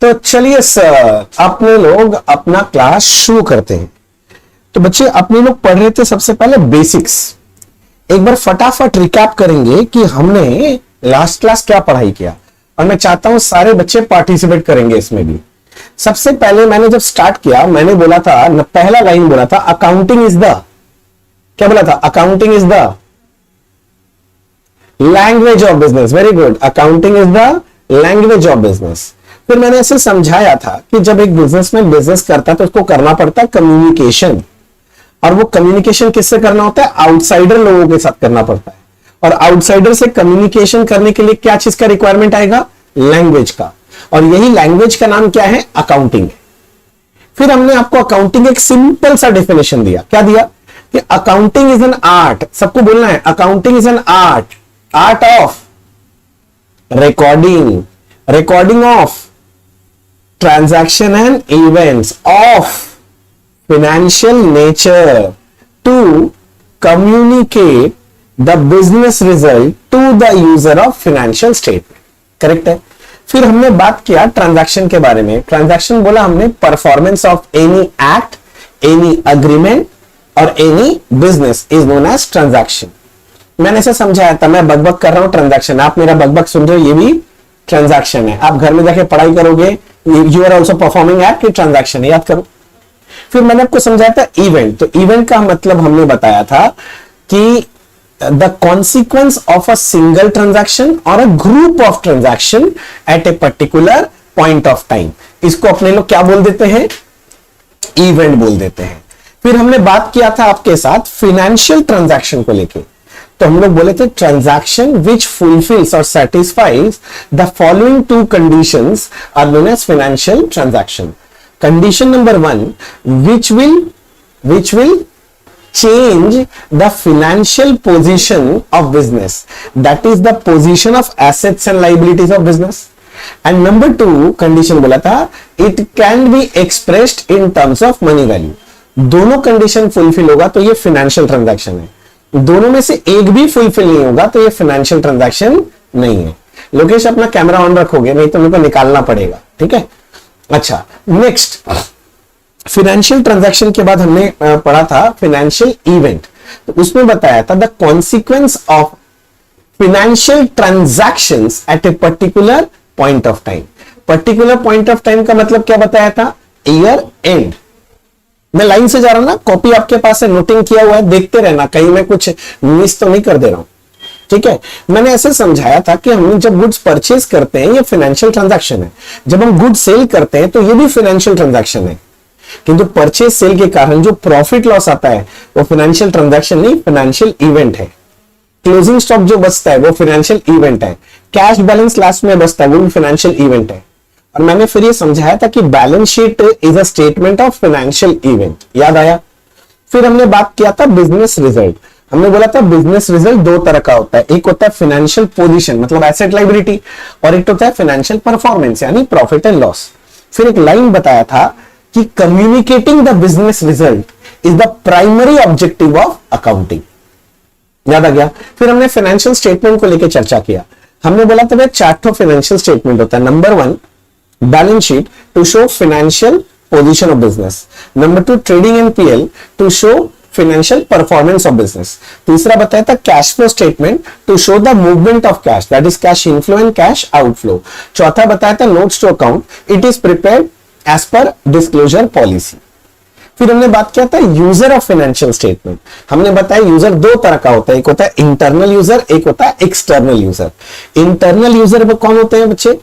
तो चलिए सर, अपने लोग अपना क्लास शुरू करते हैं। तो बच्चे अपने लोग पढ़ रहे थे सबसे पहले बेसिक्स। एक बार फटाफट रिकैप करेंगे कि हमने लास्ट क्लास क्या पढ़ाई किया, और मैं चाहता हूं सारे बच्चे पार्टिसिपेट करेंगे इसमें भी। सबसे पहले मैंने जब स्टार्ट किया, मैंने बोला था, पहला लाइन बोला था, अकाउंटिंग इज द, क्या बोला था? Accounting is the language of business. Very good, accounting is the language of business. फिर मैंने ऐसे समझाया था कि जब एक बिजनेसमैन बिजनेस करता है तो उसको करना पड़ता है कम्युनिकेशन, और वो कम्युनिकेशन किससे करना होता है? आउटसाइडर लोगों के साथ करना पड़ता है। और आउटसाइडर से कम्युनिकेशन करने के लिए क्या चीज का रिक्वायरमेंट आएगा? लैंग्वेज का। और यही लैंग्वेज का नाम क्या है? अकाउंटिंग। फिर हमने आपको अकाउंटिंग एक सिंपल सा डेफिनेशन दिया। क्या दिया? कि अकाउंटिंग इज एन आर्ट। सबको बोलना है, accounting is an art, art of recording, recording of transaction and events of financial nature to communicate the business result to the user of financial statement। Correct है। फिर हमने बात किया transaction के बारे में। ट्रांजैक्शन बोला हमने performance of any act, any agreement और any business is known as transaction. मैंने ऐसे समझाया था, मैं बकबक कर रहा हूं ट्रांजैक्शन, आप मेरा बकबक सुन रहे हो, ये भी ट्रांजैक्शन है। आप घर में जाके पढ़ाई करोगे, you are also performing act, ये ट्रांजैक्शन है, याद करो। फिर मैंने आपको समझाया था इवेंट। तो इवेंट का मतलब हमने बताया था कि the consequence of a single transaction और a group of transaction at a particular point of time. इसको अपने लोग क्या बोल देते हैं? इवेंट बोल देते हैं। फिर हमने बात किया था आपके साथ फाइनेंशियल ट्रांजैक्शन को लेके। तो हम लोग बोले थे ट्रांजैक्शन विच फुलफिल्स और satisfies the following two conditions are known as financial transaction. Condition number 1, which will change the financial position of business, that is the position of assets and liabilities of business. And number 2 condition बोला था, it can be expressed in terms of money value। दोनों condition fulfil होगा तो ये financial transaction है, दोनों में से एक भी फुलफिल नहीं होगा तो ये फाइनेंशियल ट्रांजैक्शन नहीं है। लोकेश अपना कैमरा ऑन रखोगे, नहीं तो मेरे को निकालना पड़ेगा, ठीक है? अच्छा, नेक्स्ट फाइनेंशियल ट्रांजैक्शन के बाद हमने पढ़ा था फाइनेंशियल इवेंट। तो उसमें बताया था the consequence of financial transactions at a particular point of time. Particular point of time का मतलब क्या बताया था? Year and. मैं लाइन से जा रहा हूं ना, कॉपी आपके पास है, नोटिंग किया हुआ है, देखते रहना कहीं मैं कुछ मिस तो नहीं कर दे रहा हूं, ठीक है? मैंने ऐसे समझाया था कि हम जब गुड्स परचेज करते हैं ये फाइनेंशियल ट्रांजैक्शन है, जब हम गुड्स सेल करते हैं तो ये भी फाइनेंशियल ट्रांजैक्शन है, किंतु परचेज सेल के कारण जो प्रॉफिट लॉस आता है वो फाइनेंशियल ट्रांजैक्शन नहीं, फाइनेंशियल इवेंट है। क्लोजिंग स्टॉक जो बचता है वो फाइनेंशियल इवेंट है। कैश बैलेंस लास्ट में बचता है वो भी फाइनेंशियल इवेंट है। और मैंने फिर ये समझाया था कि balance sheet is a statement of financial event. याद आया? फिर हमने बात किया था बिजनेस रिजल्ट। हमने बोला था बिजनेस रिजल्ट दो तरह का होता है, एक होता है फाइनेंशियल पोजीशन मतलब एसेट लायबिलिटी, और एक होता है फाइनेंशियल परफॉर्मेंस यानी प्रॉफिट एंड लॉस। फिर एक लाइन बताया था कि communicating the business result is the primary objective of accounting. याद आ गया? फिर हमने फाइनेंशियल स्टेटमेंट को लेकर चर्चा किया। हमने बोला था चार्ट ऑफ फाइनेंशियल स्टेटमेंट होता है। Number 1 balance sheet to show financial position of business, number 2 trading and PL to show financial performance of business, तीसरा बताया था cash flow statement to show the movement of cash that is cash inflow and cash outflow, चौथा बताया था notes to account, it is prepared as per disclosure policy. फिर हमने बात किया था यूजर ऑफ फाइनेंशियल स्टेटमेंट। हमने बताया यूजर दो तरह का होता है, एक होता है इंटरनल यूजर, एक होता है एक्सटर्नल यूजर। इंटरनल यूजर वो कौन होते हैं बच्चे?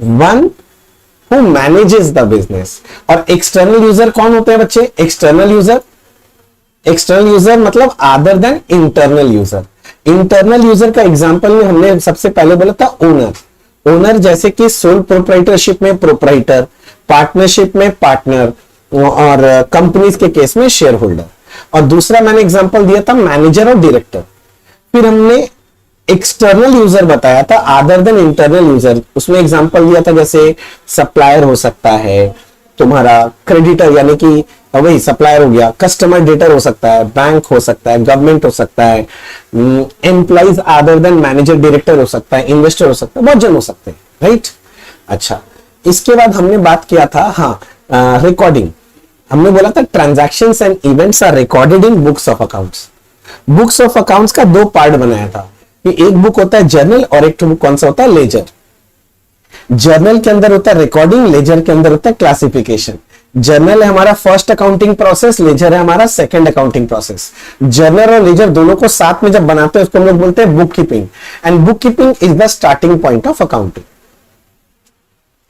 One who manages the business। और एक्सटर्नल यूजर कौन होते हैं बच्चे? एक्सटर्नल यूजर मतलब other than internal user. Internal user का एग्जांपल में हमने सबसे पहले बोला था ओनर। ओनर जैसे कि सोल प्रोप्राइटरशिप में प्रोप्राइटर, पार्टनरशिप में पार्टनर, और कंपनीज के केस में शेयर होल्डर। और दूसरा मैंने एग्जांपल दिया था मैनेजर और डायरेक्टर। फिर हमने एक्सटर्नल यूजर बताया था अदर देन इंटरनल यूजर, उसमें एग्जांपल दिया था जैसे सप्लायर हो सकता है, तुम्हारा क्रेडिटर यानी कि वही सप्लायर हो गया, कस्टमर डेटर हो सकता है, बैंक हो सकता है, गवर्नमेंट हो सकता है, employees other than manager director हो सकता है, इन्वेस्टर हो सकता है, बहुत जन हो सकते हैं, राइट? अच्छा, इसके बाद हमने बात किया था, हाँ, रिकॉर्डिंग। हमने बोला था transactions and events are recorded in books of accounts. Books of accounts का दो पार्ट बनाया था कि एक बुक होता है जर्नल और एक बुक कौन सा होता है, लेजर। जर्नल के अंदर होता है रिकॉर्डिंग, लेजर के अंदर होता है क्लासिफिकेशन। जर्नल है हमारा फर्स्ट अकाउंटिंग प्रोसेस, लेजर है हमारा सेकंड अकाउंटिंग प्रोसेस। जर्नल और लेजर दोनों को साथ में जब बनाते हैं उसको हम लोग बोलते हैं book keeping, and book keeping is the starting point of accounting.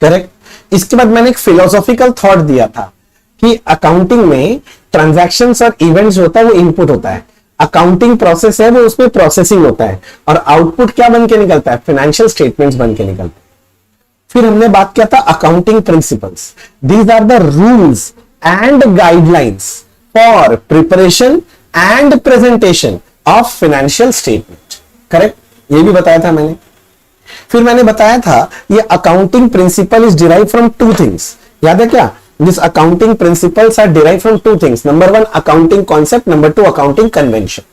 Correct. इसके बाद मैंने एक फिलोसॉफिकल थॉट दिया था कि अकाउंटिंग में ट्रांजैक्शंस और इवेंट्स होता है वो इनपुट होता है, अकाउंटिंग प्रोसेस है वो उसमें प्रोसेसिंग होता है, और आउटपुट क्या बन के निकलता है, फाइनेंशियल स्टेटमेंट्स बन के निकलते हैं। फिर हमने बात किया था accounting principles. These are the rules and guidelines for preparation and presentation of financial statement. Correct, ये भी बताया था मैंने। फिर मैंने बताया था ये accounting principle is derive from two things. याद है क्या? This accounting principles are derive from two things. Number one accounting concept, number two accounting convention.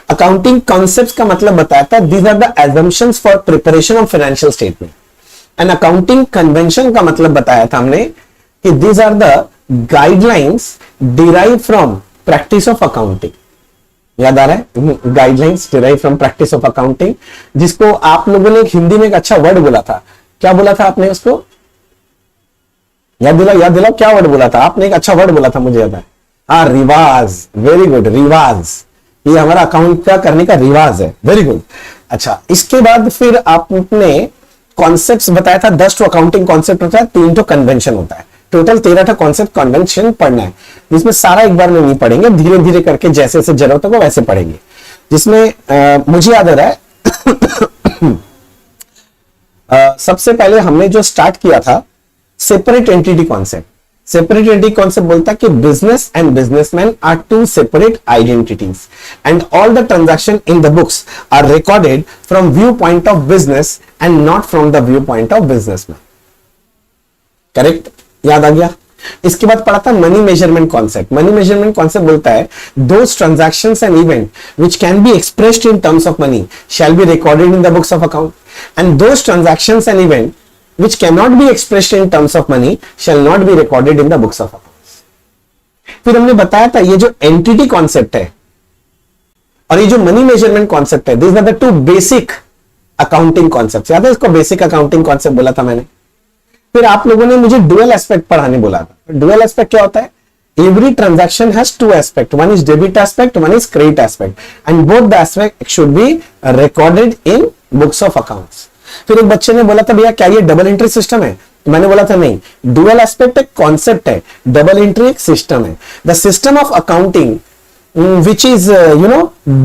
Accounting concept का मतलब बताया था these are the assumptions for preparation of financial statement, and accounting convention का मतलब बताया था हमने कि these are the guidelines derive from practice of accounting. याद आ रहा है? Guidelines derive from practice of accounting, जिसको आप लोगों ने हिंदी में एक अच्छा वर्ड बोला था। क्या बोला था आपने उसको? याद दिलाओ क्या वर्ड बोला था आपने? एक अच्छा वर्ड बोला था, मुझे याद है। हाँ, रिवाज। वेरी गुड, रिवाज। ये हमारा अकाउंट का करने का रिवाज है। Very good. अच्छा, इसके बाद फिर आपने कॉन्सेप्ट्स बताया था। 10 तो अकाउंटिंग कॉन्सेप्ट होता है, 3 तो कन्वेंशन होता है। टोटल 13 कॉन्सेप्ट कन्वेंशन पढ़ना है, जिसमें सारा एक बार में नहीं पढ़ेंगे, धीरे धीरे करके जैसे जैसे जरूरत होगा वैसे पढ़ेंगे। जिसमें मुझे याद आ रहा है सबसे पहले हमने जो स्टार्ट किया था separate entity concept. Separate entity concept बोलता है कि business and businessman are two separate identities and all the transaction in the books are recorded from view point of business and not from the view point of businessman. Correct, याद आ गया? इसके बाद पढ़ा था money measurement concept. Money measurement concept बोलता है those transactions and event which can be expressed in terms of money shall be recorded in the books of account, and those transactions and event which cannot be expressed in terms of money shall not be recorded in the books of accounts. फिर हमने बताया था ये जो entity concept है और ये जो मनी मेजरमेंट कॉन्सेप्ट है, these are the two basic accounting concepts. याद है इसको बेसिक अकाउंटिंग कॉन्सेप्ट बोला था मैंने। फिर आप लोगों ने मुझे डुअल एस्पेक्ट पढ़ाने बोला था। डुअल एस्पेक्ट क्या होता है? Every transaction has two aspects. One is debit aspect, one is credit aspect, and both the aspects should be recorded in books of accounts. फिर एक बच्चे ने बोला था भैया क्या ये डबल एंट्री सिस्टम है? तो मैंने बोला था नहीं, डुअल एस्पेक्ट एक कॉन्सेप्ट है, डबल एंट्री एक सिस्टम है। The system of accounting which is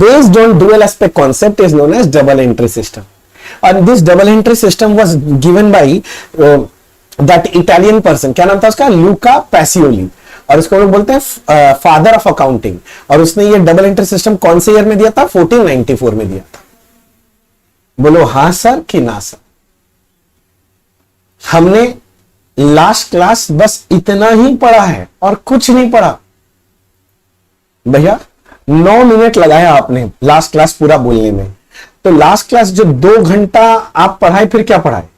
based on dual aspect concept is known as double entry system, and this double entry system was given by that Italian person. क्या नाम था उसका? लूका Pacioli, और इसको लोग बोलते हैं फादर ऑफ अकाउंटिंग। और उसने ये डबल एंट्री सिस्टम कौन से ईयर में दिया था? 1494 में दिया था। बोलो हां सर कि ना सर? हमने लास्ट क्लास बस इतना ही पढ़ा है और कुछ नहीं पढ़ा भैया। 9 मिनट लगाया आपने लास्ट क्लास पूरा बोलने में। तो लास्ट क्लास जो 2 घंटा आप पढ़ाए, फिर क्या पढ़ाए?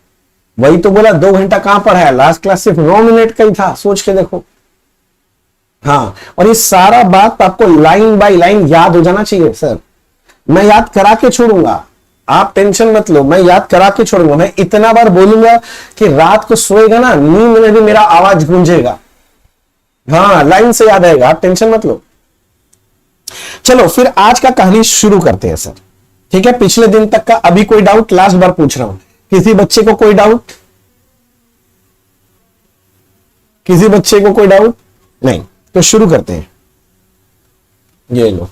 वही तो बोला, 2 घंटा कहां पढ़ाया? लास्ट क्लास सिर्फ 9 मिनट का ही था, सोच के देखो। हाँ, और ये सारा बात आपको लाइन बाय लाइन याद हो जाना चाहिए। सर मैं याद करा के छोड़ूंगा, आप टेंशन मत लो, मैं याद करा के छोड़ूंगा। मैं इतना बार बोलूंगा कि रात को सोएगा ना, नींद में भी मेरा आवाज गूंजेगा। हाँ, लाइन से याद आएगा, आप टेंशन मत लो। चलो फिर आज का कहानी शुरू करते हैं सर। ठीक है, पिछले दिन तक का अभी कोई डाउट? लास्ट बार पूछ रहा हूं, किसी बच्चे को कोई डाउट? किसी बच्चे को कोई डाउट नहीं? तो शुरू करते हैं। ये लो,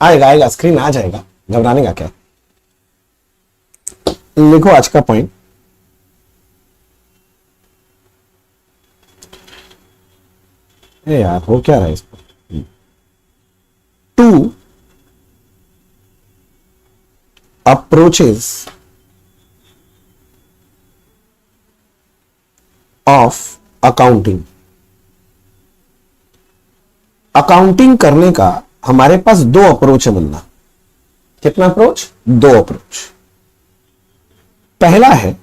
आएगा स्क्रीन आ जाएगा, घबराने का क्या? लिखो आज का पॉइंट। यार हो क्या रहा है इस पर? 2 approaches of accounting. अकाउंटिंग करने का हमारे पास 2 अप्रोच है बंदा। कितना अप्रोच? 2 अप्रोच। पहला है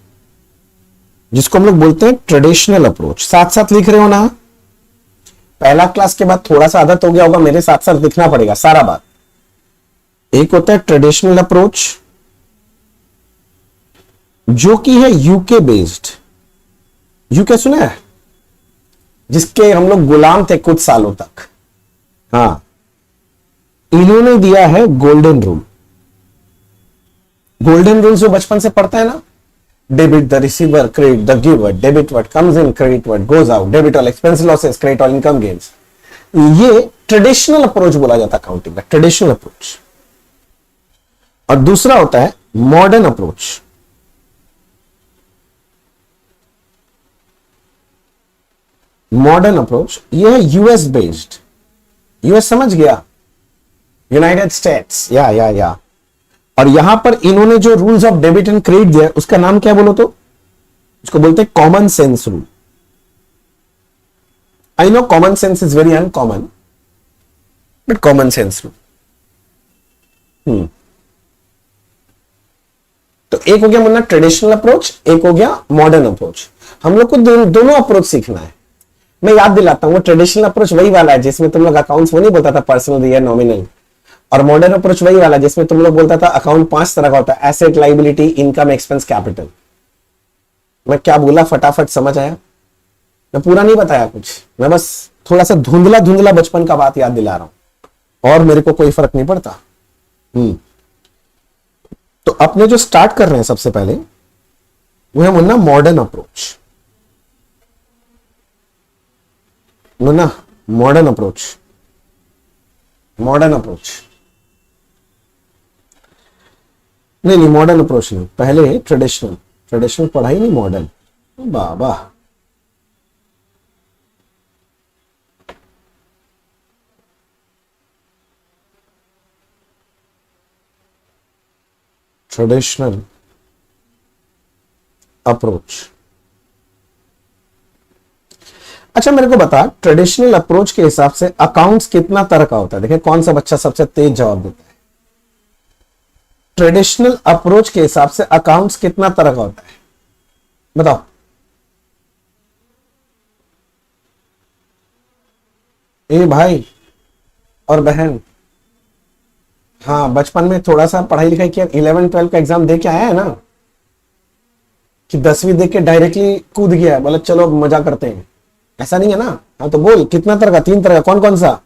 जिसको हम लोग बोलते हैं ट्रेडिशनल अप्रोच। साथ साथ लिख रहे हो ना, पहला क्लास के बाद थोड़ा सा आदत हो गया होगा, मेरे साथ साथ लिखना पड़ेगा सारा बात। एक होता है ट्रेडिशनल अप्रोच जो कि है यूके बेस्ड। यूके सुना है, जिसके हम लोग गुलाम थे कुछ सालों तक। हाँ, इन्होंने दिया है गोल्डन रूल। गोल्डन रूल जो बचपन से पढ़ता है ना, debit the receiver, credit the giver, debit what comes in, credit what goes out, debit all expense losses, credit all income gains. ये ट्रेडिशनल अप्रोच बोला जाता है अकाउंटिंग का, ट्रेडिशनल अप्रोच। और दूसरा होता है मॉडर्न अप्रोच। मॉडर्न अप्रोच ये है यूएस बेस्ड। यूएस समझ गया, यूनाइटेड स्टेट्स, या और यहां पर इन्होंने जो rules of debit and credit दिया है उसका नाम क्या बोलो तो, उसको बोलते हैं common sense rule. I know common sense is very uncommon, but common sense rule. तो एक हो गया मुन्ना ट्रेडिशनल अप्रोच, एक हो गया मॉडर्न अप्रोच। हम लोग को दोनों अप्रोच सीखना है। मैं याद दिलाता हूं, वो ट्रेडिशनल अप्रोच वही वाला है जिसमें तुम लोग अकाउंट्स वो नहीं बोलता था पर्सनल या नॉमिनल, और मॉडर्न अप्रोच वही वाला जिसमें तुम लोग बोलता था अकाउंट 5 तरह का होता है, asset, liability, income, expense, capital. मैं क्या बोला फटाफट समझ आया? मैं पूरा नहीं बताया कुछ, मैं बस थोड़ा सा धुंधला धुंधला बचपन का बात याद दिला रहा हूं, और मेरे को कोई फर्क नहीं पड़ता। तो अपने जो स्टार्ट कर रहे हैं सबसे पहले वो है Munna modern approach. Munna modern approach, modern approach नहीं, मॉडर्न अप्रोच नहीं, पहले ट्रेडिशनल। ट्रेडिशनल पढ़ाई नहीं, मॉडर्न। बाबा ट्रेडिशनल अप्रोच। अच्छा मेरे को बता, ट्रेडिशनल अप्रोच के हिसाब से अकाउंट्स कितना तरह का होता है? देखिए कौन सा बच्चा सबसे तेज जवाब देता है। ट्रेडिशनल अप्रोच के हिसाब से अकाउंट्स कितना तरह का होता है, बताओ। ए भाई और बहन, हाँ बचपन में थोड़ा सा पढ़ाई लिखाई किया, 11-12 का एग्जाम दे के आया है ना, कि 10वीं देख के डायरेक्टली कूद गया, बोला चलो मजा करते हैं, ऐसा नहीं है ना। हाँ तो बोल कितना तरह का? 3 तरह का, कौन कौन सा?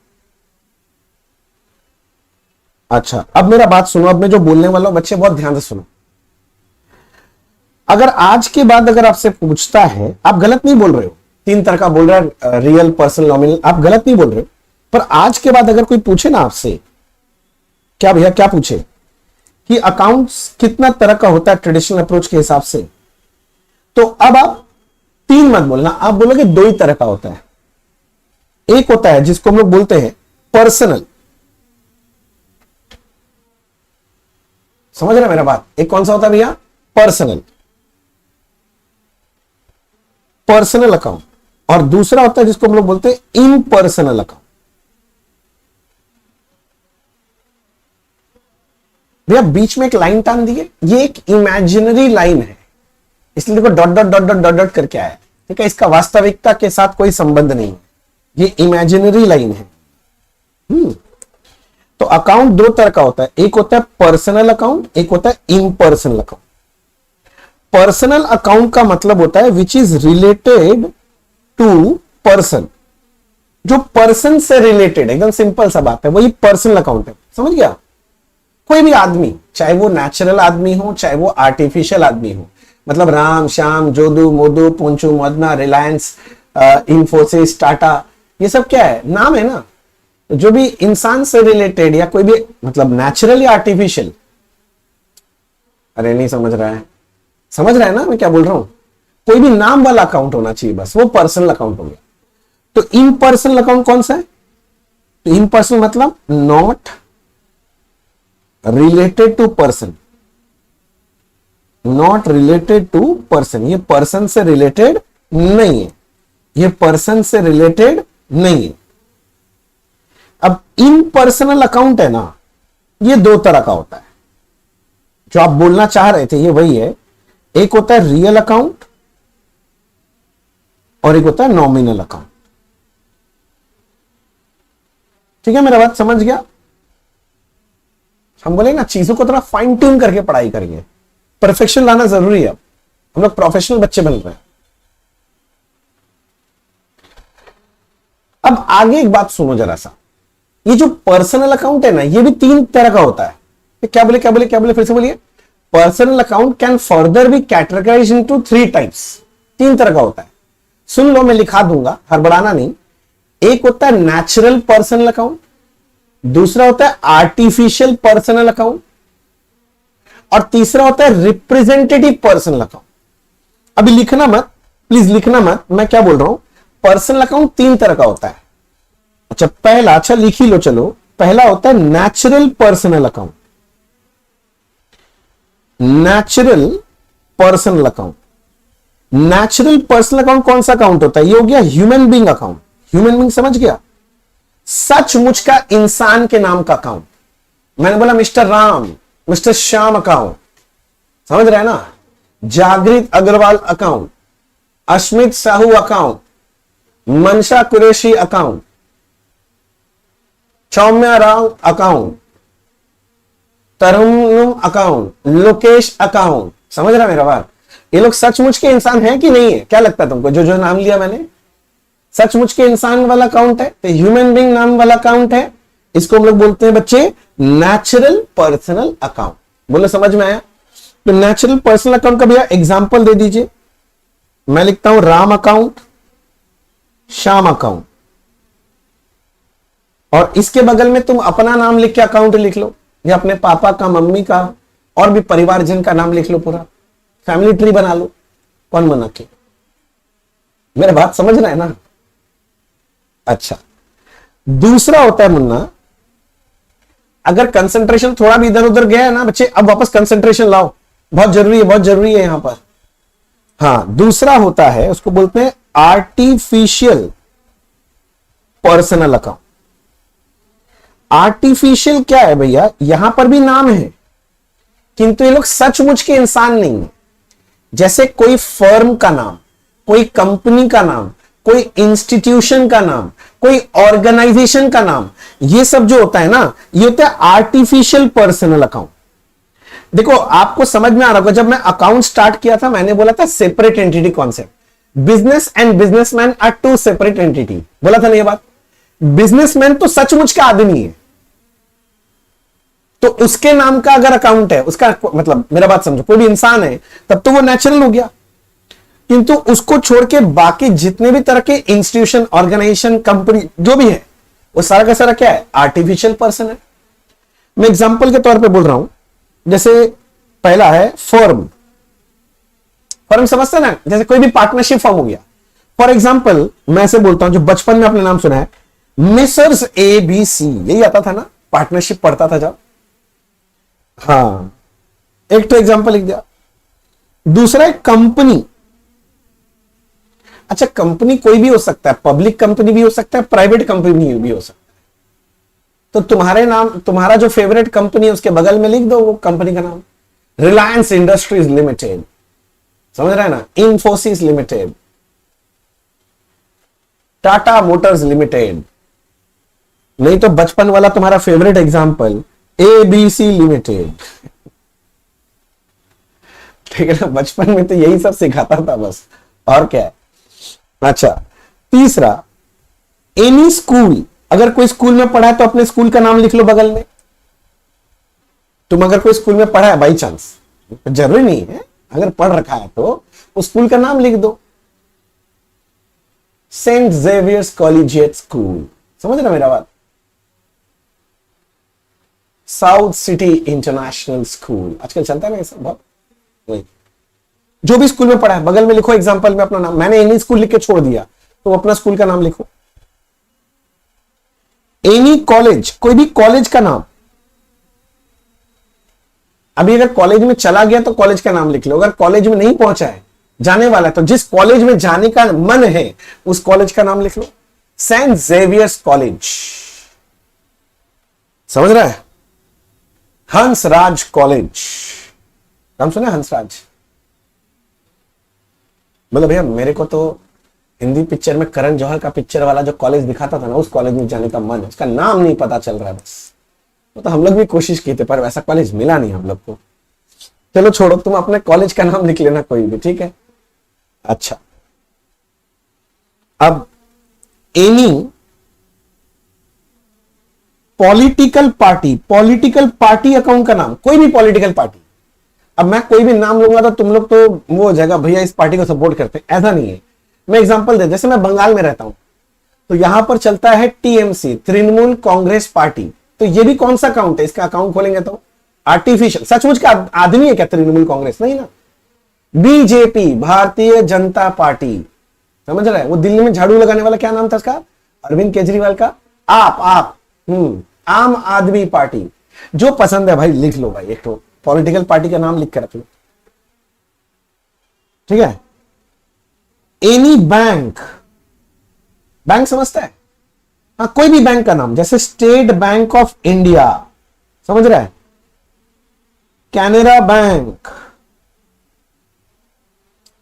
अच्छा अब मेरा बात सुनो, अब मैं जो बोलने वाला हूं बच्चे बहुत ध्यान से सुनो। अगर आज के बाद अगर आपसे पूछता है, आप गलत नहीं बोल रहे हो, 3 तरह का बोल रहा है, रियल, पर्सनल, नॉमिनल, आप गलत नहीं बोल रहे हो, पर आज के बाद अगर कोई पूछे ना आपसे, क्या भैया क्या पूछे कि अकाउंट्स कितना तरह का होता है ट्रेडिशनल अप्रोच के हिसाब से, तो अब आप 3 मत बोलना, आप बोलोगे 2 ही तरह का होता है। एक होता है जिसको हम लोग बोलते हैं पर्सनल, समझ रहे मेरा बात? एक कौन सा होता है भैया? Personal, personal account. और दूसरा होता है जिसको हम लोग बोलते हैं इम्पर्सनल अकाउंट। भैया बीच में एक लाइन टान दी है, ये एक इमेजिनरी लाइन है, इसलिए देखो dot dot dot dot dot dot करके आया, ठीक है? इसका वास्तविकता के साथ कोई संबंध नहीं है, ये इमेजिनरी लाइन है। तो अकाउंट 2 तरह का होता है, एक होता है पर्सनल अकाउंट, एक होता है इम्पर्सनल अकाउंट। पर्सनल अकाउंट का मतलब होता है which is related to person, जो पर्सन से रिलेटेड, एकदम सिंपल सा बात है, वही पर्सनल अकाउंट है। समझ गया? कोई भी आदमी, चाहे वो नेचुरल आदमी हो चाहे वो आर्टिफिशियल आदमी हो, मतलब राम श्याम जोदू मोदू पुंचू मदना रिलायंस इंफोसिस टाटा, ये सब क्या है? नाम है ना। तो जो भी इंसान से रिलेटेड या कोई भी, मतलब नेचुरल या आर्टिफिशियल, अरे नहीं समझ रहा है, समझ रहा है ना मैं क्या बोल रहा हूं? कोई भी नाम वाला अकाउंट होना चाहिए, बस वो पर्सनल अकाउंट हो गया। तो इम्पर्सनल अकाउंट कौन सा है? तो इम्पर्सनल मतलब not related to person, not related to person, ये पर्सन से रिलेटेड नहीं है, ये पर्सन से रिलेटेड नहीं है। अब इम्पर्सनल अकाउंट है ना, ये 2 तरह का होता है। जो आप बोलना चाह रहे थे ये वही है। एक होता है रियल अकाउंट और एक होता है नॉमिनल अकाउंट। ठीक है, मेरा बात समझ गया? हम बोले ना चीजों को थोड़ा फाइन ट्यून करके पढ़ाई करेंगे, परफेक्शन लाना जरूरी है। हम लोग प्रोफेशनल बच्चे बन रहे हैं। अब आगे एक बात सुनो जरा सा, ये जो पर्सनल अकाउंट है ना, ये भी तीन तरह का होता है। क्या बोले क्या बोले क्या बोले, फिर से बोलिए। Personal account can further be categorised into 3 types. तीन तरह का होता है, सुन लो, मैं लिखा दूंगा, हड़बड़ाना नहीं। एक होता है नेचुरल पर्सनल अकाउंट, दूसरा होता है आर्टिफिशियल पर्सनल अकाउंट, और तीसरा होता है रिप्रेजेंटेटिव पर्सनल अकाउंट। अभी लिखना मत, प्लीज लिखना मत, मैं क्या बोल रहा हूं। पर्सनल अकाउंट तीन तरह का होता है। अच्छा पहला, अच्छा लिख ही लो चलो, पहला होता है natural personal account. Natural personal account, natural personal account कौन सा अकाउंट होता है? ये हो गया human being account. Human being समझ गया, सचमुच का इंसान के नाम का अकाउंट। मैंने बोला mister Ram, mister Shyam account, समझ रहे हैं ना? जागृत अग्रवाल अकाउंट, अश्मित साहू अकाउंट, मनशा कुरैशी अकाउंट, सौम्या राव अकाउंट, तरुण अकाउंट, लोकेश अकाउंट। समझ रहा मेरा बात? ये लोग सचमुच के इंसान हैं कि नहीं है? क्या लगता है तुमको? जो जो नाम लिया मैंने सचमुच के इंसान वाला अकाउंट है, तो ह्यूमन बीइंग नाम वाला अकाउंट है। इसको हम लोग बोलते हैं बच्चे नेचुरल पर्सनल अकाउंट। बोलो समझ में आया? तो नेचुरल पर्सनल अकाउंट का भैया एग्जांपल दे दीजिए। मैं लिखता हूं राम अकाउंट, श्याम अकाउंट, और इसके बगल में तुम अपना नाम लिख के अकाउंट लिख लो, या अपने पापा का, मम्मी का, और भी परिवारजन का नाम लिख लो, पूरा फैमिली ट्री बना लो। कौन बना के? मेरा बात समझ रहा है ना? अच्छा, दूसरा होता है मुन्ना, अगर कंसंट्रेशन थोड़ा भी इधर उधर गया है ना बच्चे, अब वापस कंसंट्रेशन लाओ, बहुत जरूरी है, बहुत जरूरी है यहां पर। हाँ, दूसरा होता है, उसको बोलते हैं आर्टिफिशियल पर्सनल अकाउंट। आर्टिफिशियल क्या है भैया? यहां पर भी नाम है, किंतु ये लोग सचमुच के इंसान नहीं है। जैसे कोई फर्म का नाम, कोई कंपनी का नाम, कोई इंस्टीट्यूशन का नाम, कोई ऑर्गेनाइजेशन का नाम, ये सब जो होता है ना, ये होता है आर्टिफिशियल पर्सनल अकाउंट। देखो आपको समझ में आ रहा होगा, जब मैं अकाउंट स्टार्ट किया था मैंने बोला था separate entity concept. Business and businessman are two separate entity, बोला था ना ये बात। बिजनेसमैन तो सचमुच का आदमी है, तो उसके नाम का अगर अकाउंट है, उसका मतलब मेरा बात समझो, कोई भी इंसान है तब तो वो नेचुरल हो गया। किंतु उसको छोड़ के बाकी जितने भी तरह के इंस्टीट्यूशन, ऑर्गेनाइजेशन, कंपनी जो भी है, वो सारा का सारा क्या है? आर्टिफिशियल पर्सन है। मैं एग्जांपल के तौर पे बोल रहा हूं, जैसे पहला है फर्म। फर्म समझते ना, जैसे कोई भी पार्टनरशिप फॉर्म हो गया। फॉर एग्जांपल मैं ऐसे बोलता हूं, जो बचपन में अपने नाम सुना है, मिसर्स ABC, यही आता था ना, पार्टनरशिप पढ़ता था जब। हाँ, एक तो एग्जांपल लिख दिया। दूसरा है कंपनी। अच्छा, कंपनी कोई भी हो सकता है, पब्लिक कंपनी भी हो सकता है, प्राइवेट कंपनी भी हो सकता है। तो तुम्हारे नाम, तुम्हारा जो फेवरेट कंपनी है उसके बगल में लिख दो वो कंपनी का नाम। रिलायंस इंडस्ट्रीज लिमिटेड, समझ रहे हैं ना? Infosys limited, Tata Motors limited. नहीं तो बचपन वाला तुम्हारा फेवरेट एग्जांपल ABC लिमिटेड। ठीक है ना? बचपन में तो यही सब सिखाता था बस, और क्या है। अच्छा, तीसरा एनी स्कूल। अगर कोई स्कूल में पढ़ा है तो अपने स्कूल का नाम लिख लो बगल में। तुम अगर कोई स्कूल में पढ़ा है बाई चांस, जरूरी नहीं है, अगर पढ़ रखा है तो उस स्कूल का नाम लिख दो। सेंट जेवियर्स कॉलेजिएट स्कूल, समझ रहे मेरा बात? साउथ सिटी इंटरनेशनल स्कूल, आजकल चलता है ना ये सब बहुत। वही जो भी स्कूल में पढ़ा है बगल में लिखो एग्जांपल में अपना नाम। मैंने एनी स्कूल लिख के छोड़ दिया, तो अपना स्कूल का नाम लिखो। एनी कॉलेज, कोई भी कॉलेज का नाम। अभी अगर कॉलेज में चला गया तो कॉलेज का नाम लिख लो। अगर कॉलेज में नहीं पहुंचा है, जाने वाला है, तो जिस कॉलेज में जाने का मन है उस कॉलेज का नाम लिख लो। सेंट जेवियर्स कॉलेज, समझ रहा है? हंसराज कॉलेज, नाम सुना? हंसराज मतलब भैया मेरे को तो हिंदी पिक्चर में करण जौहर का पिक्चर वाला जो कॉलेज दिखाता था ना, उस कॉलेज में जाने का मन है, उसका नाम नहीं पता चल रहा है बस। तो हम लोग भी कोशिश की थी पर वैसा कॉलेज मिला नहीं हम लोग को। चलो छोड़ो, तुम अपने कॉलेज का नाम लिख लेना कोई भी, ठीक है। अच्छा, अब एनी पॉलिटिकल पार्टी अकाउंट का नाम, कोई भी पॉलिटिकल पार्टी। अब मैं कोई भी नाम लूंगा तो तुम लोग तो वो हो जाएगा भैया इस पार्टी को सपोर्ट करते हैं, ऐसा नहीं है। मैं एग्जांपल दे, जैसे मैं बंगाल में रहता हूं तो यहां पर चलता है टीएमसी, तृणमूल कांग्रेस पार्टी। तो ये भी कौन सा अकाउंट है, इसका अकाउंट खोलेंगे तो आर्टिफिशियल, सचमुच का आदमी है क्या तृणमूल कांग्रेस, नहीं ना। बीजेपी, भारतीय जनता पार्टी, समझ रहा है। वो दिल्ली में झाड़ू लगाने वाला क्या नाम था उसका, अरविंद केजरीवाल का आप आम आदमी पार्टी। जो पसंद है भाई लिख लो भाई, एक तो पॉलिटिकल पार्टी का नाम लिख कर रख लो, ठीक है। एनी बैंक, बैंक समझता है, हाँ कोई भी बैंक का नाम, जैसे स्टेट बैंक ऑफ इंडिया, समझ रहा है, Canara bank,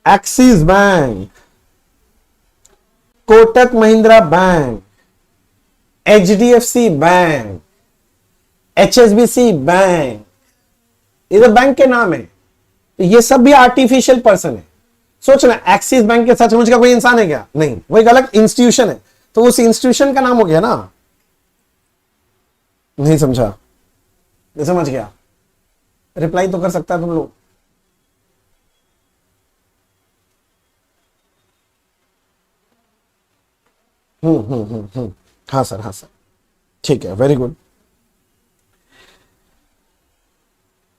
axis bank, Kotak Mahindra bank, HDFC bank, HSBC bank, ये तो बैंक के नाम है। तो ये सब भी आर्टिफिशियल पर्सन है। सोचना, एक्सिस बैंक के सचमुच का कोई इंसान है क्या, नहीं, वो एक अलग इंस्टीट्यूशन है। तो उस इंस्टीट्यूशन का नाम हो गया ना, नहीं समझा, नहीं समझ गया, रिप्लाई तो कर सकता है तुम लोग। हाँ सर, हाँ सर, ठीक है, वेरी गुड।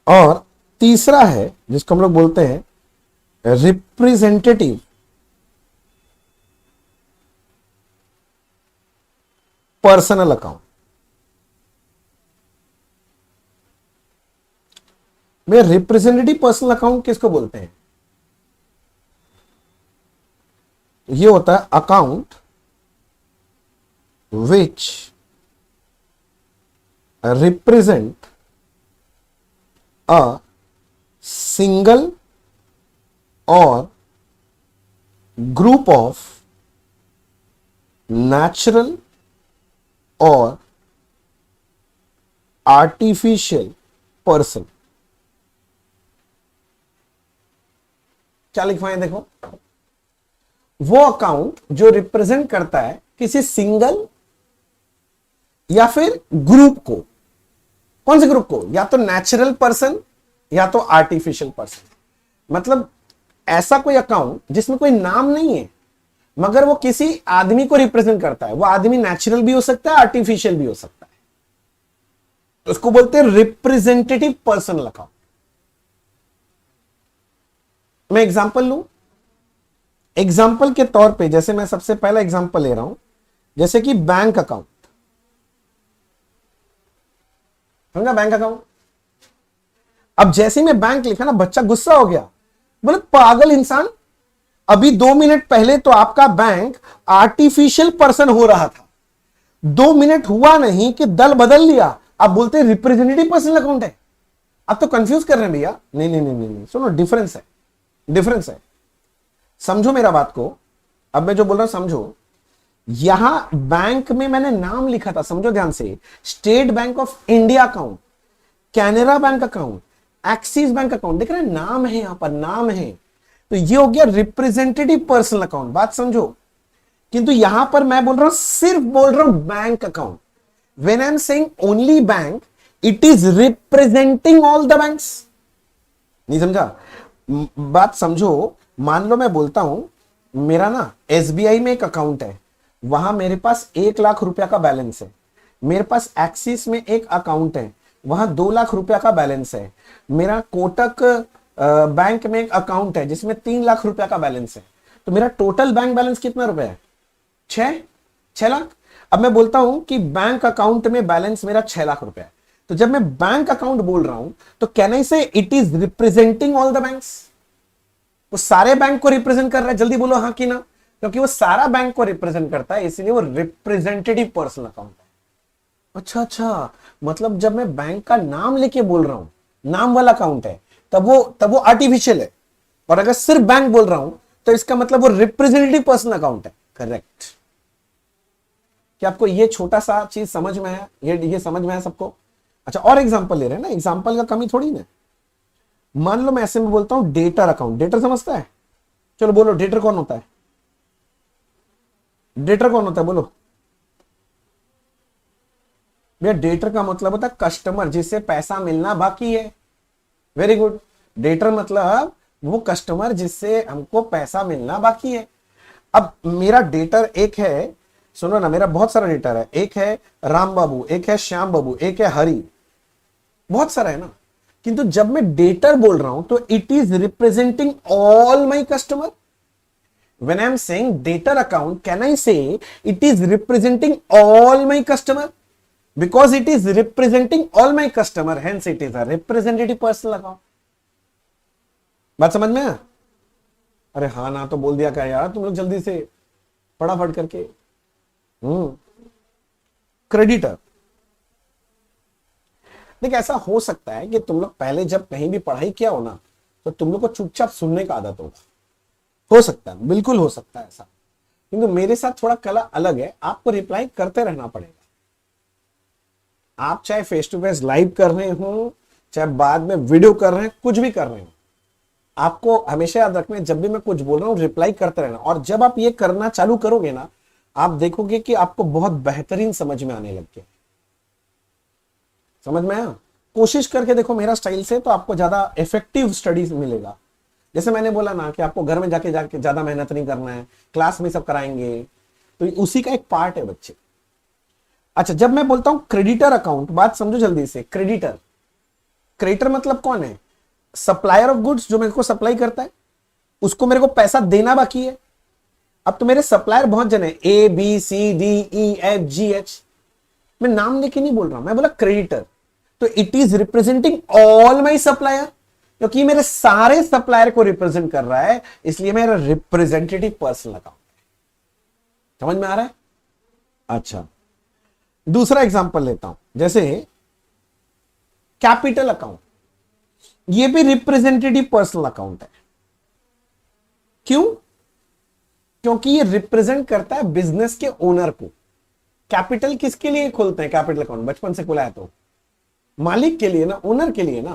और तीसरा है जिसको हम लोग बोलते हैं रिप्रेजेंटेटिव पर्सनल अकाउंट। में रिप्रेजेंटेटिव पर्सनल अकाउंट किसको बोलते हैं, ये होता है account which represent a single और ग्रुप ऑफ नेचुरल और आर्टिफिशियल पर्सन। क्या लिखवाएं देखो, वो अकाउंट जो रिप्रेजेंट करता है किसी सिंगल या फिर ग्रुप को। कौन से ग्रुप को, या तो नेचुरल पर्सन या तो आर्टिफिशियल पर्सन। मतलब ऐसा कोई अकाउंट जिसमें कोई नाम नहीं है मगर वो किसी आदमी को रिप्रेजेंट करता है। वो आदमी नेचुरल भी हो सकता है, आर्टिफिशियल भी हो सकता है, तो उसको बोलते हैं रिप्रेजेंटेटिव पर्सनल अकाउंट। मैं एग्जांपल लूं, एग्जांपल के तौर पे जैसे मैं सबसे पहला एग्जांपल ले रहा हूं, जैसे कि बैंक अकाउंट, समझा, बैंक अकाउंट। अब जैसे ही मैं बैंक लिखा ना, बच्चा गुस्सा हो गया, बोले पागल इंसान, अभी 2 मिनट पहले तो आपका बैंक आर्टिफिशियल पर्सन हो रहा था, 2 मिनट हुआ नहीं कि दल बदल लिया, आप बोलते हैं रिप्रेजेंटेटिव पर्सनल अकाउंट है। आप तो कंफ्यूज कर रहे हैं भैया। नहीं नहीं नहीं नहीं, सुनो, डिफरेंस है, डिफरेंस है, समझो मेरा बात को। अब मैं जो बोल रहा हूं समझो, यहां बैंक में मैंने नाम लिखा था, समझो ध्यान से, state bank of India account, Canara bank account, axis bank account, देख रहे हैं नाम है, यहां पर नाम है। तो ये हो गया रिप्रेजेंटेटिव पर्सनल अकाउंट, बात समझो। किंतु यहां पर मैं बोल रहा हूं, सिर्फ बोल रहा हूं bank account. When I am saying only bank, it is representing all the banks. नहीं समझा, बात समझो। मान लो मैं बोलता हूं मेरा ना एसबीआई में एक अकाउंट है, वहां मेरे पास 1 लाख रुपया का बैलेंस है। मेरे पास एक्सिस में एक अकाउंट है, वहां 2 लाख रुपया का बैलेंस है। मेरा कोटक बैंक में एक अकाउंट है जिसमें 3 लाख रुपया का बैलेंस है। तो मेरा टोटल बैंक बैलेंस कितना रुपया है, 6 लाख। अब मैं बोलता हूं कि बैंक अकाउंट में बैलेंस मेरा 6 लाख रुपया है। तो जब मैं बैंक अकाउंट बोल रहा हूं तो कैन आई से it is representing all the banks. वो सारे बैंक को रिप्रेजेंट कर रहा है, जल्दी बोलो हाँ कि ना, क्योंकि वो सारा बैंक को रिप्रेजेंट करता है, इसलिए वो रिप्रेजेंटेटिव पर्सनल अकाउंट है। अच्छा अच्छा, मतलब जब मैं बैंक का नाम लेके बोल रहा हूं, नाम वाला अकाउंट है, तब वो आर्टिफिशियल है। और अगर सिर्फ बैंक बोल रहा हूं तो इसका मतलब वो रिप्रेजेंटेटिव पर्सन अकाउंट है। करेक्ट। क्या आपको ये छोटा सा चीज समझ में आया? ये समझ में आया सबको? अच्छा, और एग्जांपल ले रहे हैं ना, एग्जांपल का कमी थोड़ी ना। मान लो मैं ऐसे में बोलता हूं डेटर अकाउंट। डेटर समझता है? चलो बोलो, डेटर कौन होता है? डेटर कौन होता है बोलो भैया। डेटर का मतलब होता है कस्टमर जिससे पैसा मिलना बाकी है। Very good. डेटर मतलब वो कस्टमर जिससे हमको पैसा मिलना बाकी है। अब मेरा डेटर एक है, सुनो ना, मेरा बहुत सारा डेटर है। एक है राम बाबू, एक है श्याम बाबू, एक है हरि, बहुत सारा है ना। किंतु जब मैं डेटर बोल रहा हूं तो it is representing all my customer. When I am saying debtor account, can I say it is representing all my customer? Because it is representing all my customer, hence it is a representative personal account. बात समझ में है? अरे हाँ ना तो बोल दिया क्या यार तुम लोग जल्दी से, फटाफट करके। क्रेडिटर। देख, ऐसा हो सकता है कि तुम लोग पहले जब कहीं भी पढ़ाई किया हो ना, तो तुम लोग को चुपचाप सुनने का आदत होगा। हो सकता है, बिल्कुल हो सकता है ऐसा। किंतु मेरे साथ थोड़ा कला अलग है, आपको रिप्लाई करते रहना पड़ेगा। आप चाहे फेस टू फेस लाइव कर रहे हो, चाहे बाद में वीडियो कर रहे हैं, कुछ भी कर रहे हो, आपको हमेशा याद रखना है जब भी मैं कुछ बोल रहा हूं रिप्लाई करते रहना। और जब आप ये करना चालू करोगे ना, आप देखोगे कि आपको बहुत बेहतरीन समझ में आने लग गया। समझ में आया? कोशिश करके देखो मेरा स्टाइल से, तो आपको ज्यादा इफेक्टिव स्टडीज मिलेगा। जैसे मैंने बोला ना कि आपको घर में जाके ज्यादा मेहनत नहीं करना है, क्लास में सब कराएंगे, तो उसी का एक पार्ट है बच्चे। अच्छा, जब मैं बोलता हूं क्रेडिटर अकाउंट, बात समझो जल्दी से। क्रेडिटर, क्रेडिटर मतलब कौन है? सप्लायर ऑफ गुड्स, जो मेरे को सप्लाई करता है, उसको मेरे को पैसा देना बाकी है। अब तो मेरे सप्लायर बहुत जने, A B C D E F G H, मैं नाम लेके नहीं बोल रहा हूं, मैं बोला क्रेडिटर। तो it is representing all my supplier, क्योंकि मेरे सारे सप्लायर को रिप्रेजेंट कर रहा है, इसलिए मेरा रिप्रेजेंटेटिव पर्सनल अकाउंट है। समझ में आ रहा है? अच्छा, दूसरा एग्जांपल लेता हूं, जैसे कैपिटल अकाउंट। ये भी रिप्रेजेंटेटिव पर्सनल अकाउंट है। क्यों? क्योंकि ये रिप्रेजेंट करता है बिजनेस के ओनर को। कैपिटल किसके लिए खोलते हैं कैपिटल अकाउंट? बचपन से खुला है तो मालिक के लिए ना, ओनर के लिए ना।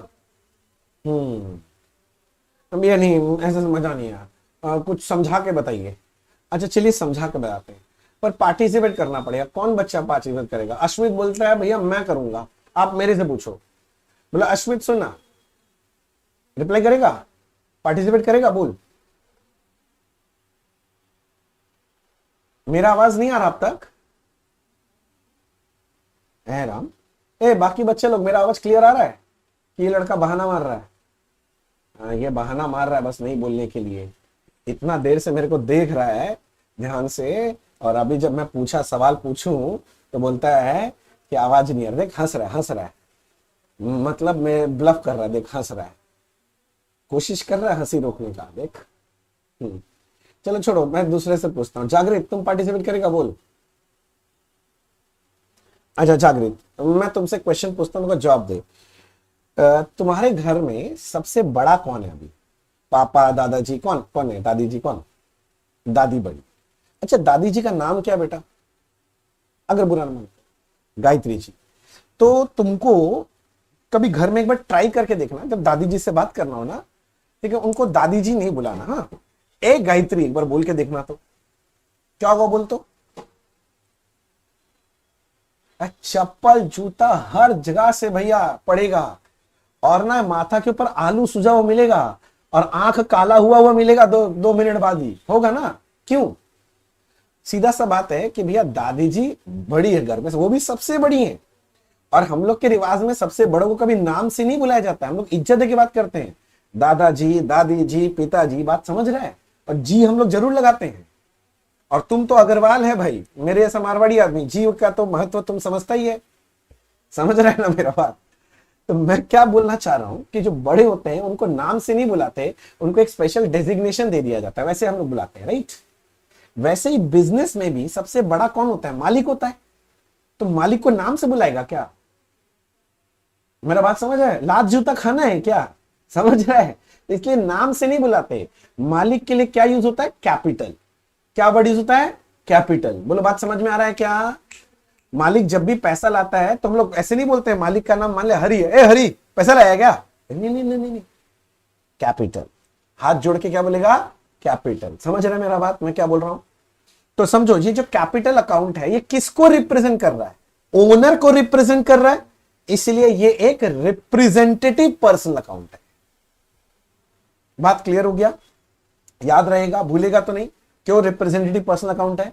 अब ये नहीं, ऐसा मजा नहीं आया, कुछ समझा के बताइए। अच्छा चलिए समझा के बताते हैं, पर पार्टिसिपेट करना पड़ेगा। कौन बच्चा पार्टिसिपेट करेगा? अश्वित बोलता है भैया मैं करूंगा, आप मेरे से पूछो। बोला अश्वित सुनना, रिप्लाई करेगा, पार्टिसिपेट करेगा, बोल। मेरा आवाज नहीं आ रहा अब तक? है राम, बाकी बच्चे लोग, मेरा आवाज क्लियर आ रहा है कि ये लड़का बहाना मार रहा है? ये बहाना मार रहा है बस नहीं बोलने के लिए। इतना देर से मेरे को देख रहा है ध्यान से, और अभी जब मैं पूछा, सवाल पूछूं, तो बोलता है कि आवाज नहीं आ रही। देख हंस रहा है, हंस रहा है, मतलब मैं ब्लफ कर रहा है। देख हंस रहा है, कोशिश कर रहा है हंसी रोकने का। देख चलो छोड़ो, मैं दूसरे से पूछता हूँ। जागृत, तुम पार्टिसिपेट करेगा? बोल। अच्छा जागृत, मैं तुमसे क्वेश्चन पूछता हूँ, जवाब दे। तुम्हारे घर में सबसे बड़ा कौन है अभी? पापा, दादाजी, कौन कौन है? दादी जी कौन? दादी बड़ी। अच्छा दादी जी का नाम क्या बेटा? अगर बुरा ना मानो, गायत्री जी। तो तुमको कभी घर में एक बार ट्राई करके देखना, जब दादी जी से बात करना हो ना, ठीक है, उनको दादी जी नहीं बुलाना। हाँ, एक गायत्री एक बार बोल के देखना, तो क्या होगा बोल तो? चप्पल जूता हर जगह से भैया पड़ेगा, और ना माथा के ऊपर आलू सुजा हुआ मिलेगा, और आंख काला हुआ मिलेगा 2 मिनट बाद ही होगा ना। क्यों? सीधा सा बात है कि भैया दादी जी बड़ी है घर में, वो भी सबसे बड़ी है। और हम लोग के रिवाज में सबसे बड़ों को कभी नाम से नहीं बुलाया जाता है, हम लोग इज्जत की बात करते हैं। दादाजी, दादी जी, पिताजी, बात समझ रहे हैं? और जी हम लोग जरूर लगाते हैं। और तुम तो अग्रवाल है भाई, मेरे ऐसा मारवाड़ी आदमी, जी का तो महत्व तुम समझता ही है। समझ रहे हैं ना मेरा बात? तो मैं क्या बोलना चाह रहा हूं कि जो बड़े होते हैं उनको नाम से नहीं बुलाते, उनको एक स्पेशल डेजिग्नेशन दे दिया जाता है, वैसे हम लोग बुलाते हैं, राइट? वैसे ही बिजनेस में भी सबसे बड़ा कौन होता है? मालिक होता है। तो मालिक को नाम से बुलाएगा क्या? मेरा बात समझ है? लात जूता खाना है क्या? समझ रहा है? इसलिए नाम से नहीं बुलाते। मालिक के लिए क्या यूज होता है? कैपिटल। क्या वर्ड यूज होता है? कैपिटल। बोलो बात समझ में आ रहा है क्या? मालिक जब भी पैसा लाता है तो हम लोग ऐसे नहीं बोलते हैं, मालिक का नाम मान ले हरि है, ए हरि पैसा लाया क्या? नहीं नहीं नहीं नहीं, कैपिटल। हाथ जोड़ के क्या बोलेगा? कैपिटल। समझ रहे हैं मेरा बात, मैं क्या बोल रहा हूं? तो समझो, ये जो कैपिटल अकाउंट है ये किसको रिप्रेजेंट कर रहा है? ओनर को रिप्रेजेंट कर रहा है, इसलिए ये एक रिप्रेजेंटेटिव पर्सनल अकाउंट है। बात क्लियर हो गया? याद रहेगा, भूलेगा तो नहीं क्यों रिप्रेजेंटेटिव पर्सनल अकाउंट है?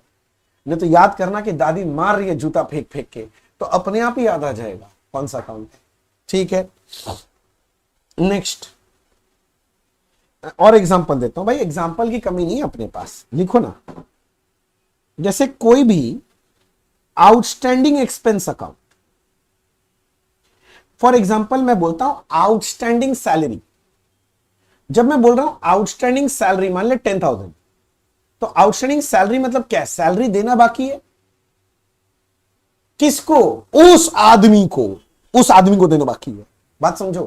नहीं तो याद करना कि दादी मार रही है जूता फेंक फेंक के, तो अपने आप ही याद आ जाएगा कौन सा अकाउंट है। ठीक है, नेक्स्ट और एग्जांपल देता हूं। भाई एग्जांपल की कमी नहीं है अपने पास, लिखो ना। जैसे कोई भी outstanding expense account, for example मैं बोलता हूं आउटस्टैंडिंग सैलरी। जब मैं बोल रहा हूं आउटस्टैंडिंग सैलरी, मान ले 10,000, तो आउटस्टैंडिंग सैलरी मतलब क्या है? सैलरी देना बाकी है। किसको? उस आदमी को, उस आदमी को देना बाकी है। बात समझो?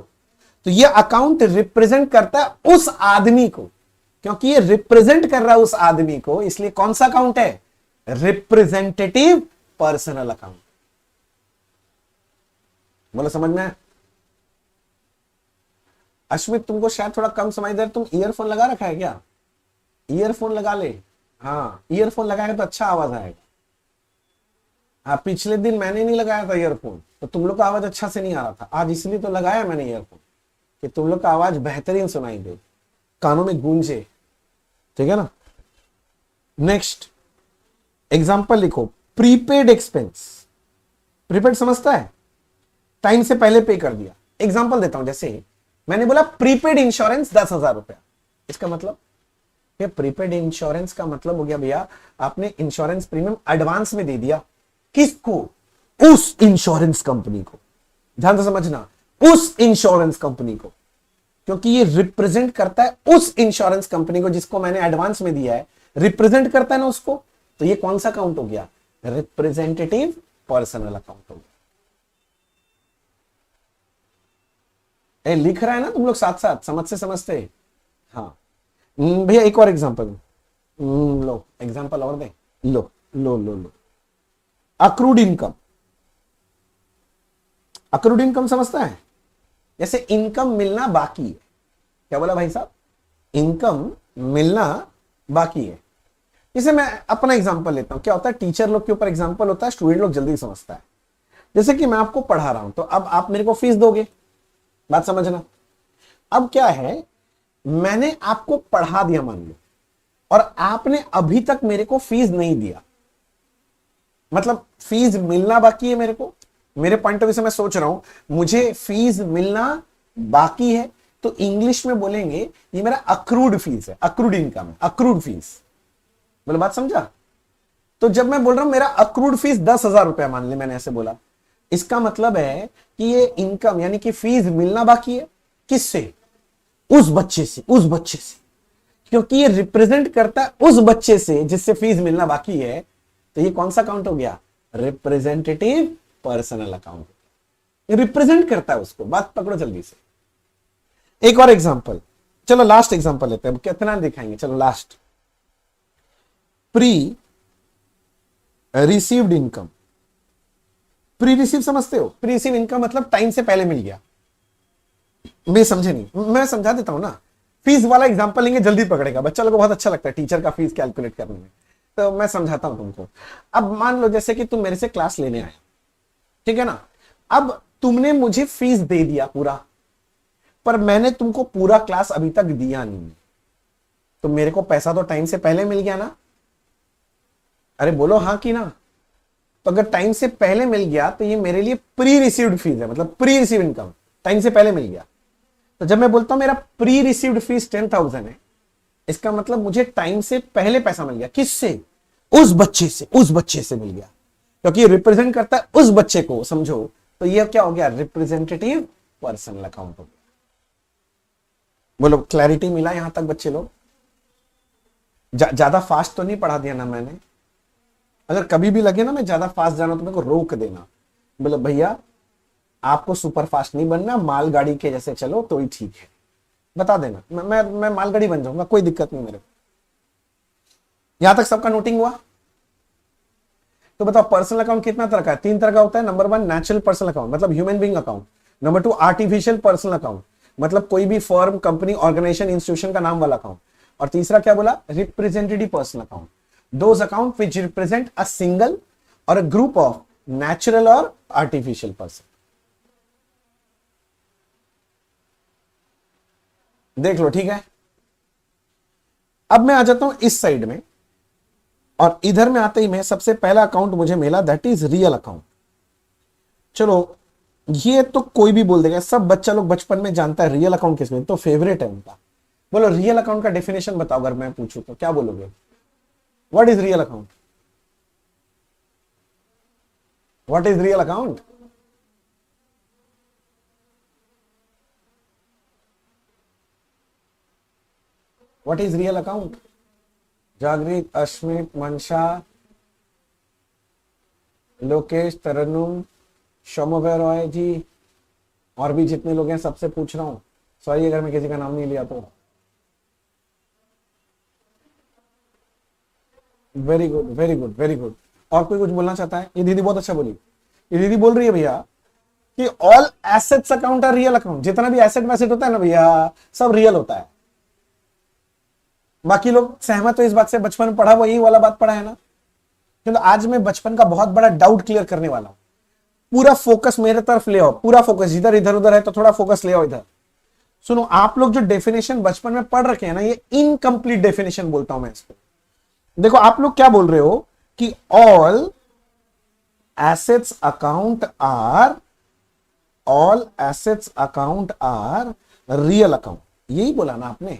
तो ये अकाउंट रिप्रेजेंट करता है उस आदमी को, क्योंकि ये रिप्रेजेंट कर रहा है उस आदमी को, इसलिए कौन सा अकाउंट है? Representative personal account. बोलो समझ में? अश्मित तुमको शायद थोड़ा कम समझ दे, तुम ईयरफोन लगा रखा है क्या? ईयरफोन लगा ले। हाँ, ईयरफोन लगाएगा तो अच्छा आवाज आएगा। हाँ, पिछले दिन मैंने नहीं लगाया था ईयरफोन, तो तुम लोग का आवाज अच्छा से नहीं आ रहा था। आज इसलिए तो लगाया मैंने ईयरफोन कि तुम लोग का आवाज बेहतरीन सुनाई दे, कानों में गूंजे। ठीक है ना? नेक्स्ट एग्जाम्पल लिखो, प्रीपेड एक्सपेंस। प्रीपेड समझता है? टाइम से पहले पे कर दिया। एग्जाम्पल देता हूं, जैसे मैंने बोला प्रीपेड इंश्योरेंस 10,000 रुपया। इसका मतलब प्रीपेड इंश्योरेंस का मतलब हो गया भैया आपने इंश्योरेंस प्रीमियम एडवांस में दे दिया। किसको? उस इंश्योरेंस कंपनी को। ध्यान से समझना, उस इंश्योरेंस कंपनी को, क्योंकि ये रिप्रेजेंट करता है उस इंश्योरेंस कंपनी को जिसको मैंने एडवांस में दिया है, रिप्रेजेंट करता है ना उसको। तो ये कौन सा अकाउंट हो गया? रिप्रेजेंटेटिव पर्सनल अकाउंट हो गया। लिख रहा है ना तुम लोग साथ साथ, समझ से समझते? हाँ भैया एक और एग्जांपल लो, एग्जांपल और दे। लो लो लो लो, अक्रूड इनकम। अक्रूड इनकम समझता है? जैसे इनकम मिलना बाकी है। क्या बोला भाई साहब? इनकम मिलना बाकी है। जैसे मैं अपना एग्जांपल लेता हूं, क्या होता है टीचर लोग के ऊपर एग्जांपल होता है, स्टूडेंट लोग जल्दी समझता है। जैसे कि मैं आपको पढ़ा रहा हूं, तो अब आप मेरे को फीस दोगे। बात समझना। अब क्या है, मैंने आपको पढ़ा दिया मान लो, और आपने अभी तक मेरे को फीस नहीं दिया, मतलब फीस मिलना बाकी है मेरे को। मेरे पॉइंट ऑफ व्यू से मैं सोच रहा हूं मुझे फीस मिलना बाकी है, तो इंग्लिश में बोलेंगे ये मेरा अक्रूड फीस है, अक्रूड इनकम है, अक्रूड फीस। बोलो बात समझा? तो जब मैं बोल रहा हूं मेरा अक्रूड फीस 10,000 रुपया मान ले, मैंने ऐसे बोला, इसका मतलब है कि ये इनकम यानी कि फीस मिलना बाकी है। किससे? उस बच्चे से, उस बच्चे से, क्योंकि ये रिप्रेजेंट करता है उस बच्चे से जिससे फीस मिलना बाकी है। तो ये कौन सा अकाउंट हो गया? Representative personal account. रिप्रेजेंट करता है उसको। बात पकड़ो जल्दी से। एक और एग्जांपल, चलो लास्ट एग्जांपल लेते हैं, कितना दिखाएंगे, चलो last. Pre received income. Pre receive समझते हो? प्री रिसीव इनकम मतलब टाइम से पहले मिल गया। मैं समझे नहीं, मैं समझा देता हूं ना। फीस वाला एग्जांपल लेंगे, जल्दी पकड़ेगा बच्चा लोगों को, बहुत अच्छा लगता है टीचर का फीस कैलकुलेट करने में। तो मैं समझाता हूं तुमको। अब मान लो जैसे कि तुम मेरे से क्लास लेने आए, ठीक है ना? अब तुमने मुझे फीस दे दिया पूरा, पर मैंने तुमको पूरा क्लास अभी तक दिया नहीं, तो मेरे को पैसा तो टाइम से पहले मिल गया ना? अरे बोलो हाँ कि ना? तो अगर टाइम से पहले मिल गया तो ये मेरे लिए प्री रिसीव्ड फीस है, मतलब प्री रिसीव इनकम, टाइम से पहले मिल गया। तो जब मैं बोलता हूं मेरा प्री रिसीव्ड फीस 10,000 है, इसका मतलब मुझे टाइम से पहले पैसा मिल गया। किससे? उस बच्चे से, उस बच्चे से मिल गया, क्योंकि रिप्रेजेंट करता है उस बच्चे को, समझो। तो ये क्या हो गया? रिप्रेजेंटेटिव पर्सनल अकाउंट हो गया। बोलो क्लैरिटी मिला यहां तक बच्चे लोग? ज्यादा फास्ट तो नहीं पढ़ा दिया ना मैंने? अगर कभी भी लगे ना मैं ज्यादा फास्ट जाना तो मेरे को रोक देना, बोलो भैया आपको सुपर फास्ट नहीं बनना, मालगाड़ी के जैसे चलो तो ही ठीक है। बता देना, मैं मालगाड़ी बन जाऊंगा, कोई दिक्कत नहीं मेरे को। यहां तक सबका नोटिंग हुआ? तो बताओ पर्सनल अकाउंट कितना तरह का है? 3 तरह का होता है। नंबर 1 नेचुरल पर्सनल अकाउंट, मतलब human being account. Number 2 artificial personal account, मतलब कोई भी फर्म, कंपनी, ऑर्गेनाइजेशन, इंस्टीट्यूशन का नाम वाला अकाउंट। और तीसरा क्या बोला? Representative personal account, those account which represent a single और अ ग्रुप ऑफ नेचुरल और आर्टिफिशियल पर्सन। देख लो, ठीक है। अब मैं आ जाता हूं इस साइड में, और इधर में आते ही मैं सबसे पहला अकाउंट मुझे मिला, दैट इज रियल अकाउंट। चलो, ये तो कोई भी बोल देगा, सब बच्चा लोग बचपन में जानता है रियल अकाउंट किसमें, तो फेवरेट है उनका। बोलो रियल अकाउंट का डेफिनेशन बताओ, अगर मैं पूछूं तो क्या बोलोगे? What is real account? What is real account? What is real account? जागृत, अश्मित, मनशा, लोकेश, तरन्नुम, शोमोभय रॉय जी, और भी जितने लोग हैं सबसे पूछ रहा हूं, सॉरी अगर मैं किसी का नाम नहीं लिया तो। Very good, very good, very good. और कोई कुछ बोलना चाहता है? ये दीदी बहुत अच्छा बोली। ये दीदी बोल रही है भैया कि all assets account are real account, जितना भी एसेट वैसेट होता है ना भैया, सब रियल होता है। बाकी लोग सहमत हो इस बात से? बचपन में पढ़ा, वो यही वाला बात पढ़ा है ना? किंतु आज मैं बचपन का बहुत बड़ा डाउट क्लियर करने वाला हूं। पूरा फोकस मेरे तरफ ले आओ, पूरा फोकस, इधर इधर उधर है तो थोड़ा फोकस ले आओ इधर। सुनो, आप लोग जो डेफिनेशन बचपन में पढ़ रखे हैं ना, ये इनकम्प्लीट डेफिनेशन बोलता हूं मैं इसको। देखो, आप लोग क्या बोल रहे हो कि all assets account are real account, यही बोला ना आपने?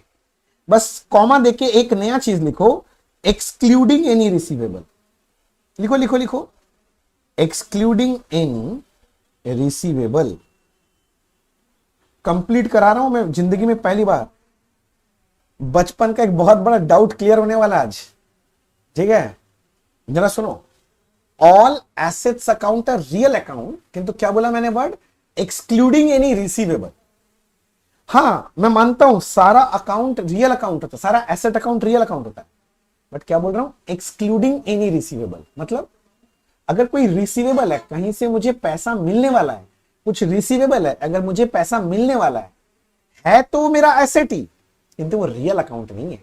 बस कॉमा देके एक नया चीज लिखो, एक्सक्लूडिंग एनी रिसीवेबल। लिखो लिखो लिखो, एक्सक्लूडिंग एनी रिसीवेबल। कंप्लीट करा रहा हूं मैं, जिंदगी में पहली बार। बचपन का एक बहुत बड़ा डाउट क्लियर होने वाला आज, ठीक है? जरा सुनो, all assets account are real account, किंतु क्या बोला मैंने वर्ड? Excluding any receivable. हाँ, मैं मानता हूं सारा अकाउंट रियल अकाउंट होता है, सारा एसेट अकाउंट रियल अकाउंट होता है, बट क्या बोल रहा हूं? Excluding any receivable. मतलब अगर कोई रिसीवेबल है, कहीं से मुझे पैसा मिलने वाला है, कुछ रिसीवेबल है, अगर मुझे पैसा मिलने वाला है तो वो मेरा एसेट ही, किंतु वो रियल अकाउंट नहीं है।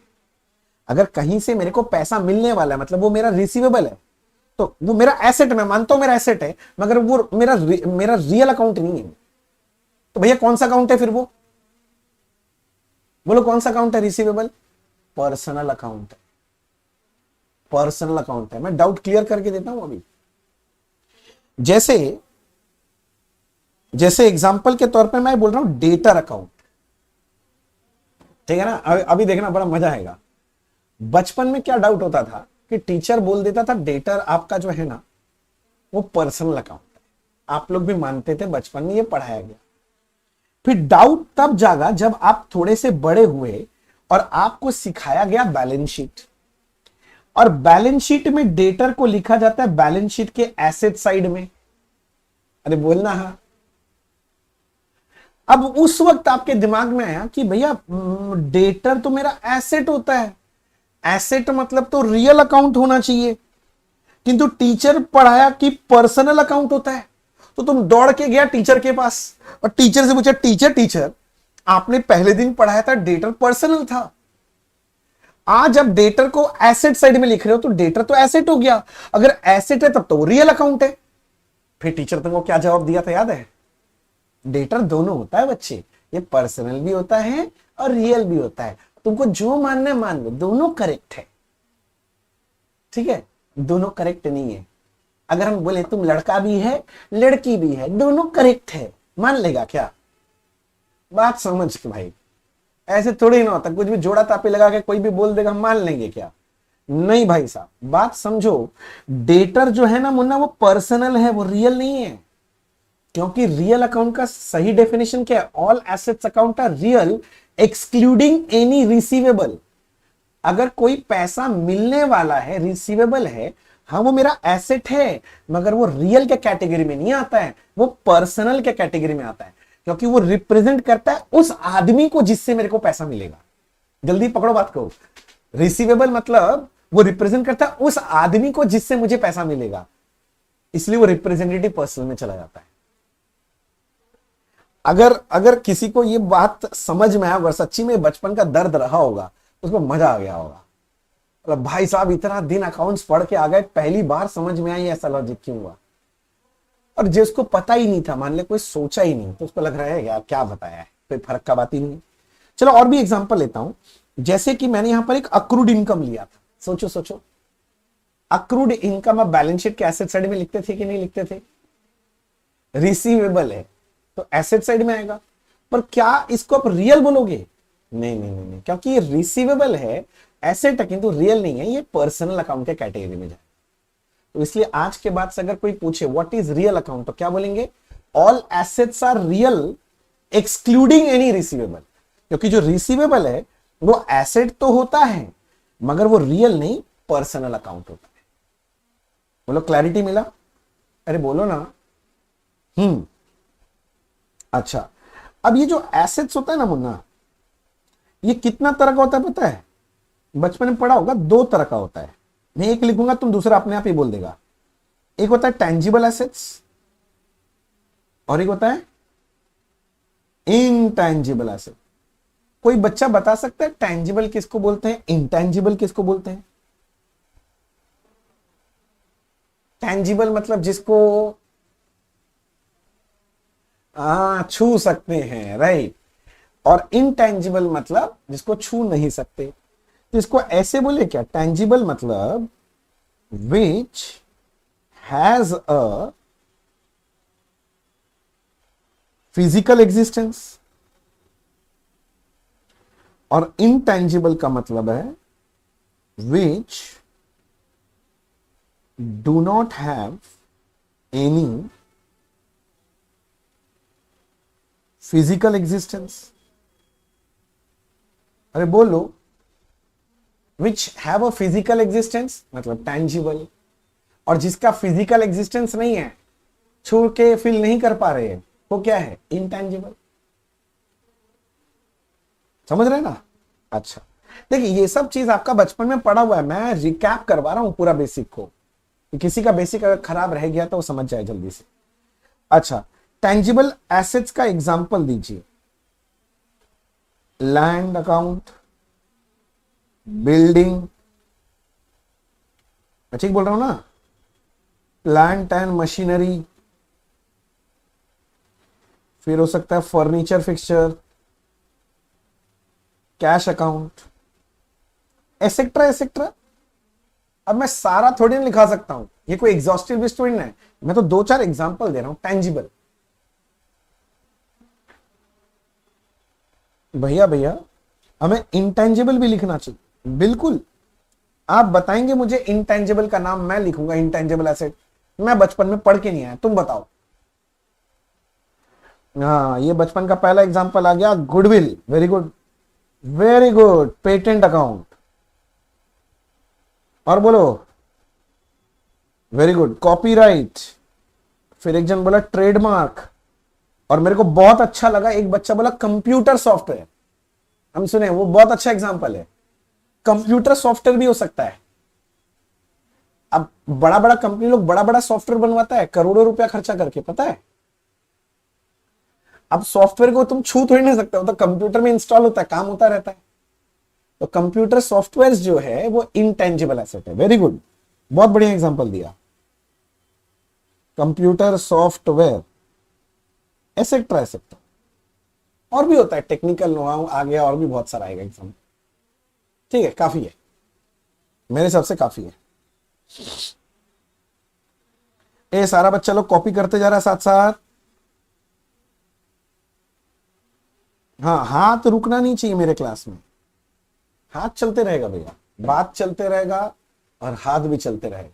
अगर कहीं से मेरे को पैसा मिलने वाला है, मतलब वो मेरा रिसीवेबल है, तो वो मेरा एसेट, मैं मानता हूं मेरा एसेट है, मगर वो मेरा रियल अकाउंट नहीं है। तो भैया कौन सा अकाउंट है फिर वो? बोलो कौन सा अकाउंट है रिसीवेबल? पर्सनल अकाउंट है, पर्सनल अकाउंट है। मैं डाउट क्लियर करके देता हूं अभी। जैसे एग्जांपल के तौर पे मैं बोल रहा हूं डेटर अकाउंट, ठीक है ना? अभी देखना, बड़ा मजा आएगा। बचपन में क्या डाउट होता था कि टीचर बोल देता था डेटर आपका जो है ना, वो पर्सनल अकाउंट है। आप लोग भी मानते थे, बचपन में ये पढ़ाया गया। फिर डाउट तब जागा जब आप थोड़े से बड़े हुए और आपको सिखाया गया बैलेंस शीट, और बैलेंस शीट में डेटर को लिखा जाता है बैलेंस शीट के एसेट साइड में। अरे बोलना हाँ। अब उस वक्त आपके दिमाग में आया कि भैया डेटर तो मेरा एसेट होता है, एसेट मतलब तो रियल अकाउंट होना चाहिए, किंतु टीचर पढ़ाया कि पर्सनल अकाउंट होता है। तो तुम दौड़ के गया टीचर के पास और टीचर से पूछा, टीचर आपने पहले दिन पढ़ाया था डेटर पर्सनल था, आज अब डेटर को एसेट साइड में लिख रहे हो, तो डेटर तो एसेट हो गया, अगर एसेट है तब तो वो रियल अकाउंट है। फिर टीचर तुमको क्या जवाब दिया था याद है? डेटर दोनों होता है बच्चे, ये पर्सनल भी होता है और रियल भी होता है, तुमको जो मानना है मान लो, दोनों करेक्ट है, ठीक है? दोनों करेक्ट नहीं है। अगर हम बोले तुम लड़का भी है लड़की भी है, दोनों करेक्ट है, मान लेगा क्या? बात समझ के भाई, ऐसे थोड़ी ना होता, कुछ भी जोड़ा तापे लगा के कोई भी बोल देगा हम मान लेंगे क्या? नहीं भाई साहब, बात समझो। डेटर जो है ना मुन्ना, वो पर्सनल है, वो रियल नहीं है। क्योंकि रियल अकाउंट का सही डेफिनेशन क्या है? All assets account are real excluding any receivable. अगर कोई पैसा मिलने वाला है, रिसीवेबल है, हाँ वो मेरा एसेट है, मगर वो रियल के कैटेगरी में नहीं आता है, वो पर्सनल के कैटेगरी में आता है। क्योंकि वो रिप्रेजेंट करता है उस आदमी को जिससे मेरे को पैसा मिलेगा। जल्दी पकड़ो बात को। रिसीवेबल मतलब वो रिप्रेजेंट करता है उस आदमी को जिससे मुझे पैसा मिलेगा, इसलिए वो रिप्रेजेंटेटिव पर्सन में चला जाता है। अगर किसी को ये बात समझ में आया, अगर सच्ची में बचपन का दर्द रहा होगा, उसको मजा आ गया होगा, मतलब भाई साहब इतना दिन अकाउंट्स पढ़ के आ गए, पहली बार समझ में आई ऐसा लॉजिक क्यों हुआ। और जिसको पता ही नहीं था, मान ले कोई सोचा ही नहीं, तो उसको लग रहा है यार क्या बताया है, कोई फर्क का बात ही नहीं। चलो और भी एग्जांपल लेता हूं। जैसे कि मैंने यहां पर एक अक्रूड इनकम लिया था। सोचो सोचो, अक्रूड इनकम आप बैलेंस शीट के एसेट साइड में लिखते थे कि नहीं लिखते थे? रिसीवेबल है तो एसेट साइड में आएगा, पर क्या इसको आप रियल बोलोगे? नहीं नहीं नहीं, क्योंकि ये रिसीवेबल है, एसेट है, किंतु रियल नहीं है, ये पर्सनल अकाउंट के कैटेगरी में जाए। तो इसलिए आज के बाद से अगर कोई पूछे व्हाट इज रियल अकाउंट, तो क्या बोलेंगे? All assets are real excluding any receivable. क्योंकि जो रिसीवेबल है वो एसेट तो होता है, मगर वो रियल नहीं, पर्सनल अकाउंट होता है। बोलो क्लैरिटी मिला? अरे बोलो ना। अच्छा, अब ये जो एसेट्स होता है ना मुन्ना, ये कितना तरह का होता है पता है? बचपन में पढ़ा होगा, दो तरह का होता है। मैं एक लिखूंगा, तुम दूसरा अपने आप ही बोल देगा। एक होता है टेंजिबल एसेट्स और एक होता है इनटेंजिबल एसेट। कोई बच्चा बता सकता है टेंजिबल किसको बोलते हैं, इंटेंजिबल किसको बोलते हैं? टेंजिबल मतलब जिसको छू सकते हैं, राइट। और इनटेंजिबल मतलब जिसको छू नहीं सकते। तो इसको ऐसे बोले क्या? टेंजिबल मतलब which has a physical existence, और इनटेंजिबल का मतलब है which do not have any physical existence. अरे बोलो, which have a physical existence मतलब टेंजिबल, और जिसका फिजिकल एग्जिस्टेंस नहीं है, छू के फील नहीं कर पा रहे हैं, वो क्या है? इनटेंजिबल। समझ रहे ना? अच्छा देखिए, ये सब चीज आपका बचपन में पढ़ा हुआ है, मैं रिकैप करवा रहा हूं पूरा बेसिक को, किसी का बेसिक अगर खराब रह गया तो वो समझ जाए जल्दी से। अच्छा, टेंजिबल एसेट्स का एग्जांपल दीजिए। लैंड अकाउंट, बिल्डिंग, मैं ठीक बोल रहा हूं ना? प्लांट एंड मशीनरी, फिर हो सकता है furniture fixture, cash account, etcetera etcetera. अब मैं सारा थोड़ी नहीं लिखा सकता हूं, ये कोई एग्जॉस्टिव लिस्ट थोड़ी ना है, मैं तो दो चार एग्जांपल दे रहा हूं। टेंजिबल, भैया हमें इंटेंजिबल भी लिखना चाहिए, बिल्कुल। आप बताएंगे मुझे इंटेंजिबल का नाम, मैं लिखूंगा इंटेंजिबल एसेट। मैं बचपन में पढ़ के नहीं आया, तुम बताओ। हाँ, ये बचपन का पहला एग्जांपल आ गया, goodwill, very good very good. Patent account, और बोलो, वेरी गुड। कॉपीराइट, फिर एक जन बोला ट्रेडमार्क, और मेरे को बहुत अच्छा लगा एक बच्चा बोला कंप्यूटर सॉफ्टवेयर। हम सुने, वो बहुत अच्छा एग्जांपल है। कंप्यूटर सॉफ्टवेयर भी हो सकता है। अब बड़ा बड़ा कंपनी लोग बड़ा बड़ा सॉफ्टवेयर बनवाता है करोड़ों रुपया खर्चा करके, पता है। अब सॉफ्टवेयर को तुम छू थोड़ी नहीं सकते हो, तो कंप्यूटर में इंस्टॉल होता है, काम होता रहता है। तो कंप्यूटर सॉफ्टवेयर जो है वो इनटेंजिबल एसेट है। वेरी गुड, बहुत बढ़िया एग्जांपल दिया। Computer software, etcetera etcetera. और भी होता है, टेक्निकल नो हाउ आ गया, और भी बहुत सारा आएगा एग्जाम। ठीक है, काफी है, मेरे हिसाब से काफी है। ए सारा बच्चा लोग कॉपी करते जा रहा है साथ साथ। हाँ, हाथ रुकना नहीं चाहिए मेरे क्लास में, हाथ चलते रहेगा भैया, बात चलते रहेगा और हाथ भी चलते रहेगा।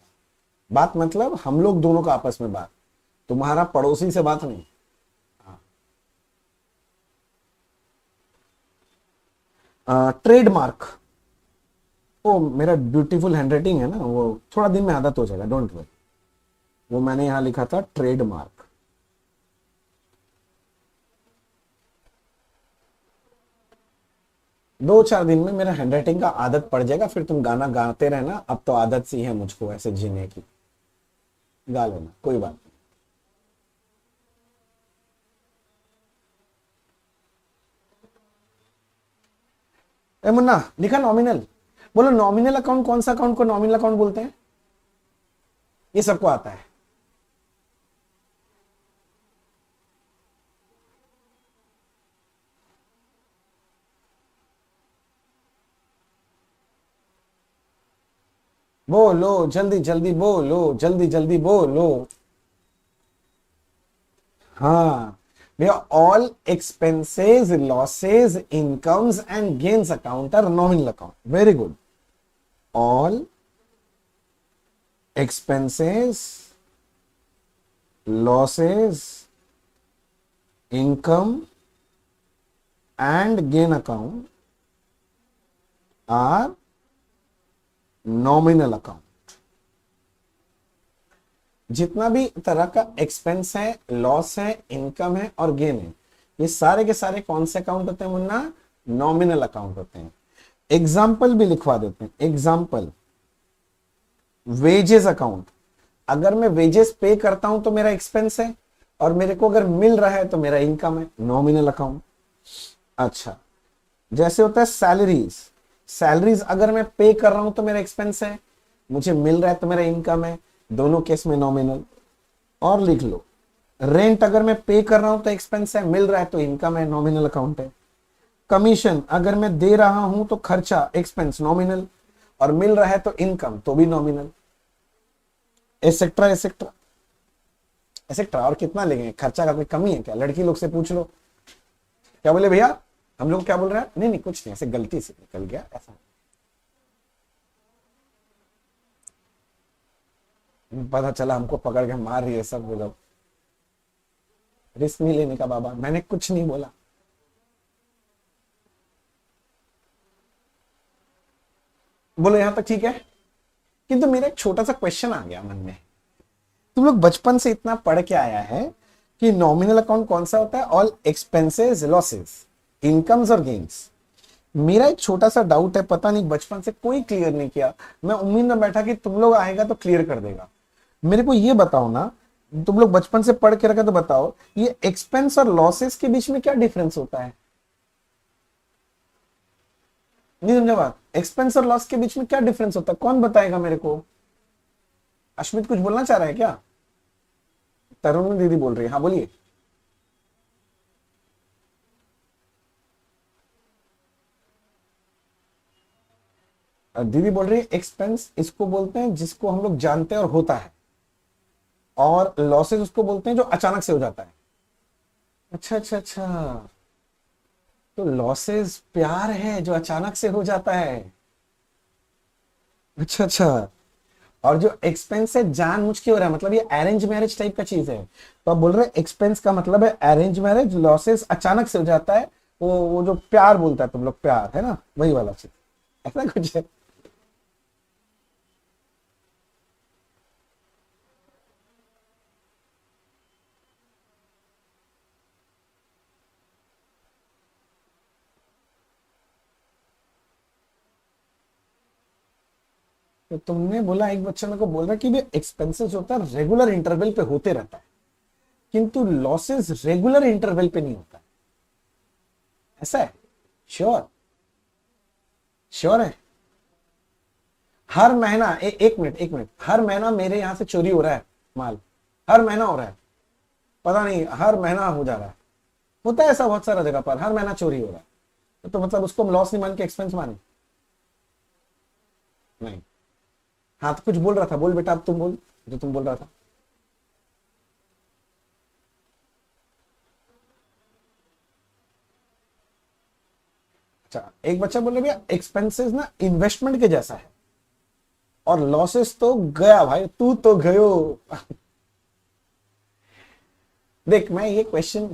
बात मतलब हम लोग दोनों का आपस में बात, तुम्हारा पड़ोसी से बात नहीं। ट्रेडमार्क, वो मेरा ब्यूटीफुल हैंडराइटिंग है ना, वो थोड़ा दिन में आदत हो जाएगा, डोंट वरी। वो मैंने यहां लिखा था ट्रेडमार्क। 2-4 दिन में मेरा हैंडराइटिंग का आदत पड़ जाएगा, फिर तुम गाना गाते रहना, अब तो आदत सी है मुझको ऐसे जीने की, गा लेना कोई बात नहीं। ए मुन्ना लिखा नॉमिनल, बोलो नॉमिनल अकाउंट कौन सा अकाउंट को नॉमिनल अकाउंट बोलते हैं? ये सबको आता है। बोलो जल्दी जल्दी बोलो, जल्दी जल्दी बोलो। हाँ भैया, all expenses losses incomes and gains account are nominal account. Very good. All expenses, losses, income and gain account are nominal account। जितना भी तरह का एक्सपेंस है, लॉस है, इनकम है और गेन है, ये सारे के सारे कौन से अकाउंट होते हैं मुन्ना? नॉमिनल अकाउंट होते हैं। एग्जाम्पल भी लिखवा देते हैं। एग्जाम्पल, वेजेस अकाउंट, अगर मैं वेजेस पे करता हूं तो मेरा एक्सपेंस है, और मेरे को अगर मिल रहा है तो मेरा इनकम है, नॉमिनल अकाउंट। अच्छा, जैसे होता है सैलरीज, सैलरीज अगर मैं पे कर रहा हूं तो मेरा एक्सपेंस है, मुझे मिल रहा है तो मेरा इनकम है, दोनों केस में नॉमिनल। और लिख लो, रेंट अगर मैं पे कर रहा हूं तो एक्सपेंस है, मिल रहा है तो इनकम है, नॉमिनल अकाउंट है। कमीशन अगर मैं दे रहा हूं तो खर्चा, एक्सपेंस नॉमिनल, और मिल रहा है तो इनकम, तो भी नॉमिनल। Etcetera etcetera etcetera. और कितना लेंगे? खर्चा का कोई कमी है क्या? लड़की लोग से पूछ लो। क्या बोले भैया? हम लोग क्या बोल रहे हैं? नहीं नहीं कुछ नहीं, ऐसे गलती से निकल गया ऐसा। पता चला हमको पकड़ के मार रही है सब लोग। रिस्क नहीं लेने का बाबा, मैंने कुछ नहीं बोला। बोलो यहां तक ठीक है? किंतु मेरा एक छोटा सा क्वेश्चन आ गया मन में। तुम लोग बचपन से इतना पढ़ के आया है कि नॉमिनल अकाउंट कौन सा होता है? ऑल एक्सपेंसेस, लॉसेस, इनकम्स और गेन्स। मेरा एक छोटा सा डाउट है, पता नहीं बचपन से कोई क्लियर नहीं किया, मैं उम्मीद में बैठा कि तुम लोग आएगा तो क्लियर कर देगा। मेरे को ये बताओ ना, तुम लोग बचपन से पढ़ के रखा तो बताओ, ये एक्सपेंस और लॉसेस के बीच में क्या डिफरेंस होता है? नहीं समझा बात? एक्सपेंस और लॉस के बीच में क्या डिफरेंस होता है? कौन बताएगा मेरे को? अश्मित कुछ बोलना चाह रहा है क्या? तरुण दीदी बोल रही है, हाँ बोलिए। दीदी बोल रही है एक्सपेंस इसको बोलते हैं जिसको हम लोग जानते हैं और होता है, और लॉसेस उसको बोलते हैं जो अचानक से हो जाता है। अच्छा अच्छा अच्छा, तो लॉसेस प्यार है जो अचानक से हो जाता है। अच्छा अच्छा, और जो एक्सपेंस है जानबूझ के हो रहा है, मतलब ये अरेंज मैरिज टाइप का चीज है। तो आप बोल रहे हैं एक्सपेंस का मतलब है अरेंज मैरिज, लॉसेस अचानक से हो जाता है, वो जो प्यार बोलता है तुम लोग, प्यार है ना, वही वाला चीज, ऐसा कुछ है। तो तुमने बोला, एक बच्चा मेरे को बोल रहा है कि एक्सपेंसेस होता है रेगुलर इंटरवल पे होते रहता है, किंतु लॉसेस रेगुलर इंटरवल पे नहीं होता है, ऐसा है? श्योर? श्योर है? हर महीना एक मिनट एक मिनट, हर महीना मेरे यहां से चोरी हो रहा है माल, हर महीना हो रहा है, पता नहीं हर महीना हो जा रहा है, होता है ऐसा बहुत सारा जगह पर, हर महीना चोरी हो रहा है, तो मतलब उसको हम लॉस नहीं मान के एक्सपेंस माने? नहीं। हाँ तो कुछ बोल रहा था, बोल बेटा, अब तुम बोल जो तुम बोल रहा था। अच्छा, एक बच्चा बोल रहा भैया एक्सपेंसेस ना इन्वेस्टमेंट के जैसा है, और लॉसेस तो गया भाई, तू तो गयो। देख, मैं ये क्वेश्चन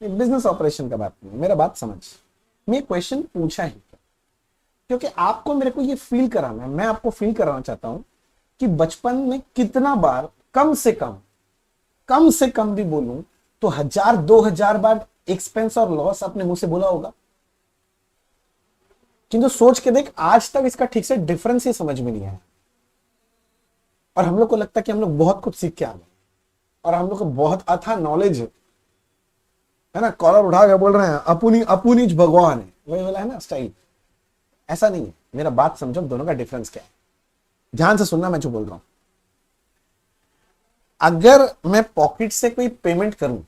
बिजनेस ऑपरेशन का बात नहीं, मेरा बात समझ, मैं क्वेश्चन पूछा ही क्योंकि आपको मेरे को ये फील कराना है, मैं आपको फील कराना चाहता हूं कि बचपन में कितना बार, कम से कम भी बोलूं तो 1000-2000 बार एक्सपेंस और लॉस अपने मुंह से बोला होगा। किंतु सोच के देख, आज तक इसका ठीक से डिफरेंस ही समझ में नहीं आया, और हम लोग को लगता है कि हम लोग बहुत कुछ सीख के आ गए और हम लोग को बहुत अथा नॉलेज है ना, कॉलर उठा के बोल रहे हैं अपुनी अपुनी भगवान है, वही वाला है ना स्टाइल। ऐसा नहीं है, मेरा बात समझो, दोनों का डिफरेंस क्या है, ध्यान से सुनना मैं जो बोल रहा हूं। अगर मैं पॉकेट से कोई पेमेंट करूं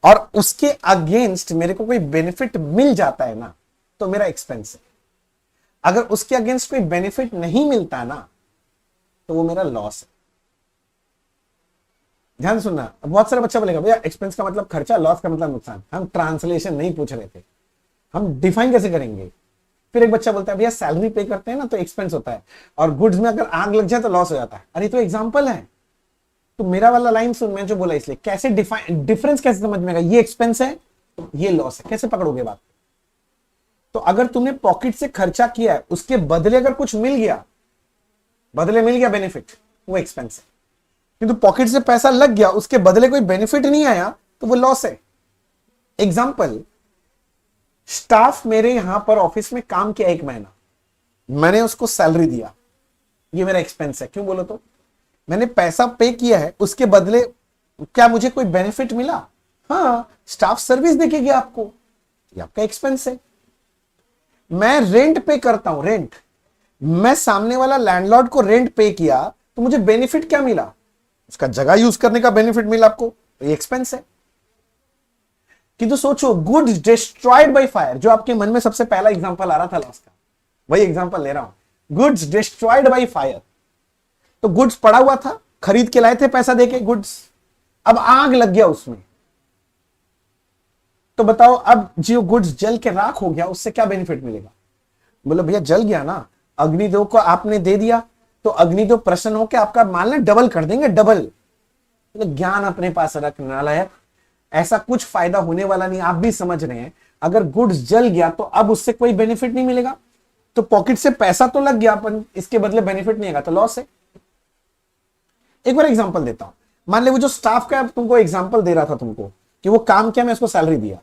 और उसके अगेंस्ट मेरे को कोई बेनिफिट मिल जाता है ना, तो मेरा एक्सपेंस है। अगर उसके अगेंस्ट कोई बेनिफिट नहीं मिलता है ना, तो वो मेरा लॉस है। ध्यान सुनना, बहुत सारे बच्चा बोलेगा भैया एक्सपेंस का मतलब खर्चा, लॉस का मतलब नुकसान। हम ट्रांसलेशन नहीं पूछ रहे थे, हम डिफाइन कैसे करेंगे। फिर एक बच्चा बोलता है भैया सैलरी पे करते हैं ना तो एक्सपेंस होता है, और गुड्स में अगर आग लग जाए तो लॉस हो जाता है। अरे तो एग्जांपल है, तो मेरा वाला लाइन सुन, मैं जो बोला इसलिए, कैसे डिफाइन, डिफरेंस कैसे समझ में आएगा, ये एक्सपेंस है ये लॉस है, कैसे पकड़ोगे बात। तो अगर तुमने पॉकेट से खर्चा किया है, उसके बदले अगर कुछ मिल गया, बदले मिल गया बेनिफिट, वो एक्सपेंस है। किंतु पॉकेट से पैसा लग गया, उसके बदले कोई बेनिफिट नहीं आया, तो वो लॉस है। एग्जांपल, स्टाफ मेरे यहां पर ऑफिस में काम किया 1 महीना, मैंने उसको सैलरी दिया, ये मेरा एक्सपेंस है। क्यों बोलो तो, मैंने पैसा पे किया है, उसके बदले क्या मुझे कोई बेनिफिट मिला? हाँ, स्टाफ सर्विस देखेगी आपको, ये आपका एक्सपेंस है। मैं रेंट पे करता हूं, रेंट, मैं सामने वाला लैंडलॉर्ड को रेंट पे किया, तो मुझे बेनिफिट क्या मिला? उसका जगह यूज करने का बेनिफिट मिला आपको, तो ये एक्सपेंस है। किंतु सोचो, गुड्स डिस्ट्रॉयड बाय फायर, जो आपके मन में सबसे पहला एग्जांपल आ रहा था लॉस का, वही एग्जांपल ले रहा हूं। गुड्स डिस्ट्रॉयड बाय फायर, तो गुड्स पड़ा हुआ था, खरीद के लाए थे पैसा देके गुड्स, अब आग लग गया उसमें, तो बताओ अब जो गुड्स जल के राख हो गया, उससे क्या बेनिफिट मिलेगा? बोलो भैया जल गया ना, अग्निदेव को आपने दे दिया, तो अग्निदेव प्रसन्न होकर आपका माल ना डबल कर देंगे, डबल। तो ज्ञान अपने पास रखना लायक, ऐसा कुछ फायदा होने वाला नहीं, आप भी समझ रहे हैं। अगर गुड्स जल गया तो अब उससे कोई बेनिफिट नहीं मिलेगा, तो पॉकेट से पैसा तो लग गया, अपन इसके बदले बेनिफिट नहीं आएगा, तो लॉस है। एक बार एग्जांपल देता हूं, मान ले वो जो स्टाफ का तुमको एग्जांपल दे रहा था तुमको, कि वो काम किया, मैं उसको सैलरी दिया।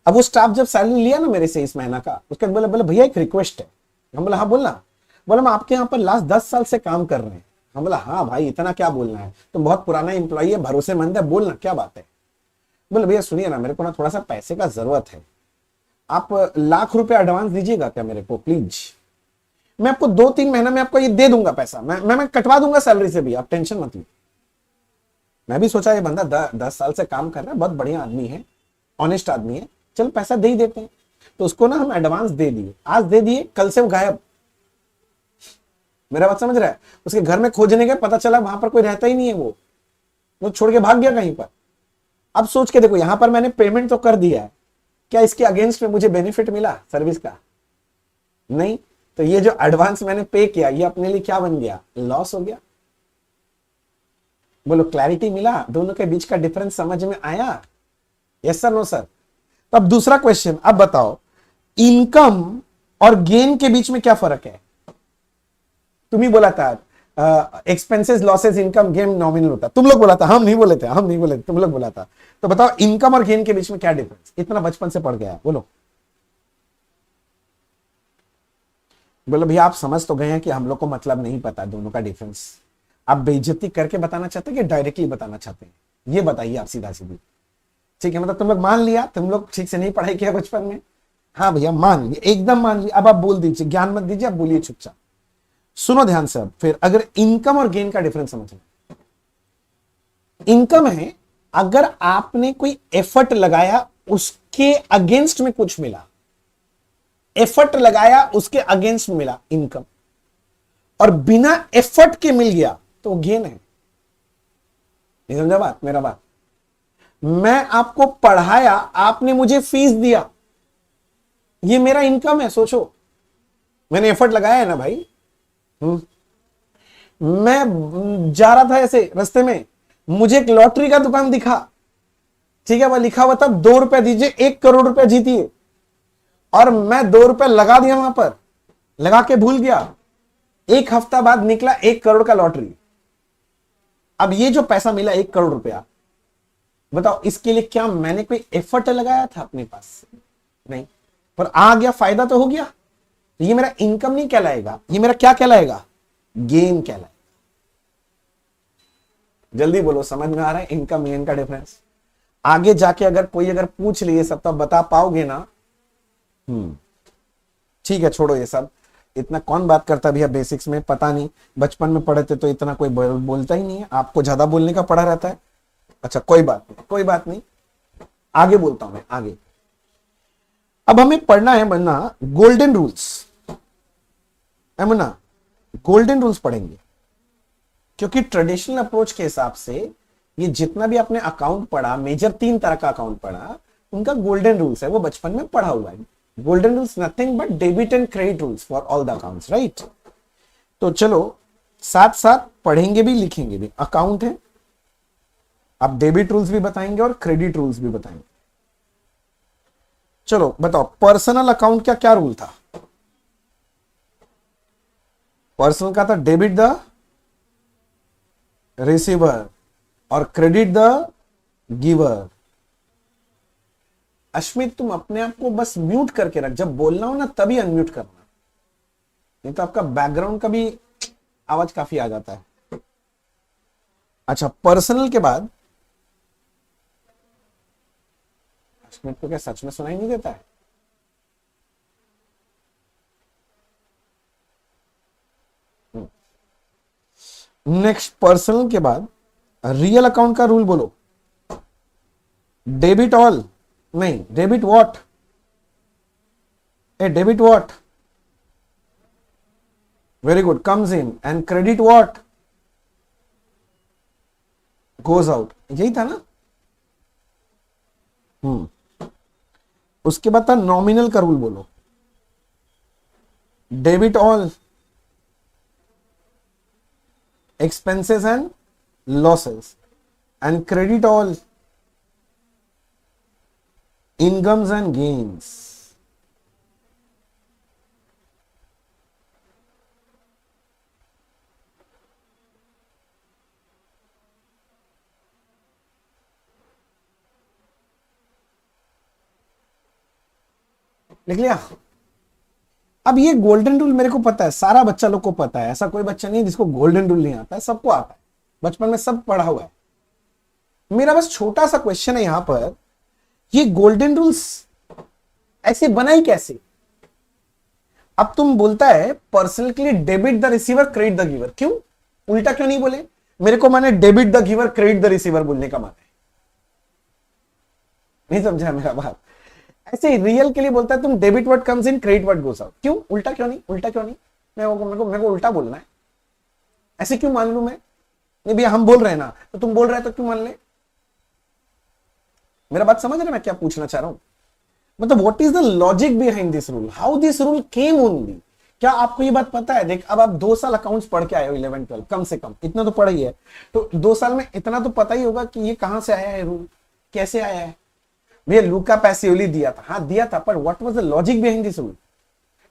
अब वो स्टाफ जब सैलरी लिया ना मेरे से इस महीना का, उसके बाद बोले भैया एक रिक्वेस्ट है। हम बोला हाँ बोलना। बोला मैं आपके यहाँ पर लास्ट 10 साल से काम कर रहे हैं। हम बोला हाँ भाई इतना क्या बोलना है, तुम बहुत पुराना एम्प्लॉई है, भरोसेमंद है, बोलना क्या बात है। बोले भैया सुनिए ना, मेरे को ना थोड़ा सा पैसे का जरूरत है, आप ₹1,00,000 एडवांस दीजिएगा क्या मेरे को प्लीज। मैं आपको 2-3 महीना में आपको ये दे दूंगा पैसा, मैं कटवा दूंगा सैलरी से भी, आप टेंशन मत लीजिए। मैं भी सोचा ये बंदा 10 साल से काम कर रहा है, बहुत बढ़िया आदमी है, ऑनेस्ट आदमी है, चलो पैसा दे ही देते हैं। तो उसको ना हम एडवांस दे दिए, आज दे दिए, कल से वो गायब। मेरा बात समझ रहा है? उसके घर में खोजने के पता चला वहां पर कोई रहता ही नहीं है, वो छोड़ के भाग गया कहीं पर। अब सोच के देखो, यहां पर मैंने पेमेंट तो कर दिया है, क्या इसके अगेंस्ट में मुझे बेनिफिट मिला सर्विस का? नहीं। तो ये जो एडवांस मैंने पे किया, ये अपने लिए क्या बन गया? लॉस हो गया। बोलो क्लैरिटी मिला? दोनों के बीच का डिफरेंस समझ में आया? Yes sir, no sir? तो अब दूसरा क्वेश्चन, अब बताओ इनकम और गेन के बीच में क्या फर्क है? तुम ही बोला था expenses losses income gain nominal होता, तुम लोग बोला था, हम नहीं बोले थे, हम नहीं बोले थे, तुम लोग बोला था। तो बताओ इनकम और गेन के बीच में क्या डिफरेंस? इतना बचपन से पढ़ गया है, बोलो। बोलो भैया आप समझ तो गए हैं कि हम लोग को मतलब नहीं पता दोनों का डिफरेंस। आप बेइज्जती करके बताना चाहते हैं कि डायरेक्टली बताना चाहते हैं, ये बताइए आप सीधा सीधी। ठीक है, मतलब तुम लोग मान लिया, तुम लोग ठीक से नहीं पढ़ाई किया बचपन में। हाँ भैया मान लिया, एकदम मान लिया। अब आप बोल दीजिए, ज्ञान मत दीजिए, आप बोलिए चुपचाप। सुनो ध्यान से। अब फिर अगर इनकम और गेन का डिफरेंस समझना, इनकम है अगर आपने कोई एफर्ट लगाया, उसके अगेंस्ट में कुछ मिला, एफर्ट लगाया उसके अगेंस्ट में मिला इनकम, और बिना एफर्ट के मिल गया तो गेन है। नहीं समझा बात? मेरा बात, मैं आपको पढ़ाया, आपने मुझे फीस दिया, ये मेरा इनकम है। सोचो, मैंने एफर्ट लगाया है ना भाई। मैं जा रहा था ऐसे रास्ते में, मुझे एक लॉटरी का दुकान दिखा, ठीक है, वह लिखा हुआ था ₹2 दीजिए 1 करोड़ रुपया जीतिए, और मैं ₹2 लगा दिया, वहां पर लगा के भूल गया। 1 हफ्ता बाद निकला 1 करोड़ का लॉटरी। अब ये जो पैसा मिला 1 करोड़ रुपया, बताओ इसके लिए क्या मैंने कोई एफर्ट लगाया था अपने पास? नहीं। पर आ गया, फायदा तो हो गया। ये मेरा इनकम नहीं कहलाएगा, ये मेरा क्या कहलाएगा, गेन कहलाएगा। जल्दी बोलो, समझ में आ रहा है इनकम गेन का डिफरेंस? आगे जाके अगर कोई अगर पूछ लिए सब तो बता पाओगे ना? ठीक है, छोड़ो ये सब, इतना कौन बात करता भैया बेसिक्स में, पता नहीं, बचपन में पढ़े थे तो इतना कोई बोलता ही नहीं है, आपको ज्यादा बोलने का पड़ा रहता है। अच्छा कोई बात नहीं, कोई बात नहीं, आगे बोलता हूं मैं आगे। अब हमें पढ़ना है बनना गोल्डन रूल्स, है ना, गोल्डन रूल्स पढ़ेंगे, क्योंकि ट्रेडिशनल अप्रोच के हिसाब से ये जितना भी आपने अकाउंट पढ़ा, मेजर 3 तरह का अकाउंट पढ़ा, उनका गोल्डन रूल्स है, वो बचपन में पढ़ा हुआ है। Golden rules nothing but debit and credit rules for all the accounts, right? तो चलो साथ साथ पढ़ेंगे भी लिखेंगे भी। अकाउंट है, आप डेबिट रूल्स भी बताएंगे और क्रेडिट रूल्स भी बताएंगे। चलो बताओ, पर्सनल अकाउंट का क्या रूल था? पर्सनल का था डेबिट द रिसीवर और क्रेडिट द गिवर। अश्मित तुम अपने आप को बस म्यूट करके रख, जब बोलना हो ना तभी अनम्यूट करना, नहीं तो आपका बैकग्राउंड का भी आवाज काफी आ जाता है। अच्छा, पर्सनल के बाद अश्मित को क्या सच में सुनाई नहीं देता है? नेक्स्ट, पर्सनल के बाद रियल अकाउंट का रूल बोलो। डेबिट ऑल नहीं, debit what, A debit what, very good, comes in, and credit what, goes out. यही था ना? उसके बाद था नॉमिनल का रूल बोलो। Debit all expenses and losses, and credit all incomes and gains. लिख लिया? अब ये गोल्डन रूल मेरे को पता है, सारा बच्चा लोग को पता है, ऐसा कोई बच्चा नहीं जिसको गोल्डन रूल नहीं आता है, सबको आता है, बचपन में सब पढ़ा हुआ है। मेरा बस छोटा सा क्वेश्चन है यहां पर, ये गोल्डन रूल्स ऐसे बनाई कैसे? अब तुम बोलता है पर्सनल के लिए debit the receiver credit the giver, क्यों उल्टा क्यों नहीं बोले? मेरे को माने debit the giver credit the receiver बोलने का मान है, नहीं समझा मेरा बात? ऐसे रियल के लिए बोलता है तुम debit word comes in credit word goes out, क्यों उल्टा क्यों नहीं? उल्टा क्यों नहीं? मेरे को उल्टा बोलना है, ऐसे क्यों मान लू मैं? नहीं भैया हम बोल रहे हैं ना, तो तुम बोल रहे हो तो क्यों मान ले? मेरा बात समझ रहे मैं क्या पूछना चाह रहा हूं? मतलब what is the logic behind this rule, how this rule came only? क्या आपको ये बात पता है? देख, अब आप 2 साल अकाउंट्स पढ़ के आए हो, 11 12 कम से कम इतना तो पढ़ा ही है, तो 2 साल में इतना तो पता ही होगा कि ये कहां से आया है रूल, कैसे आया है। भैया लूका पैसियोली दिया था, हाँ दिया था, पर what was the logic behind this rule?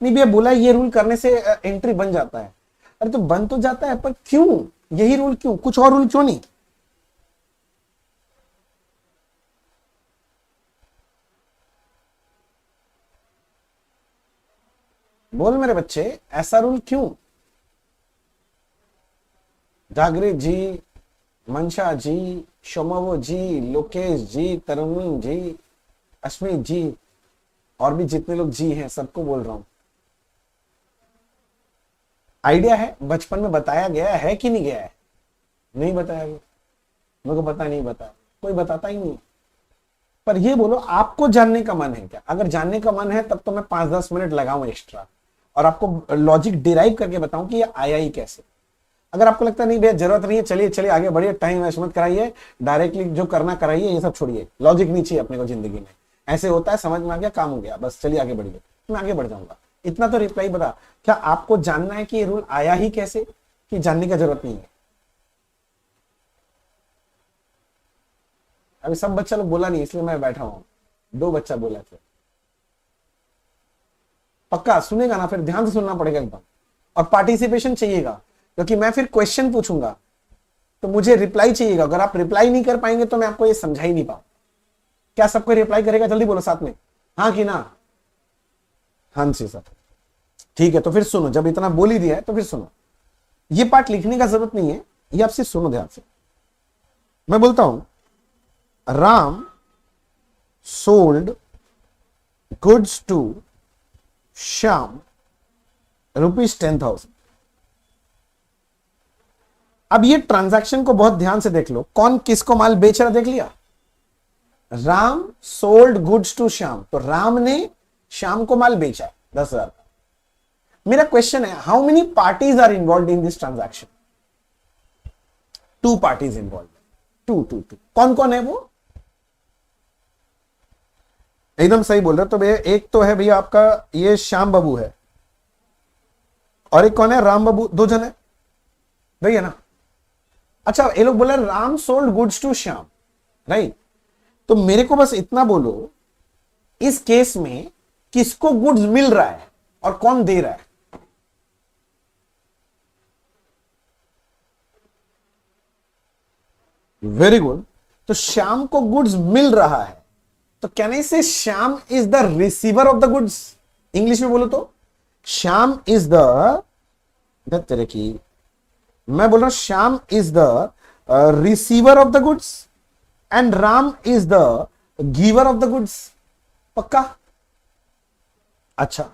नहीं भैया बोला ये रूल करने से एंट्री बन जाता है। अरे तो बन तो जाता है, पर क्यों यही रूल, क्यों कुछ और रूल क्यों नहीं? बोल मेरे बच्चे, ऐसा रूल क्यों? जागृत जी, मंशा जी, शोमवो जी, लोकेश जी, तरुण जी, अश्विनी जी, और भी जितने लोग जी हैं सबको बोल रहा हूं, आइडिया है? बचपन में बताया गया है कि नहीं गया है? नहीं बताया गया, मेरे को पता नहीं, बता कोई बताता ही नहीं। पर ये बोलो, आपको जानने का मन है क्या? अगर जानने का मन है तब तो मैं 5-10 मिनट लगाऊं एक्स्ट्रा और आपको लॉजिक डिराइव करके बताऊं कि ये आया ही कैसे। अगर आपको लगता नहीं भैया जरूरत नहीं है, चलिए चलिए आगे बढ़िए, टाइम वेस्ट मत कराइए, डायरेक्टली जो करना कराइए, ये सब छोड़िए, लॉजिक नहीं चाहिए अपने को जिंदगी में। ऐसे होता है, समझ में आ गया, काम हो गया, बस चलिए आगे बढ़िए, मैं आगे बढ़ जाऊंगा। इतना तो रिप्लाई बता, क्या आपको जानना है कि ये रूल आया ही कैसे, कि जानने की जरूरत नहीं है? अभी सब बच्चा लोग बोला नहीं, इसलिए मैं बैठा हूं, 2 बच्चा बोला थे। पक्का सुनेगा ना? फिर ध्यान से सुनना पड़ेगा एकदम, और पार्टिसिपेशन चाहिएगा, क्योंकि मैं फिर क्वेश्चन पूछूंगा तो मुझे रिप्लाई चाहिएगा। अगर आप रिप्लाई नहीं कर पाएंगे तो मैं आपको ये समझा ही नहीं पाऊं। क्या सबको रिप्लाई करेगा? जल्दी बोलो साथ में, हाँ कि ना? हाँ जी सर, ठीक है। तो फिर सुनो, जब इतना बोल ही दिया है तो फिर सुनो, ये पार्ट लिखने का जरूरत नहीं है, ये आप सिर्फ सुनो ध्यान से। मैं बोलता हूं Ram sold goods to Shyam ₹10,000। अब ये ट्रांजैक्शन को बहुत ध्यान से देख लो, कौन किसको माल बेच रहा, देख लिया। Ram sold goods to Shyam, तो राम ने श्याम को माल बेचा 10,000। मेरा क्वेश्चन है, how many parties are involve in this transaction? 2 parties involve, two. कौन कौन है वो? एकदम सही बोल रहे हो। तो भैया एक तो है भैया आपका ये श्याम बाबू है, और एक कौन है? राम बाबू। 2 जन है भैया ना। अच्छा, ये लोग बोले Ram sold goods to Shyam, right. तो मेरे को बस इतना बोलो, इस केस में किसको गुड्स मिल रहा है और कौन दे रहा है? Very good. तो श्याम को गुड्स मिल रहा है, तो कैन आई से Shyam is the receiver of the goods? English में बोलो तो श्याम इज द तेरे की, मैं बोल रहा हूं Shyam is the receiver of the goods and Ram is the giver of the goods. पक्का? अच्छा,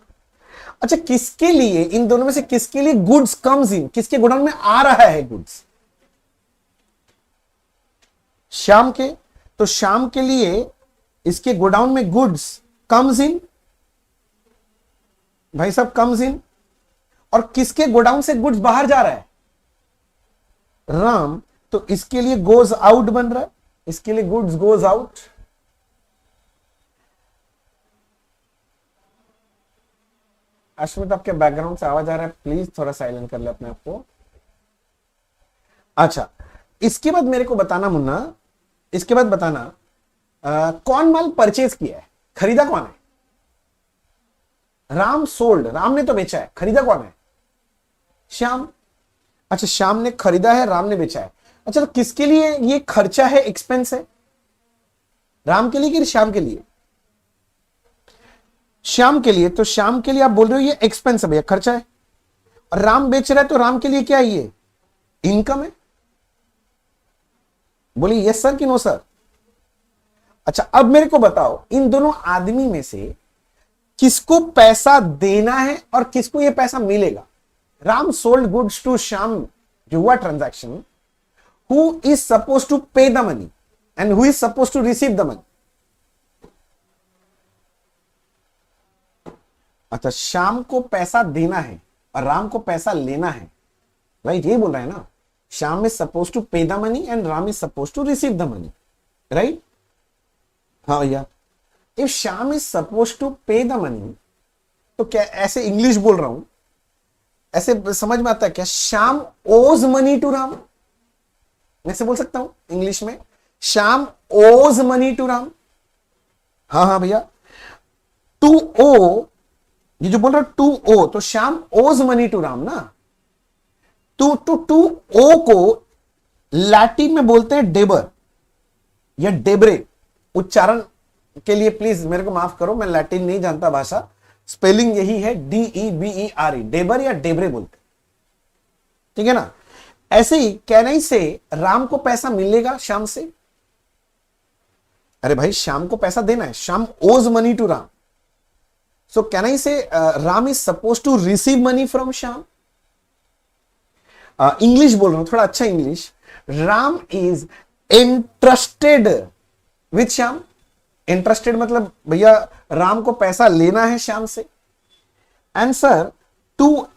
किसके लिए, इन दोनों में से किसके लिए गुड्स कम्स इन, किसके गोडाउन में आ रहा है गुड्स? श्याम के। तो श्याम के लिए इसके गोडाउन में गुड्स कम्स इन, भाई साहब कम्स इन। और किसके गोडाउन से गुड्स बाहर जा रहा है? राम। तो इसके लिए गोज आउट बन रहा है, इसके लिए गुड्स गोज आउट। अश्मित, आपके बैकग्राउंड से आवाज आ रहा है, प्लीज थोड़ा साइलेंट कर ले अपने आप को। अच्छा, इसके बाद मेरे को बताना मुन्ना, इसके बाद बताना कौन माल परचेज किया है, खरीदा कौन है? राम सोल्ड, राम ने तो बेचा है, खरीदा कौन है? श्याम। अच्छा, श्याम ने खरीदा है, राम ने बेचा है। अच्छा, तो किसके लिए ये खर्चा है, एक्सपेंस है? राम के लिए कि श्याम के लिए? श्याम के लिए। तो श्याम के लिए आप बोल रहे हो ये एक्सपेंस है भैया, खर्चा है। और राम बेच रहा है, तो राम के लिए क्या है? ये इनकम है। बोलिए यस सर कि नो सर? अच्छा, अब मेरे को बताओ, इन दोनों आदमी में से किसको पैसा देना है और किसको यह पैसा मिलेगा? Ram sold goods to Shyam, जो हुआ transaction, who is suppose to pay the money and who is suppose to receive the money? अच्छा, श्याम को पैसा देना है और राम को पैसा लेना है, राइट? ये बोल रहा है ना, Shyam is suppose to pay the money and Ram is suppose to receive the money, right? हाँ भैया, if Shyam is suppose to pay the money, तो क्या ऐसे इंग्लिश बोल रहा हूं, ऐसे समझ में आता है क्या? Shyam owes money to Ram, ऐसे बोल सकता हूं इंग्लिश में, Shyam owes money to Ram. हाँ भैया, टू ओ, ये जो बोल रहा टू ओ, तो Shyam owes money to Ram ना। टू ओ को लैटिन में बोलते हैं डेबर या डेब्रे। उच्चारण के लिए प्लीज मेरे को माफ करो, मैं लैटिन नहीं जानता भाषा, स्पेलिंग यही है DEBERE, डेबर या डेबरे बोलते, ठीक है ना? ऐसे ही कैन से राम को पैसा मिलेगा श्याम से? अरे भाई, श्याम को पैसा देना है, Shyam owes money to Ram, so can say Ram is suppose to receive money from Shyam. English बोल रहा हूं, थोड़ा अच्छा English. Ram is interested with Shyam. Interested मतलब भैया राम को पैसा लेना है श्याम से। आंसर, टू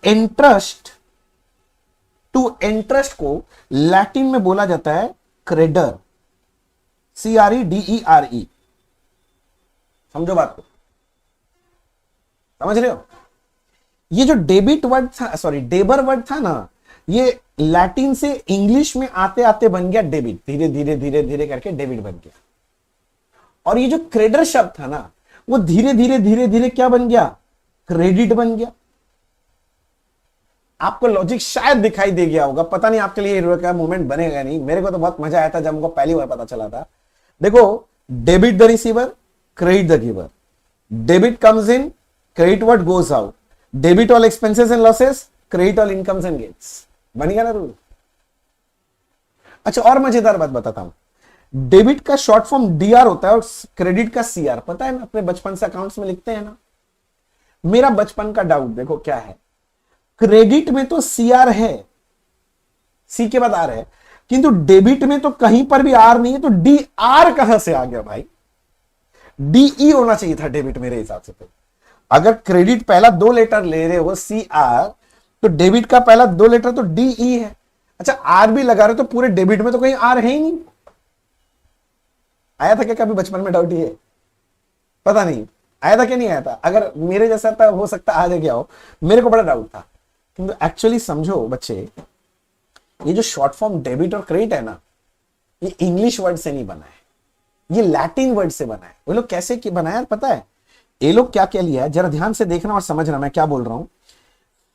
इंटरेस्ट को लैटिन में बोला जाता है क्रेडर, CREDERE। समझो बात को, समझ रहे हो? ये जो डेबिट वर्ड था, सॉरी डेबर वर्ड था ना, ये लैटिन से इंग्लिश में आते आते बन गया डेबिट, धीरे धीरे धीरे धीरे करके डेबिट बन गया। और ये जो क्रेडर शब्द था ना, वो धीरे धीरे क्या बन गया? क्रेडिट बन गया। आपको लॉजिक शायद दिखाई दे गया होगा, पता नहीं आपके लिए का मोमेंट बनेगा नहीं, मेरे को तो बहुत मजा आया था जब हमको पहली बार पता चला था। देखो, debit the receiver, credit the giver, debit comes in, credit what goes out, debit all expenses and losses, credit all incomes and gains. बन गया ना रूल। अच्छा और मजेदार बात बताता हूं, डेबिट का शॉर्ट फॉर्म डीआर होता है और क्रेडिट का सीआर, पता है ना, अपने बचपन से अकाउंट्स में लिखते हैं ना। मेरा बचपन का डाउट देखो क्या है, क्रेडिट में तो सीआर है, सी के बाद आर है, किंतु डेबिट में तो कहीं पर भी आर नहीं है, तो डी आर कहां से आ गया भाई? डीई होना चाहिए था डेबिट मेरे हिसाब से। तो अगर क्रेडिट पहला 2 लेटर ले रहे हो सी आर, तो डेबिट का पहला 2 लेटर तो डीई है। अच्छा आर भी लगा रहे हो तो पूरे डेबिट में तो कहीं आर है ही नहीं। आया था क्या कभी बचपन में डाउट? ये पता नहीं आया था क्या नहीं आया था। अगर मेरे जैसा था हो सकता आ गया हो, मेरे को बड़ा डाउट था। किंतु एक्चुअली समझो बच्चे, ये जो शॉर्ट फॉर्म डेबिट और क्रेडिट है ना, ये इंग्लिश वर्ड से नहीं बना है, ये लैटिन वर्ड से बना है। वो लोग कैसे कि बनाया पता है? ये लोग क्या क्या लिया है, जरा ध्यान से देखना और समझना मैं क्या बोल रहा हूं।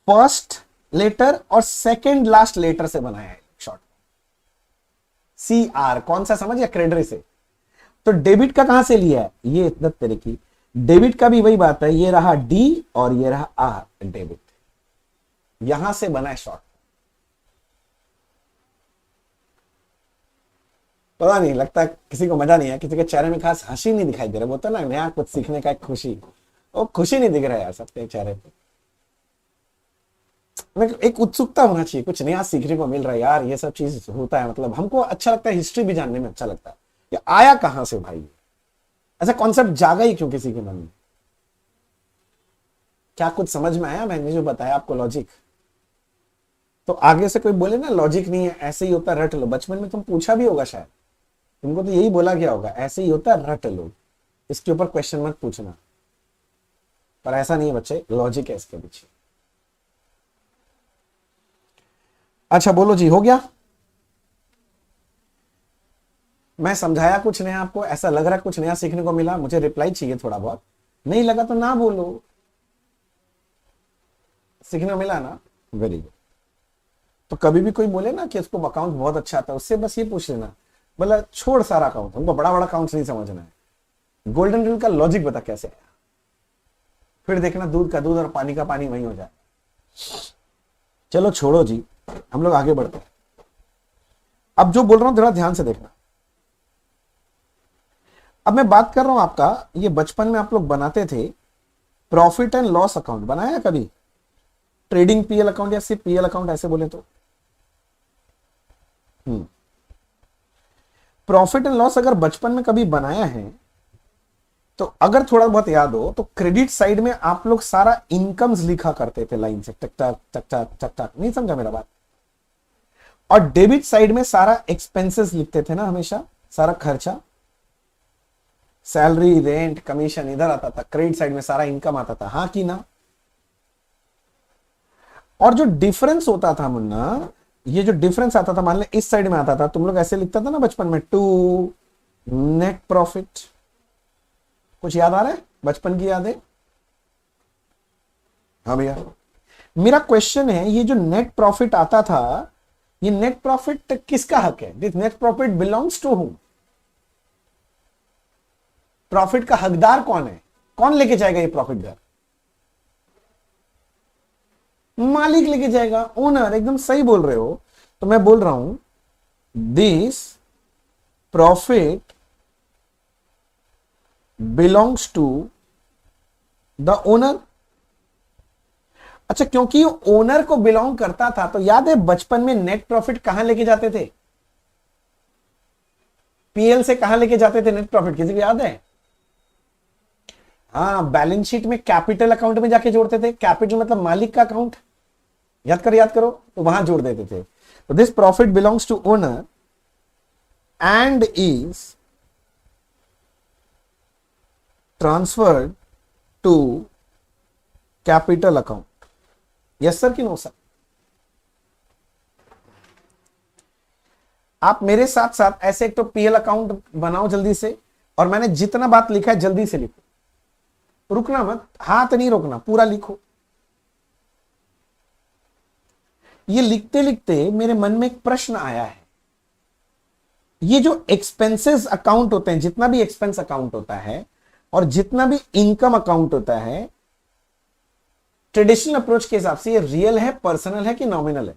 फर्स्ट लेटर और सेकंड लास्ट लेटर से बनाया है शॉर्ट। सी आर कौन सा समझ या क्रेडिट से। तो डेबिट का कहां से लिया है? ये इतना तरह की डेबिट का भी वही बात है, ये रहा डी और ये रहा आर, डेबिट यहां से बना है शॉर्ट। पता नहीं लगता किसी को मजा नहीं है, किसी के चेहरे में खास हंसी नहीं दिखाई दे रहा। बोलता ना नया कुछ सीखने का एक खुशी, वो खुशी नहीं दिख रहा है यार सबके चेहरे पे। एक उत्सुकता होना चाहिए, कुछ नया सीखने को मिल रहा है यार, ये सब चीज होता है। मतलब हमको अच्छा लगता है, हिस्ट्री भी जानने में अच्छा लगता है। ये आया कहां से भाई? ऐसा कॉन्सेप्ट जागा ही क्यों किसी के मन में? क्या कुछ समझ में आया मैंने जो बताया आपको लॉजिक? तो आगे से कोई बोले ना लॉजिक नहीं है, ऐसे ही होता, रट लो। बचपन में तुम पूछा भी होगा शायद, तुमको तो यही बोला गया होगा, ऐसे ही होता, रट लो, इसके ऊपर क्वेश्चन मत पूछना। पर ऐसा नहीं है बच्चे, लॉजिक है इसके पीछे। अच्छा बोलो जी, हो गया? मैं समझाया कुछ नया आपको? ऐसा लग रहा है कुछ नया सीखने को मिला? मुझे रिप्लाई चाहिए थोड़ा बहुत। नहीं लगा तो ना बोलो, सीखने मिला ना, वेरी गुड। तो कभी भी कोई बोले ना कि उसको अकाउंट बहुत अच्छा आता है, उससे बस ये पूछ लेना, बोला छोड़ सारा अकाउंट, हमको बड़ा बड़ा अकाउंट नहीं समझना है, गोल्डन रूल का लॉजिक बता कैसे आया। फिर देखना दूध का दूध और पानी का पानी वही हो जाए। चलो छोड़ो जी, हम लोग आगे बढ़ते हैं। अब जो बोल रहा हूं थोड़ा ध्यान से देखना। अब मैं बात कर रहा हूं आपका, ये बचपन में आप लोग बनाते थे प्रॉफिट एंड लॉस अकाउंट, बनाया कभी? ट्रेडिंग पीएल अकाउंट या सिर्फ पीएल अकाउंट ऐसे बोले तो। प्रॉफिट एंड लॉस अगर बचपन में कभी बनाया है तो अगर थोड़ा बहुत याद हो तो क्रेडिट साइड में आप लोग सारा इनकम्स लिखा करते थे लाइन से, टक टक टक टक टक टक, नहीं समझा मेरा बात? और डेबिट साइड में सारा एक्सपेंसेस लिखते थे ना हमेशा, सारा खर्चा, सैलरी, रेंट, कमीशन इधर आता था, क्रेडिट साइड में सारा इनकम आता था, हाँ कि ना? और जो डिफरेंस होता था मुन्ना, ये जो डिफरेंस आता था, मान ले इस साइड में आता था, तुम लोग ऐसे लिखता था ना बचपन में, टू नेट प्रॉफिट। कुछ याद आ रहा है बचपन की यादें? हाँ भैया, मेरा क्वेश्चन है, ये जो नेट प्रॉफिट आता था, ये नेट प्रॉफिट किसका हक है? This net profit belongs to whom? Profit का हकदार कौन है? कौन लेके जाएगा ये प्रॉफिट घर? मालिक लेके जाएगा, ओनर। एकदम सही बोल रहे हो। तो मैं बोल रहा हूं this profit belongs to the owner. अच्छा, क्योंकि ओनर को बिलोंग करता था तो याद है बचपन में नेट प्रॉफिट कहां लेके जाते थे? पीएल से कहां लेके जाते थे नेट प्रॉफिट? किसी को याद है? हाँ, बैलेंस शीट में कैपिटल अकाउंट में जाके जोड़ते थे। कैपिटल मतलब मालिक का अकाउंट, याद करो, तो वहां जोड़ देते थे। तो this profit belongs to owner and is transferred to capital account. Yes sir कि नो सर? आप मेरे साथ साथ ऐसे एक तो पीएल अकाउंट बनाओ जल्दी से, और मैंने जितना बात लिखा है जल्दी से लिखो, रुकना मत, हाथ नहीं रोकना, पूरा लिखो। ये लिखते लिखते मेरे मन में एक प्रश्न आया है, ये जो एक्सपेंसेस अकाउंट होते हैं, जितना भी एक्सपेंस अकाउंट होता है और जितना भी इनकम अकाउंट होता है, ट्रेडिशनल अप्रोच के हिसाब से ये रियल है, पर्सनल है कि नॉमिनल है?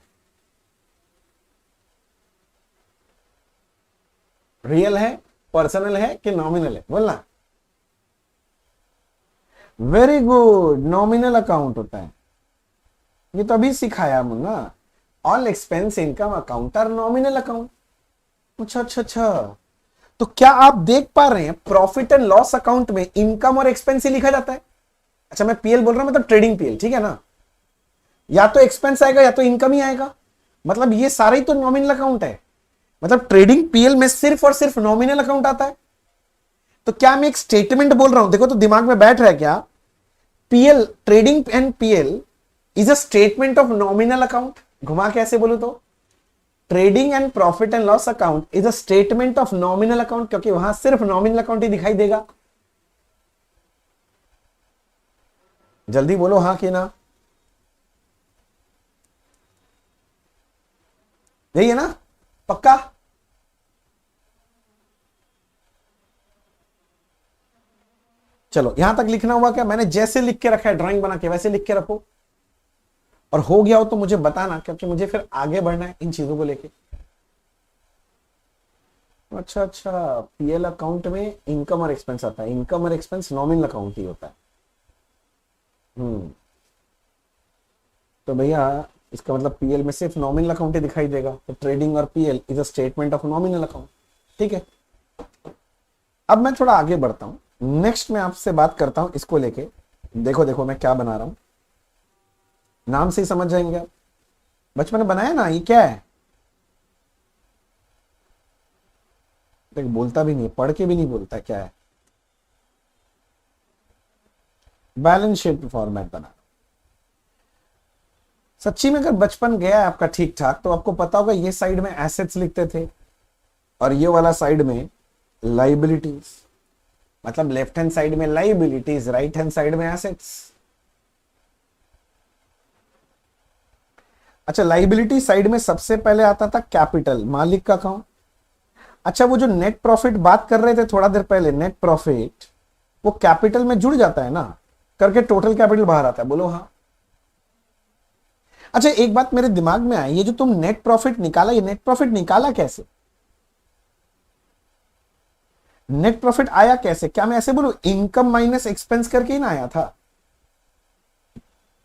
रियल है, पर्सनल है कि नॉमिनल है? बोलना। वेरी गुड, नॉमिनल अकाउंट होता है। ये तो अभी सिखाया मुन्ना, all expense income account are nominal account. अच्छा अच्छा अच्छा, तो क्या आप देख पा रहे हैं प्रॉफिट एंड लॉस अकाउंट में इनकम और एक्सपेंस ही लिखा जाता है? अच्छा मैं पीएल बोल रहा हूं, मतलब ट्रेडिंग पीएल, ठीक है ना? या तो एक्सपेंस आएगा या तो इनकम ही आएगा, मतलब ये सारा ही तो नॉमिनल अकाउंट है। मतलब ट्रेडिंग पीएल में सिर्फ और सिर्फ नॉमिनल अकाउंट आता है। तो क्या मैं एक स्टेटमेंट बोल रहा हूं, देखो तो दिमाग में बैठ रहा है क्या? PL, trading and PL is a statement of nominal account. घुमा कैसे बोलूं तो, trading and profit and loss account is a statement of nominal account, क्योंकि वहां सिर्फ नॉमिनल अकाउंट ही दिखाई देगा। जल्दी बोलो हाँ कि ना, यही है ना? पक्का? चलो यहां तक लिखना हुआ क्या? मैंने जैसे लिख के रखा है ड्राइंग बना के वैसे लिख के रखो, और हो गया हो तो मुझे बताना, क्योंकि मुझे फिर आगे बढ़ना है इन चीजों को लेके। अच्छा अच्छा, पीएल अकाउंट में इनकम और एक्सपेंस आता है, इनकम और एक्सपेंस नॉमिनल अकाउंट ही होता है। तो भैया इसका मतलब पीएल में सिर्फ नॉमिनल अकाउंट ही दिखाई देगा, तो ट्रेडिंग और PL is a statement of nominal account. ठीक है, अब मैं थोड़ा आगे बढ़ता हूं, नेक्स्ट मैं आपसे बात करता हूं इसको लेके। देखो देखो मैं क्या बना रहा हूं, नाम से ही समझ जाएंगे आप। बचपन में बनाया ना, ये क्या है? देख बोलता भी नहीं, पढ़ के भी नहीं बोलता क्या है। बैलेंस शीट फॉर्मेट बना। सच्ची में अगर बचपन गया है आपका ठीक ठाक, तो आपको पता होगा ये साइड में एसेट्स लिखते थे और ये वाला साइड में लाइबिलिटीज। मतलब लेफ्ट हैंड साइड में लाइबिलिटीज, राइट हैंड साइड में एसेट्स। अच्छा, लाइबिलिटी साइड में सबसे पहले आता था कैपिटल, मालिक का अकाउंट। अच्छा, वो जो नेट प्रॉफिट बात कर रहे थे थोड़ा देर पहले, नेट प्रॉफिट, वो कैपिटल में जुड़ जाता है ना, करके टोटल कैपिटल बाहर आता है। बोलो हाँ। अच्छा एक बात मेरे दिमाग में आई, ये जो तुम नेट प्रॉफिट निकाला, ये नेट प्रॉफिट निकाला कैसे? नेट प्रॉफिट आया कैसे? क्या मैं ऐसे बोलूं इनकम माइनस एक्सपेंस करके ही ना आया था?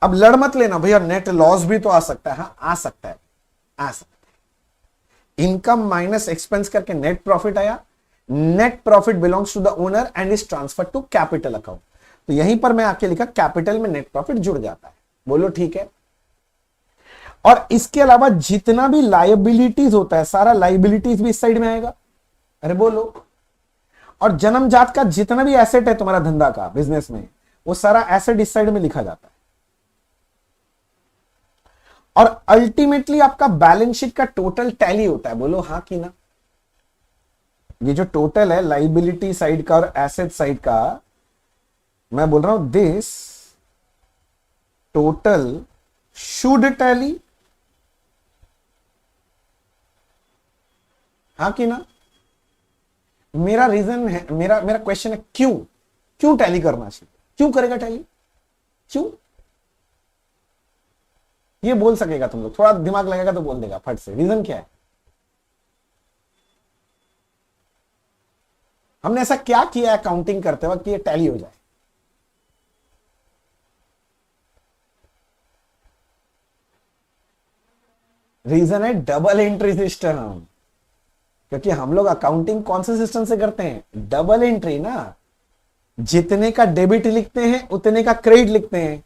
अब लड़ मत लेना भैया, नेट लॉस भी तो आ सकता है। हाँ आ सकता है, आ सकता है। इनकम माइनस एक्सपेंस करके नेट प्रॉफिट आया। Net profit belongs to the owner and is transfer to capital account. तो यहीं पर मैं आके लिखा कैपिटल में नेट प्रॉफिट जुड़ जाता है। बोलो ठीक है। और इसके अलावा जितना भी लायबिलिटीज होता है, सारा लायबिलिटीज भी इस साइड में आएगा। अरे बोलो। और जन्मजात का जितना भी एसेट है तुम्हारा धंधा का, बिजनेस में, वो सारा एसेट इस साइड में लिखा जाता है। और अल्टीमेटली आपका बैलेंस शीट का टोटल टैली होता है। बोलो हाँ कि ना। ये जो टोटल है लाइबिलिटी साइड का और एसेट साइड का, मैं बोल रहा हूं दिस टोटल शुड टैली। हाँ कि ना। मेरा रीजन है, मेरा मेरा क्वेश्चन है क्यों, क्यों टैली करना चाहिए? क्यों करेगा टैली? क्यों? ये बोल सकेगा तुम लोग, थोड़ा दिमाग लगेगा तो बोल देगा फट से। रीजन क्या है? हमने ऐसा क्या किया अकाउंटिंग करते वक्त कि ये टैली हो जाए? रीजन है डबल एंट्री सिस्टम। क्योंकि हम लोग अकाउंटिंग कौन से सिस्टम से करते हैं? डबल एंट्री ना। जितने का डेबिट लिखते हैं उतने का क्रेडिट लिखते हैं।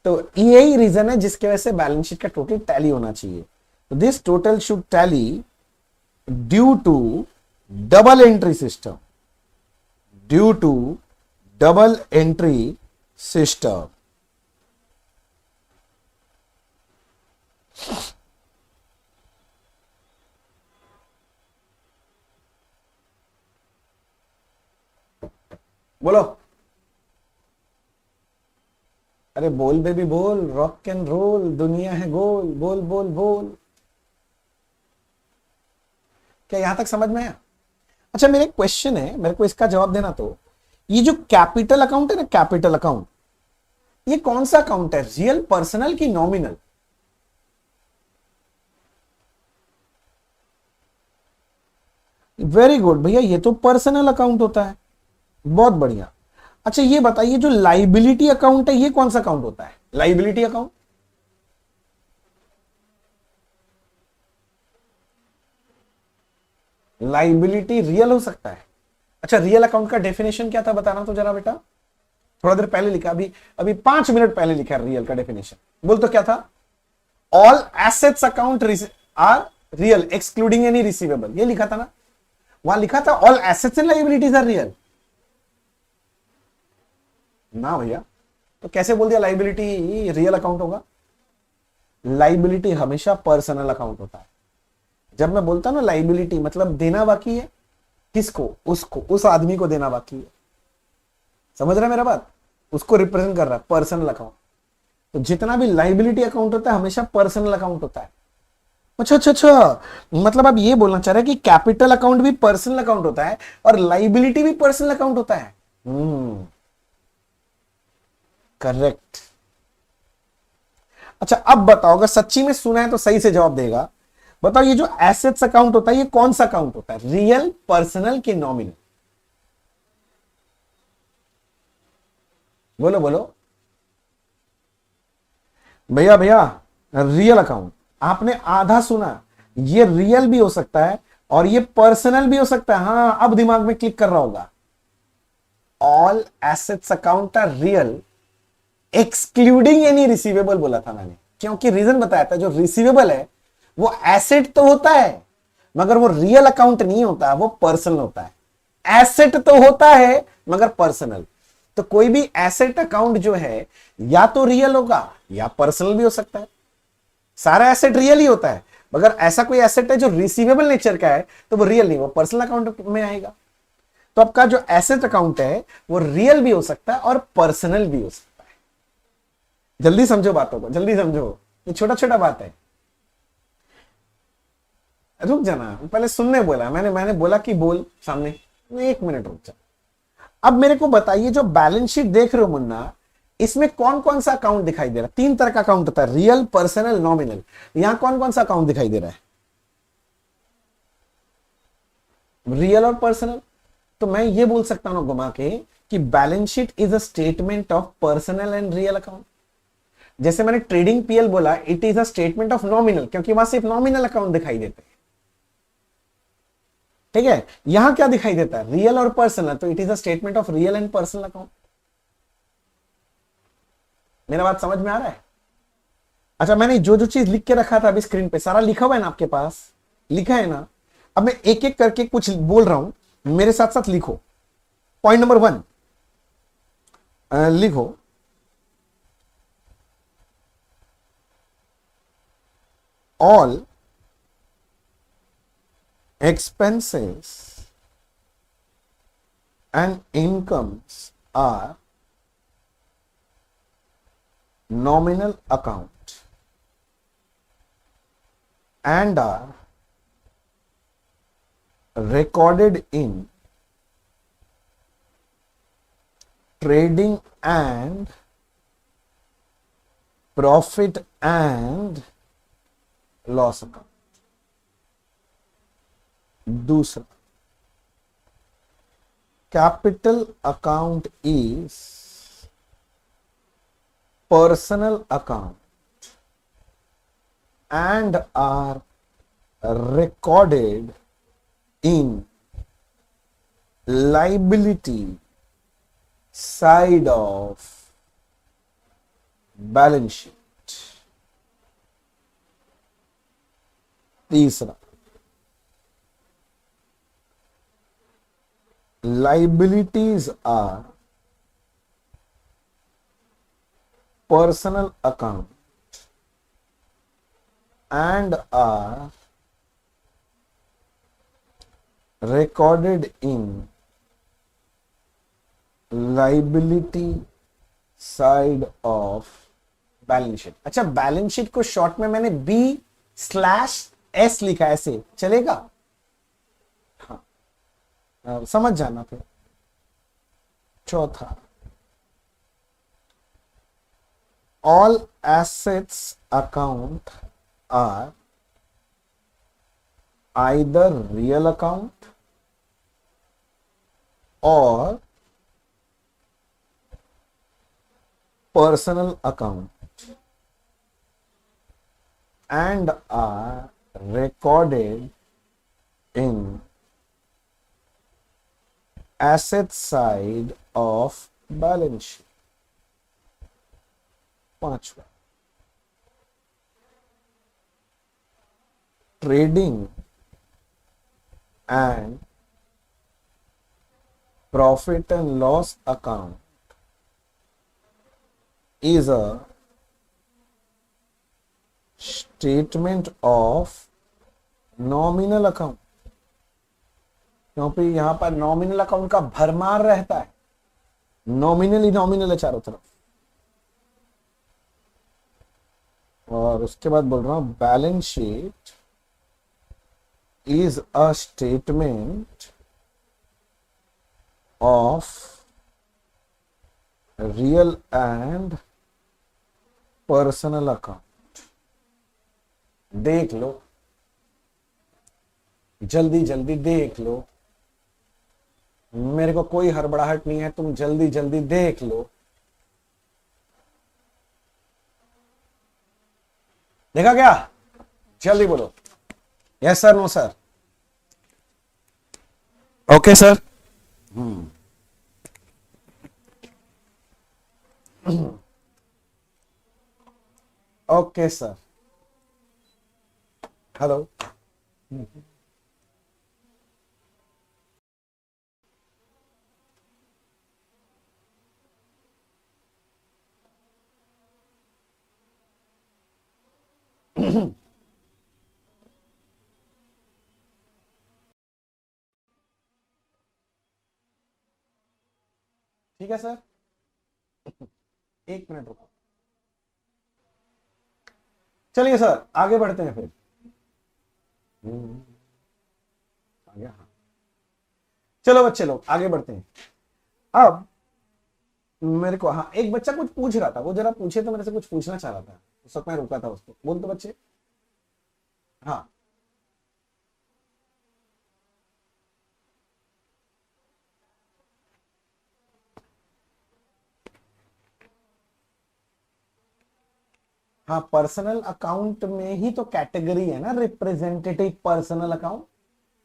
तो यही रीजन है जिसकी वजह से बैलेंस शीट का टोटल टैली होना चाहिए। तो this total should tally due to double entry system, due to double entry system. बोलो। अरे बोल बेबी बोल, रॉक एंड रोल, दुनिया है गोल, बोल बोल बोल। क्या यहां तक समझ में आया? अच्छा मेरा एक क्वेश्चन है, मेरे को इसका जवाब देना। तो ये जो कैपिटल अकाउंट है ना, कैपिटल अकाउंट, ये कौन सा अकाउंट है, रियल, पर्सनल की नॉमिनल? वेरी गुड भैया, ये तो पर्सनल अकाउंट होता है, बहुत बढ़िया। अच्छा ये बताइए, जो लाइबिलिटी अकाउंट है ये कौन सा अकाउंट होता है, लाइबिलिटी अकाउंट? लाइबिलिटी रियल हो सकता है। अच्छा रियल अकाउंट का डेफिनेशन क्या था, बताना तो जरा बेटा, थोड़ा देर पहले लिखा, अभी अभी 5 मिनट पहले लिखा रियल का डेफिनेशन, बोल तो क्या था? All assets account are real excluding any receivable, ये लिखा था ना, वहां लिखा था all assets and liabilities are real ना भैया, तो कैसे बोल दिया लाइबिलिटी रियल अकाउंट होगा? लाइबिलिटी हमेशा पर्सनल अकाउंट होता है। जब मैं बोलता हूं ना लाइबिलिटी मतलब देना बाकी है, किसको? उसको, उस आदमी को देना बाकी है, समझ रहे मेरा बात? उसको रिप्रेजेंट कर रहा है पर्सनल अकाउंट। तो जितना भी लाइबिलिटी अकाउंट होता है हमेशा पर्सनल अकाउंट होता है। अच्छा अच्छा अच्छा, मतलब आप ये बोलना चाह रहे हैं कि कैपिटल अकाउंट भी पर्सनल अकाउंट होता है और लाइबिलिटी भी पर्सनल अकाउंट होता है? करेक्ट। अच्छा अब बताओ, अगर सच्ची में सुना है तो सही से जवाब देगा। बताओ ये जो एसेट्स अकाउंट होता है ये कौन सा अकाउंट होता है, रियल, पर्सनल की नॉमिनल? बोलो बोलो भैया भैया, रियल अकाउंट। आपने आधा सुना, ये रियल भी हो सकता है और ये पर्सनल भी हो सकता है। हाँ अब दिमाग में क्लिक कर रहा होगा। All assets account are real excluding any receivable बोला था मैंने, क्योंकि रीजन बताया था, जो रिसीवेबल है वो एसेट तो होता है मगर वो रियल अकाउंट नहीं होता, वो पर्सनल होता है। एसेट तो होता है मगर पर्सनल। तो कोई भी एसेट अकाउंट जो है या तो रियल होगा या पर्सनल भी हो सकता है। सारा एसेट रियल ही होता है, मगर ऐसा कोई एसेट है जो रिसीवेबल नेचर का है तो वो रियल नहीं, वो पर्सनल अकाउंट में आएगा। तो आपका जो एसेट अकाउंट है वो रियल भी हो सकता है और पर्सनल भी हो सकता है। जल्दी समझो बातों को, जल्दी समझो, ये छोटा छोटा बात है। रुक जाना, पहले सुनने बोला मैंने बोला कि बोल सामने, 1 मिनट रुक जा। अब मेरे को बताइए, जो बैलेंस शीट देख रहे हो मुन्ना, इसमें कौन कौन सा अकाउंट दिखाई दे रहा है? 3 तरह का अकाउंट होता है, रियल, पर्सनल, नॉमिनल। यहां कौन कौन सा अकाउंट दिखाई दे रहा है, रियल और पर्सनल? तो मैं ये बोल सकता हूं घुमा के कि balance sheet is a statement of personal and real account. जैसे मैंने ट्रेडिंग पीएल बोला, it is a statement of nominal, क्योंकि वहां सिर्फ नॉमिनल अकाउंट दिखाई देते हैं। ठीक है, यहां क्या दिखाई देता है, रियल और पर्सनल, तो it is a statement of real and personal account. मेरा बात समझ में आ रहा है? अच्छा मैंने जो जो चीज लिख के रखा था अभी स्क्रीन पे सारा लिखा हुआ है ना आपके पास, लिखा है ना? अब मैं एक एक करके कुछ बोल रहा हूं, मेरे साथ साथ लिखो। पॉइंट नंबर 1 लिखो, all expenses and incomes are nominal account and are recorded in trading and profit and loss account। दूसरा, capital account is personal account and are recorded in liability side of balance sheet। तीसरा, liabilities are personal account and are recorded in liability side of balance sheet। अच्छा balance sheet को short में मैंने B/S लिखा है, ऐसे चलेगा? समझ जाना। फिर चौथा, all assets account are either real account or personal account and are recorded in asset side of balance sheet. पांचवा, trading and profit and loss account is a statement of nominal account. क्योंकि यहां पर nominal account का भरमार रहता है, nominal ही nominal है चारों तरफ। और उसके बाद बोल रहा हूं balance sheet is a statement of real and personal account. देख लो, जल्दी जल्दी देख लो, मेरे को कोई हड़बड़ाहट नहीं है, तुम जल्दी जल्दी देख लो। देखा क्या? जल्दी बोलो, yes sir, no sir, okay sir. Okay sir, hello. ठीक है सर, एक मिनट रुको। चलिए सर आगे बढ़ते हैं फिर। आ गया, हाँ। चलो बच्चे लोग आगे बढ़ते हैं। अब मेरे को, हाँ, एक बच्चा कुछ पूछ रहा था, वो जरा पूछे तो मेरे से कुछ पूछना चाह रहा था, उस वक्त मैं रुका था उसको। बोल तो बच्चे। हाँ हाँ, पर्सनल अकाउंट में ही तो कैटेगरी है ना, रिप्रेजेंटेटिव पर्सनल अकाउंट,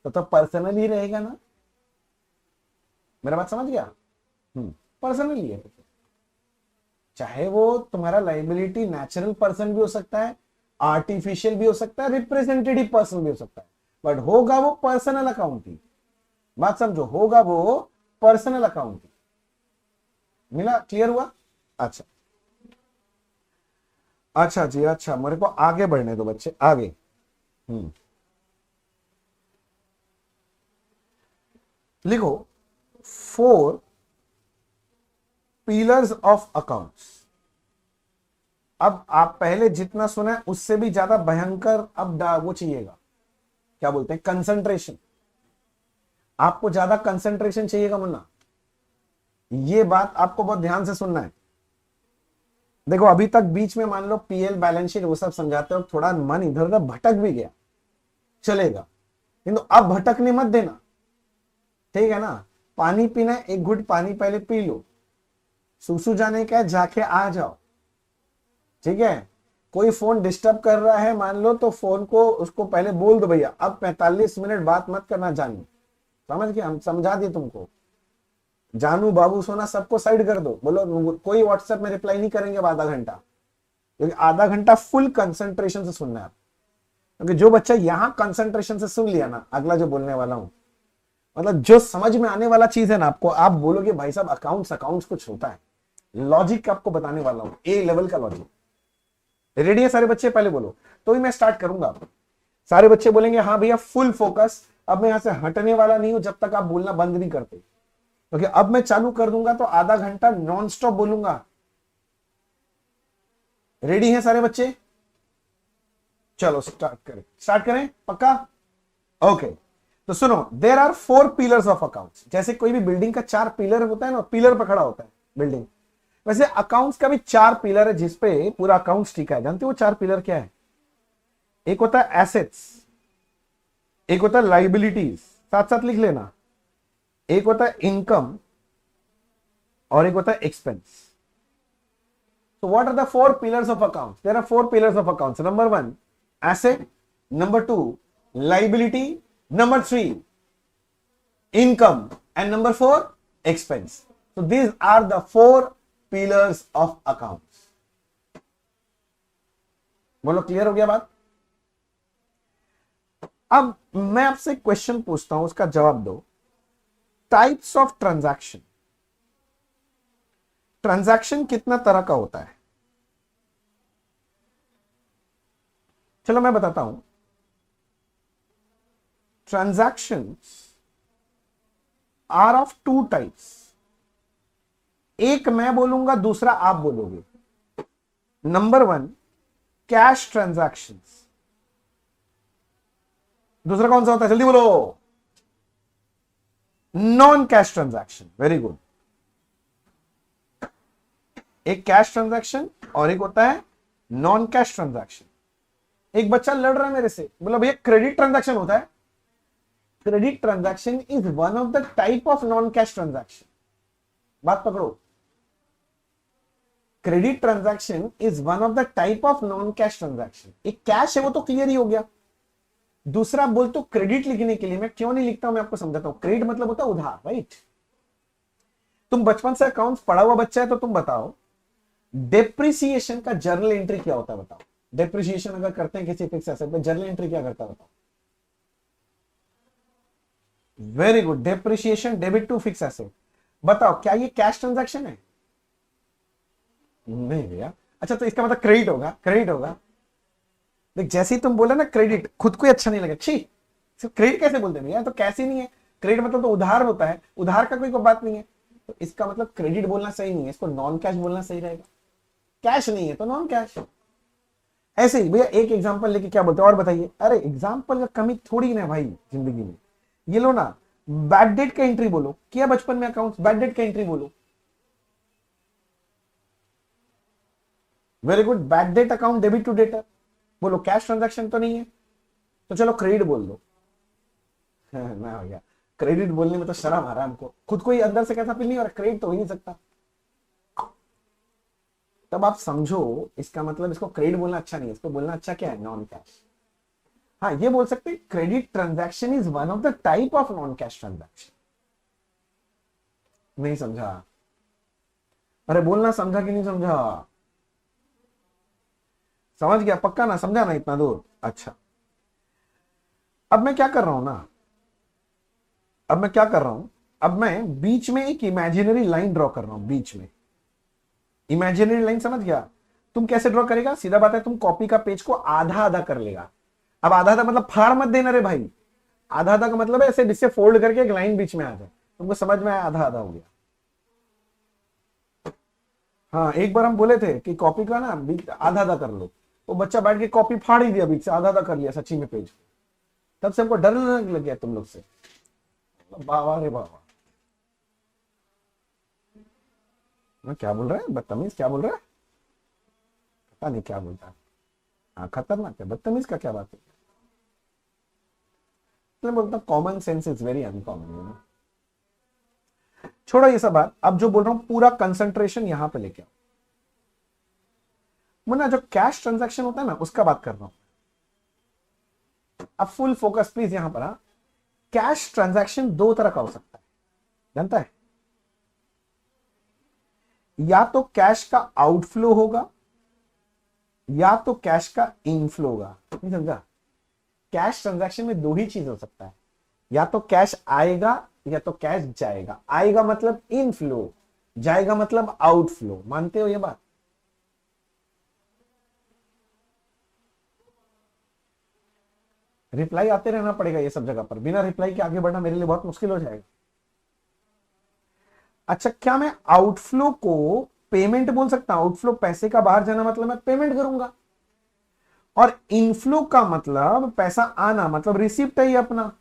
तो पर्सनल ही रहेगा ना। मेरा बात समझ गया? पर्सनल ही है, चाहे वो तुम्हारा लाइबिलिटी नेचुरल पर्सन भी हो सकता है, आर्टिफिशियल भी हो सकता है, रिप्रेजेंटेटिव पर्सन भी हो सकता है, बट होगा वो पर्सनल अकाउंट ही। बात समझो, होगा वो पर्सनल अकाउंट ही। मिला? क्लियर हुआ? अच्छा अच्छा जी, अच्छा, मेरे को आगे बढ़ने दो बच्चे, आगे। लिखो 4 पिलर्स ऑफ अकाउंट्स। अब आप पहले जितना सुना है उससे भी ज्यादा भयंकर अब वो चाहिएगा, क्या बोलते हैं, कंसंट्रेशन। आपको ज्यादा कंसंट्रेशन चाहिएगा मुन्ना, ये बात आपको बहुत ध्यान से सुनना है। देखो अभी तक बीच में मान लो पीएल बैलेंस शीट वो सब समझाते हो, थोड़ा मन इधर उधर भटक भी गया, चलेगा, किंतु अब भटकने मत देना, ठीक है ना। पानी पीना है, एक घुट पानी पहले पी लो, सूसू जाने का है जाके आ जाओ, ठीक है। कोई फोन डिस्टर्ब कर रहा है मान लो, तो फोन को उसको पहले बोल दो भैया अब 45 मिनट बात मत करना जानू, समझ के हम समझा दिए तुमको। जानू बाबू सोना सबको साइड कर दो, बोलो कोई व्हाट्सएप में रिप्लाई नहीं करेंगे अब आधा घंटा, क्योंकि आधा घंटा फुल कंसंट्रेशन से सुनना है। क्योंकि जो बच्चा यहां कंसंट्रेशन से सुन लिया ना, अगला जो बोलने वाला हूं, मतलब जो समझ में आने वाला चीज है ना आपको, आप बोलोगे भाई साहब अकाउंट्स कुछ होता है, लॉजिक आपको बताने वाला हूं, ए लेवल का लॉजिक। रेडी है सारे बच्चे? पहले बोलो तो ही मैं स्टार्ट करूंगा। सारे बच्चे बोलेंगे हाँ भैया फुल फोकस। अब मैं यहां से हटने वाला नहीं हूं जब तक आप बोलना बंद नहीं करते, क्योंकि अब मैं चालू कर दूंगा तो आधा घंटा नॉन स्टॉप बोलूंगा। रेडी हैं सारे बच्चे? चलो स्टार्ट करें पक्का? ओके तो सुनो, there are 4 pillars of accounts. जैसे कोई भी बिल्डिंग का 4 पिलर होता है ना, पिलर पर खड़ा होता है बिल्डिंग, वैसे अकाउंट्स का भी 4 पिलर है जिसपे पूरा अकाउंट्स टिका है। जानते हो 4 पिलर क्या है? एक होता है एसेट्स, एक होता है लाइबिलिटीज, साथ साथ लिख लेना, एक होता है इनकम और एक होता है expense. So what are the 4 pillars of accounts? There are 4 pillars of accounts. Number 1, asset. Number 2, liability. Number 3, income. And number 4, expense. So these are the 4 pillars of accounts. बोलो क्लियर हो गया बात? अब मैं आपसे क्वेश्चन पूछता हूं, उसका जवाब दो। Types of transaction. ट्रांजैक्शन कितना तरह का होता है? चलो मैं बताता हूं। Transactions are of 2 types. एक मैं बोलूंगा, दूसरा आप बोलोगे। Number 1, cash transactions. दूसरा कौन सा होता है? जल्दी बोलो। Non cash transaction. Very good. एक कैश ट्रांजैक्शन और एक होता है नॉन कैश ट्रांजैक्शन। एक बच्चा लड़ रहा है मेरे से, बोला भैया क्रेडिट ट्रांजैक्शन होता है। Credit transaction is one of the type of non cash transaction. बात पकड़ो, credit transaction is one of the type of non cash transaction. एक कैश है वो तो क्लियर ही हो गया। दूसरा बोल तो क्रेडिट लिखने के लिए मैं क्यों नहीं लिखता हूं, मैं आपको समझाता हूं। क्रेडिट मतलब होता है उधार, राइट? तुम बचपन से अकाउंट्स पढ़ा हुआ बच्चा है तो तुम बताओ डेप्रिसिएशन का जर्नल एंट्री क्या होता है? बताओ। डेप्रिसिएशन अगर करते हैं किसी फिक्स एसेट पे, जर्नल एंट्री क्या करता है? बताओ। Very good. Depreciation debit to fix asset. बताओ क्या ये कैश ट्रांजैक्शन है? नहीं भैया। अच्छा तो इसका मतलब क्रेडिट होगा। क्रेडिट होगा। देख जैसे ही तुम बोले ना क्रेडिट, खुद को ही अच्छा नहीं लगा। छी, क्रेडिट कैसे बोलते हैं भैया? तो कैसे नहीं है। क्रेडिट मतलब तो उधार होता है, उधार का कोई बात नहीं है। तो इसका मतलब क्रेडिट बोलना सही नहीं है, इसको नॉन कैश बोलना सही रहेगा। कैश नहीं है तो नॉन कैश। ऐसे ही भैया एक एग्जांपल लेके क्या बोलते हैं और बताइए। अरे एग्जांपल का कमी थोड़ी ना भाई जिंदगी में। ये लो ना, बैड डेट का एंट्री बोलो। किया बचपन में अकाउंट, बैड डेट का एंट्री बोलो। Very good. Bad debt account debit to debtor बोलो। कैश ट्रांजैक्शन तो नहीं है, तो चलो क्रेडिट बोल दो। ना भैया, क्रेडिट बोलने में तो शर्म आ रहा है हमको, खुद को ही अंदर से कैसा फील नहीं हो रहा, क्रेडिट तो हो ही नहीं सकता। तब आप समझो इसका मतलब इसको क्रेडिट बोलना अच्छा नहीं है, इसको बोलना अच्छा क्या है? Non cash. हाँ ये बोल सकते हैं credit transaction is one of the type of non cash transaction. नहीं समझा? अरे बोलना समझा कि नहीं समझा? समझ गया पक्का ना? समझा ना इतना दूर? अच्छा अब मैं क्या कर रहा हूं ना, अब मैं बीच में एक इमेजिनरी लाइन ड्रॉ कर रहा हूं। बीच में इमेजिनरी लाइन, समझ गया? तुम कैसे ड्रॉ करेगा? सीधा बात है, तुम कॉपी का पेज को आधा आधा कर लेगा। अब आधा आधा मतलब फाड़ मत देना रे भाई। आधा आधा का मतलब है ऐसे जिससे फोल्ड करके एक लाइन बीच में आ जाए। तुमको समझ में आया? आधा आधा हो गया। हाँ एक बार हम बोले थे कि कॉपी का ना आधा आधा कर लो, वो बच्चा बैठ के कॉपी फाड़ ही दिया बीच से, आधा आधा कर लिया सच्ची में पेज। तब से हमको डर लगने लग गया तुम लोग से। बाबा रे बाबा, मैं क्या बोल रहा है? बदतमीज क्या बोल रहा है? पता नहीं क्या बोलता है। हाँ खतरनाक है, बदतमीज का क्या बात है? मैं बोलता common sense is very uncommon, you know. छोड़ो ये सब बात, अब जो बोल रहा हूं पूरा कंसंट्रेशन यहां पे लेके आओ। मुन्ना जो कैश ट्रांजैक्शन होता है ना उसका बात कर रहा हूं। अब फुल फोकस प्लीज यहां पर। कैश ट्रांजैक्शन 2 तरह का हो सकता है, जानता है? या तो कैश का आउटफ्लो होगा या तो कैश का इनफ्लो होगा। नहीं समझा? कैश ट्रांजैक्शन में 2 ही चीज हो सकता है, या तो कैश आएगा या तो कैश जाएगा। आएगा मतलब इनफ्लो, जाएगा मतलब आउटफ्लो। मानते हो ये बात? रिप्लाई आते रहना पड़ेगा ये सब जगह पर, बिना रिप्लाई के आगे बढ़ना मेरे लिए बहुत मुश्किल हो जाएगा। अच्छा क्या मैं आउटफ्लो को पेमेंट बोल सकता हूं? आउटफ्लो पैसे का बाहर जाना मतलब मैं पेमेंट करूंगा, और इनफ्लो का मतलब पैसा आना, मतलब रिसिप्ट है ये अपना।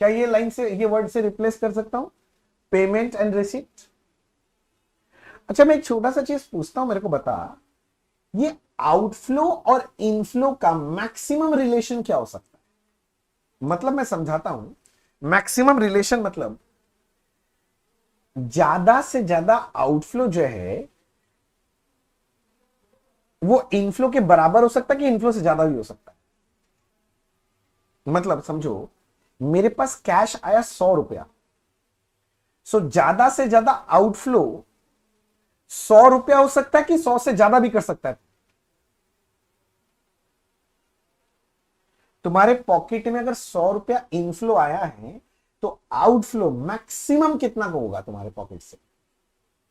क्या ये लाइन से, ये वर्ड से रिप्लेस कर सकता हूं? Payment and receipt. अच्छा मैं एक छोटा सा चीज पूछता हूं, मेरे को बता, ये आउटफ्लो और इनफ्लो का मैक्सिमम रिलेशन क्या हो सकता है? मतलब मैं समझाता हूं, मैक्सिमम रिलेशन मतलब ज्यादा से ज्यादा आउटफ्लो जो है वो इनफ्लो के बराबर हो सकता है कि इनफ्लो से ज्यादा भी हो सकता है। मतलब समझो, मेरे पास कैश आया 100 रुपया, सो ज्यादा से ज्यादा आउटफ्लो 100 रुपया हो सकता है कि 100 से ज्यादा भी कर सकता है। तुम्हारे पॉकेट में अगर 100 रुपया इनफ्लो आया है तो आउटफ्लो मैक्सिमम कितना का होगा तुम्हारे पॉकेट से?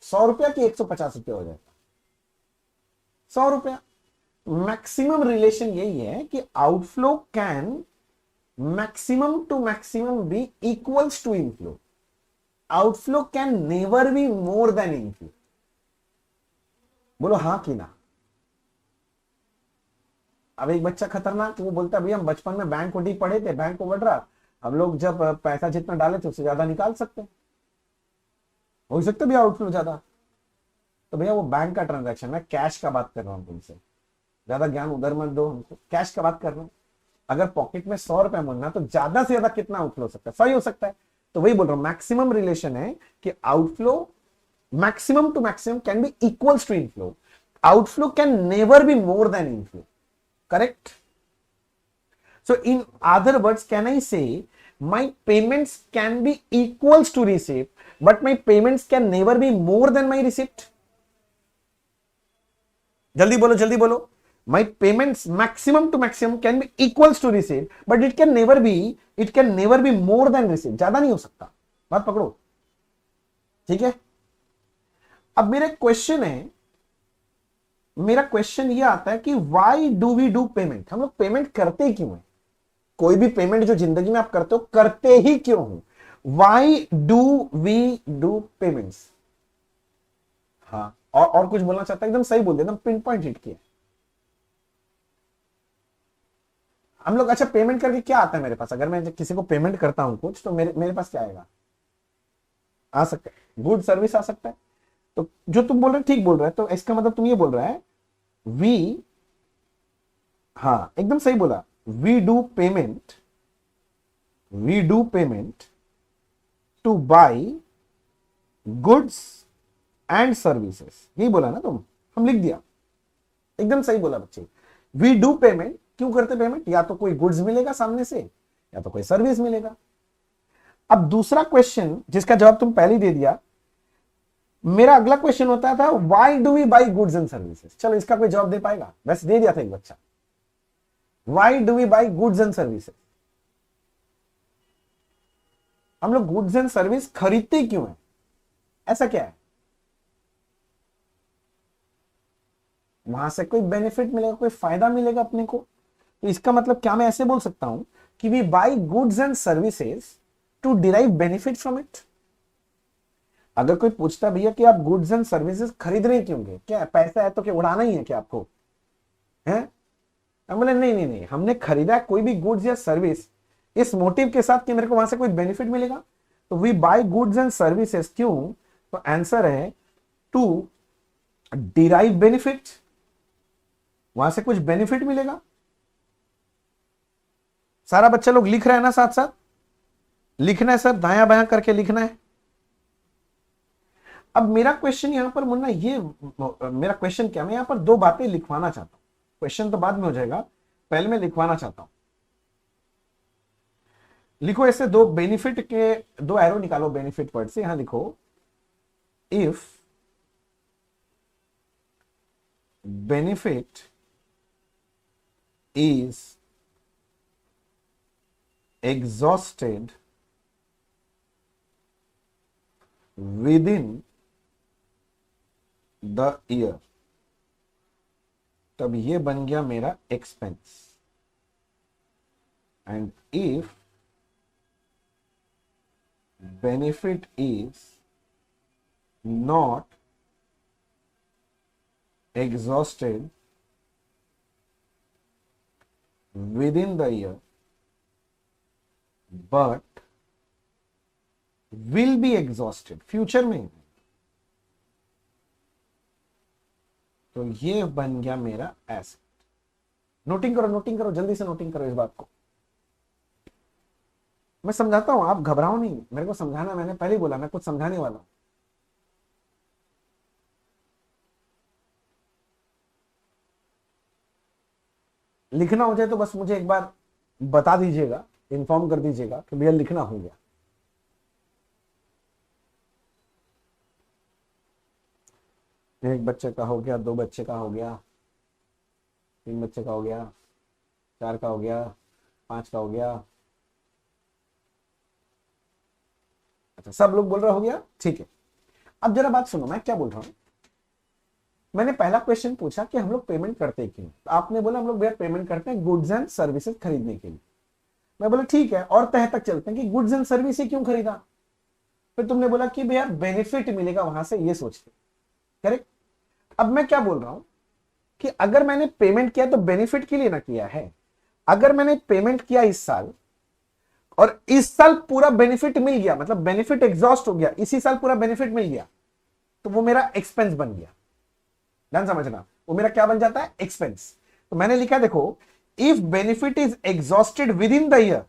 100 रुपया कि 150 रुपया हो जाएगा? 100 रुपया। मैक्सिमम रिलेशन यही है कि outflow can maximum to maximum be equals to inflow. Outflow can never be more than inflow. बोलो हाँ कि ना। अब एक बच्चा खतरनाक, वो बोलता है भैया हम बचपन में बैंक ओटी पढ़े थे, बैंक ओवरड्राफ्ट, हम लोग जब पैसा जितना डाले थे उससे ज्यादा निकाल सकते हैं, हो सकता है भैया आउटफ्लो ज्यादा। तो भैया वो बैंक का ट्रांजैक्शन है, कैश का बात कर रहा हूं तुमसे, ज्यादा ज्ञान उधर मत दो हमको, कैश का बात कर रहा हूं। अगर पॉकेट में 100 रुपया मिलना तो ज्यादा से ज्यादा कितना आउटफ्लो हो सकता है? 100 ही हो सकता है। तो वही बोल रहा हूं, मैक्सिमम रिलेशन है कि outflow maximum to maximum can be equals to inflow, outflow can never be more than inflow. Correct? So in other words, can I say my payments can be equals to receipt, but my payments can never be more than my receipt? जल्दी बोलो जल्दी बोलो। My payments maximum to maximum can be equals to receipt, but it can never be more than receipt. ज्यादा नहीं हो सकता। बात पकड़ो, ठीक है? अब मेरा क्वेश्चन ये आता है कि why do we do payment? हम लोग पेमेंट करते क्यों है? कोई भी पेमेंट जो जिंदगी में आप करते हो, करते ही क्यों हो? Why do we do payments? हाँ, और कुछ बोलना चाहता है? एकदम सही बोल दिया, एकदम पिन पॉइंट हिट किया। हम लोग, अच्छा पेमेंट करके क्या आता है मेरे पास? अगर मैं किसी को पेमेंट करता हूं कुछ, तो मेरे पास क्या आएगा? आ सकता है गुड सर्विस आ सकता है। तो जो तुम बोल रहे हो ठीक बोल रहे हैं, तो इसका मतलब तुम ये बोल रहा है वी, हाँ एकदम सही बोला, we do payment to buy goods and services. यही बोला ना तुम? हम लिख दिया, एकदम सही बोला बच्चे। वी डू पेमेंट, क्यों करते पेमेंट? या तो कोई गुड्स मिलेगा सामने से, या तो कोई सर्विस मिलेगा। अब दूसरा क्वेश्चन जिसका जवाब तुम पहले दे दिया, मेरा अगला क्वेश्चन होता था why do we buy goods and services. चलो इसका कोई जवाब दे पाएगा? वैसे दे दिया था एक बच्चा, why do we buy goods and services. हम लोग गुड्स एंड सर्विस खरीदते क्यों है? ऐसा क्या है? वहां से कोई बेनिफिट मिलेगा, कोई फायदा मिलेगा अपने को। तो इसका मतलब क्या मैं ऐसे बोल सकता हूं कि we buy goods and services to derive benefit from it. अगर कोई पूछता भैया कि आप गुड्स एंड सर्विसेज खरीद रहे क्यों? क्या पैसा है तो क्या उड़ाना ही है क्या आपको? है? हम बोले नहीं नहीं नहीं, हमने खरीदा कोई भी गुड्स या सर्विस इस मोटिव के साथ कि मेरे को वहां से कोई बेनिफिट मिलेगा। तो we buy goods and services क्यों? तो आंसर है टू डिराइव बेनिफिट, वहां से कुछ बेनिफिट मिलेगा। सारा बच्चा लोग लिख रहा है ना? साथ साथ लिखना है सर, दाया बायां करके लिखना है। अब मेरा क्वेश्चन यहां पर मुन्ना, ये मेरा क्वेश्चन क्या, मैं यहां पर दो बातें लिखवाना चाहता हूं। क्वेश्चन तो बाद में हो जाएगा, पहले मैं लिखवाना चाहता हूं। लिखो ऐसे, दो बेनिफिट के दो एरो निकालो बेनिफिट वर्ड से। यहां लिखो if benefit is exhausted within the year, तब ये बन गया मेरा expense. And if benefit is not exhausted within the year but will be exhausted future में, तो ये बन गया मेरा एसेट। नोटिंग करो जल्दी से नोटिंग करो इस बात को। मैं समझाता हूं, आप घबराओ नहीं, मेरे को समझाना, मैंने पहले ही बोला मैं कुछ समझाने वाला हूं। लिखना हो जाए तो बस मुझे एक बार बता दीजिएगा, इन्फॉर्म कर दीजिएगा कि भैया लिखना हो गया। एक बच्चे का हो गया, 2 बच्चे का हो गया, 3 बच्चे का हो गया, 4 का हो गया, 5 का हो गया। अच्छा, सब लोग बोल रहे हो गया, ठीक है। अब जरा बात सुनो, मैं क्या बोल रहा हूं। मैंने पहला क्वेश्चन पूछा कि हम लोग पेमेंट करते क्यों, तो आपने बोला हम लोग भैया पेमेंट करते हैं गुड्स एंड सर्विसेज खरीदने के लिए। मैं बोला ठीक है, और तह तक चलते हैं कि गुड्स एंड सर्विस ही क्यों खरीदा। फिर तुमने बोला कि भैया बेनिफिट मिलेगा वहां से, ये सोच के। करेक्ट। अब मैं क्या बोल रहा हूं कि अगर मैंने पेमेंट किया तो बेनिफिट के लिए ना किया है। अगर मैंने पेमेंट किया इस साल और इस साल पूरा बेनिफिट मिल गया, मतलब बेनिफिट एग्जॉस्ट हो गया, इसी साल पूरा बेनिफिट मिल गया, तो वो मेरा एक्सपेंस बन गया। ध्यान समझना, वो मेरा क्या बन जाता है, एक्सपेंस। तो मैंने लिखा देखो, if benefit is exhausted with in the year,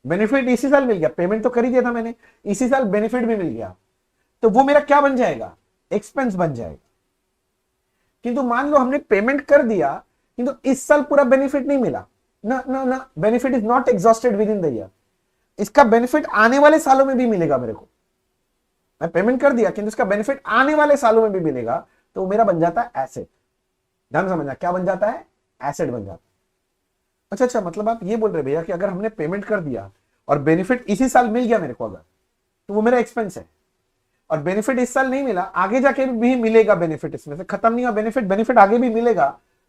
benefit इसी साल मिल गया, पेमेंट तो कर ही दिया था मैंने, इसी साल बेनिफिट भी मिल गया, तो वो मेरा क्या बन जाएगा, एक्सपेंस बन जाएगा। किंतु मान लो हमने पेमेंट कर दिया किंतु इस साल पूरा बेनिफिट नहीं मिला, ना ना ना, benefit is not exhausted with in the year, इसका बेनिफिट आने वाले सालों में भी मिलेगा मेरे को। मैं पेमेंट कर दिया किंतु इसका बेनिफिट आने वाले सालों में भी मिलेगा, तो वो मेरा बन जाता है एसेट। ध्यान समझना, क्या बन जाता है, एसेट बन जाता है। अच्छा, मतलब आप ये बोल रहे भैया कि अगर हमने पेमेंट कर दिया और बेनिफिट इसी साल मिल गया मेरे को अगर, तो वो मेरा एक्सपेंस है, और बेनिफिट इस साल नहीं मिला, आगे जाके भी मिलेगा बेनिफिट, इसमें से खत्म नहीं हुआ बेनिफिट आगे भी मिलेगा,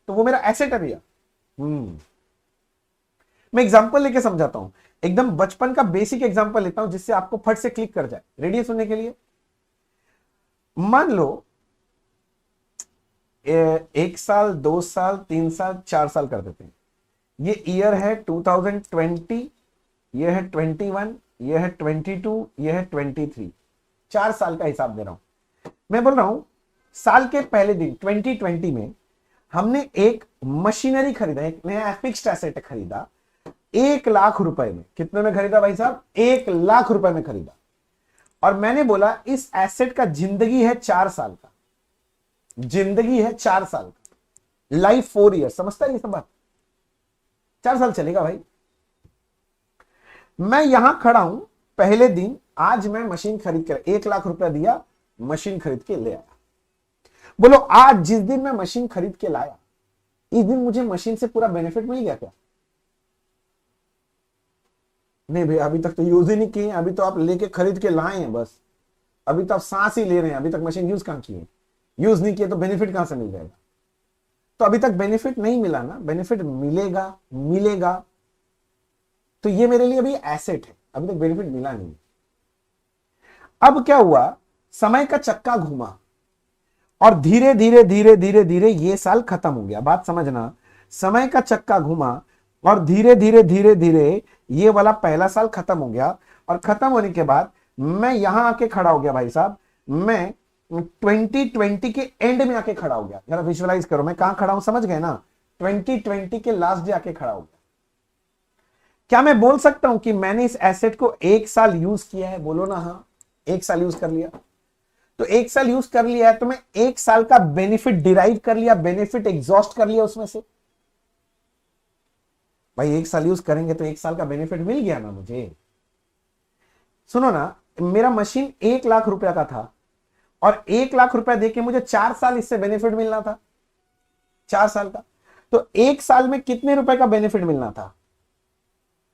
तो वो मेरा एसेट है भैया। मैं एग्जांपल लेके समझाता हूं, एकदम बचपन का बेसिक एग्जांपल लेता हूं जिससे आपको फट से क्लिक कर जाए। रेडी है सुनने के लिए? मान लो 1 साल, 2 साल, 3 साल, 4 साल कर देते हैं। ये ईयर है 2020, ये है 21, ये है 22, ये है 23। 4 साल का हिसाब दे रहा हूं। मैं बोल रहा हूं साल के पहले दिन 2020 में हमने एक मशीनरी खरीदा, एक नया फिक्स्ड एसेट खरीदा 1 लाख रुपए में। कितने में खरीदा भाई साहब? 1 लाख रुपए में खरीदा। और मैंने बोला इस एसेट का जिंदगी है 4 साल का, जिंदगी है 4 साल का, लाइफ 4 ईयर। समझता है ये सब बात? 4 साल चलेगा भाई। मैं यहां खड़ा हूं पहले दिन, आज मैं मशीन खरीद कर 1 लाख रुपया दिया, मशीन खरीद के ले आया। बोलो आज जिस दिन मैं मशीन खरीद के लाया, इस दिन मुझे मशीन से पूरा बेनिफिट मिल गया क्या? नहीं भैया, अभी तक तो यूज ही नहीं किए, अभी तो आप लेके खरीद के लाए हैं बस, अभी तो आप सांस ही ले रहे हैं, अभी तक मशीन यूज कहां किए, यूज नहीं किए तो बेनिफिट कहां से मिल जाएगा? तो अभी तक बेनिफिट नहीं मिला ना, बेनिफिट मिलेगा, मिलेगा। तो ये मेरे लिए अभी एसेट है, अभी तक बेनिफिट मिला नहीं। अब क्या हुआ, समय का चक्का घूमा और धीरे धीरे धीरे धीरे धीरे ये साल खत्म हो गया। बात समझना, समय का चक्का घूमा और धीरे धीरे धीरे धीरे ये वाला पहला साल खत्म हो गया। और खत्म होने के बाद मैं यहां आके खड़ा हो गया भाई साहब, मैं 2020 के एंड में आके खड़ा हो गया। जरा विजुअलाइज करो मैं कहां खड़ा हूं, समझ गए ना? 2020 के लास्ट डे आके खड़ा हो गया। क्या मैं बोल सकता हूं कि मैंने इस एसेट को 1 साल यूज किया है? बोलो ना हाँ, 1 साल यूज कर लिया। तो 1 साल यूज कर लिया है तो मैं 1 साल का बेनिफिट डिराइव कर लिया, बेनिफिट एग्जॉस्ट कर लिया उसमें से। भाई 1 साल यूज करेंगे तो 1 साल का बेनिफिट मिल गया ना मुझे। सुनो ना, मेरा मशीन 1 लाख रुपया का था और 1 लाख रुपया देके मुझे 4 साल इससे बेनिफिट मिलना था, 4 साल का। तो 1 साल में कितने रुपए का बेनिफिट मिलना था?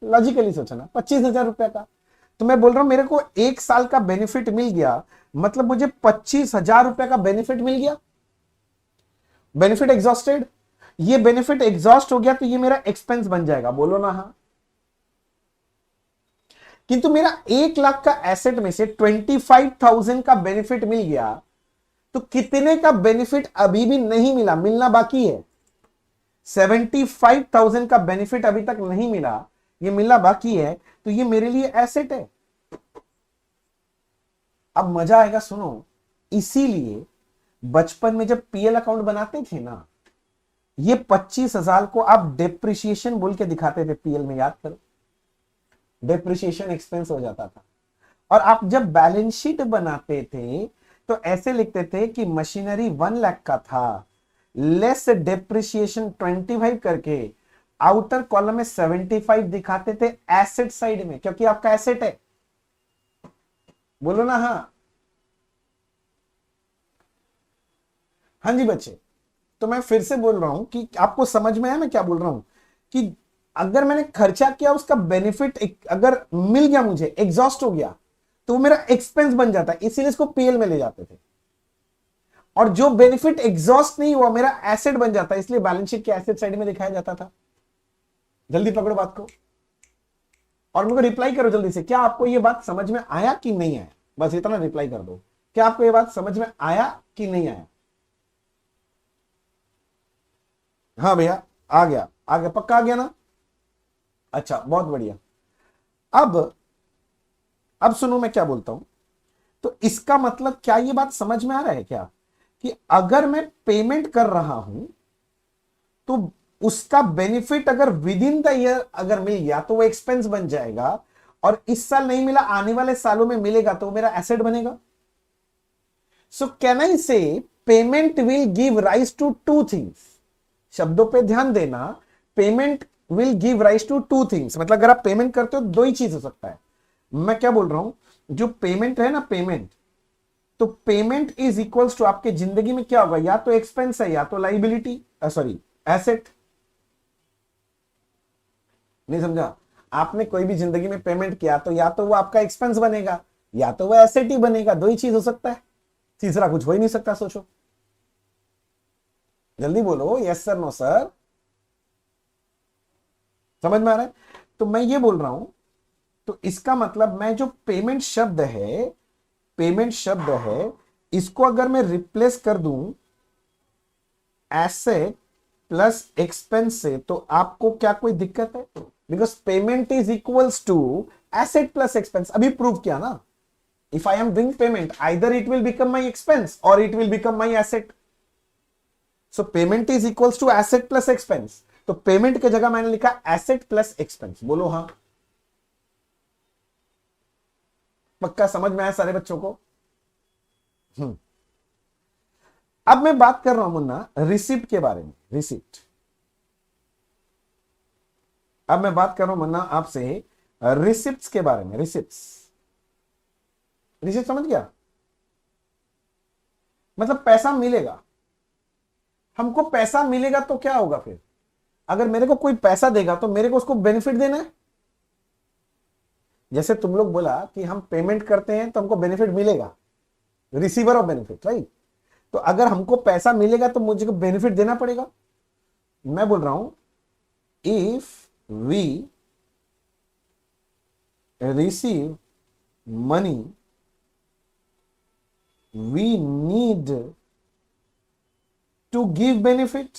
लॉजिकली सोचना, 25,000 रुपया का। तो मैं बोल रहा हूं मेरे को 1 साल का बेनिफिट मिल गया, मतलब मुझे 25,000 रुपए का बेनिफिट मिल गया। बेनिफिट एग्जॉस्टेड, ये बेनिफिट एग्जॉस्ट हो गया तो ये मेरा एक्सपेंस बन जाएगा। बोलो ना हाँ। किंतु मेरा 1 लाख का एसेट में से 25,000 का बेनिफिट मिल गया, तो कितने का बेनिफिट अभी भी नहीं मिला, मिलना बाकी है। 75,000 का बेनिफिट अभी तक नहीं मिला, ये मिलना बाकी है। तो ये मेरे लिए एसेट है। अब मजा आएगा, सुनो। इसीलिए बचपन में जब पीएल अकाउंट बनाते थे ना, ये 25,000 को आप डेप्रिसिएशन बोल के दिखाते थे पीएल में, याद करो, डेप्रिसिएशन एक्सपेंस हो जाता था। और आप जब बैलेंस शीट बनाते थे तो ऐसे लिखते थे कि मशीनरी 1 लाख का था, लेस डेप्रिसिएशन 25 करके आउटर कॉलम में 75 दिखाते थे एसेट साइड में, क्योंकि आपका एसेट है। बोलो ना हाँ। हाँ जी बच्चे, तो मैं फिर से बोल रहा हूं कि आपको समझ में आया मैं क्या बोल रहा हूं, कि अगर मैंने खर्चा किया उसका बेनिफिट अगर मिल गया, मुझे एग्जॉस्ट हो गया, तो वो मेरा एक्सपेंस बन जाता है, इसीलिए इसको पीएल में ले जाते थे। और जो बेनिफिट एग्जॉस्ट नहीं हुआ मेरा एसेट बन जाता है, इसलिए बैलेंस शीट के एसेट साइड में दिखाया जाता था। जल्दी पकड़ो बात को और मेरे को रिप्लाई करो जल्दी से, क्या आपको ये बात समझ में आया कि नहीं आया? बस इतना रिप्लाई कर दो, क्या आपको ये बात समझ में आया कि नहीं आया? हाँ भैया आ गया, आ गया, पक्का आ गया ना? अच्छा बहुत बढ़िया। अब सुनो मैं क्या बोलता हूं। तो इसका मतलब क्या ये बात समझ में आ रहा है क्या, कि अगर मैं पेमेंट कर रहा हूं तो उसका बेनिफिट अगर विद इन द ईयर अगर मिल गया तो वो एक्सपेंस बन जाएगा, और इस साल नहीं मिला आने वाले सालों में मिलेगा तो मेरा एसेट बनेगा। सो can I say payment will give rise to two things. शब्दों पे ध्यान देना, payment will give rise to two things, मतलब अगर आप पेमेंट करते हो दो ही चीज हो सकता है। मैं क्या बोल रहा हूं, जो पेमेंट है ना, पेमेंट, तो पेमेंट इज इक्वल्स टू आपके जिंदगी में क्या होगा, या तो एक्सपेंस है या तो लाइबिलिटी, सॉरी एसेट। नहीं समझा? आपने कोई भी जिंदगी में पेमेंट किया तो या तो वो आपका एक्सपेंस बनेगा या तो वो एसेट ही बनेगा, दो ही चीज हो सकता है, तीसरा कुछ हो ही नहीं सकता। सोचो, जल्दी बोलो, यस सर नो सर। समझ में आ रहा है? तो मैं ये बोल रहा हूं, तो इसका मतलब मैं जो पेमेंट शब्द है, पेमेंट शब्द है, इसको अगर मैं रिप्लेस कर दूं एसेट प्लस एक्सपेंस से, तो आपको क्या कोई दिक्कत है? Because payment is equals to asset plus expense. अभी प्रूव किया ना, if I am doing payment either it will become my expense और it will become my asset. So payment is equals to asset plus expense, तो payment की जगह मैंने लिखा asset plus expense. बोलो हाँ। पक्का समझ में आया सारे बच्चों को? अब मैं बात कर रहा हूं मुन्ना रिसिप्ट के बारे में, रिसिप्ट। अब मैं बात कर रहा हूं मुन्ना आपसे रिसिप्ट्स के बारे में, रिसिप्ट्स। रिसिप्ट समझ गया? मतलब पैसा मिलेगा, हमको पैसा मिलेगा तो क्या होगा फिर? अगर मेरे को कोई पैसा देगा तो मेरे को उसको बेनिफिट देना है। जैसे तुम लोग बोला कि हम पेमेंट करते हैं तो हमको बेनिफिट मिलेगा, रिसीवर ऑफ बेनिफिट, राइट? तो अगर हमको पैसा मिलेगा तो मुझे को बेनिफिट देना पड़ेगा। मैं बोल रहा हूं if we receive money we need to give benefit.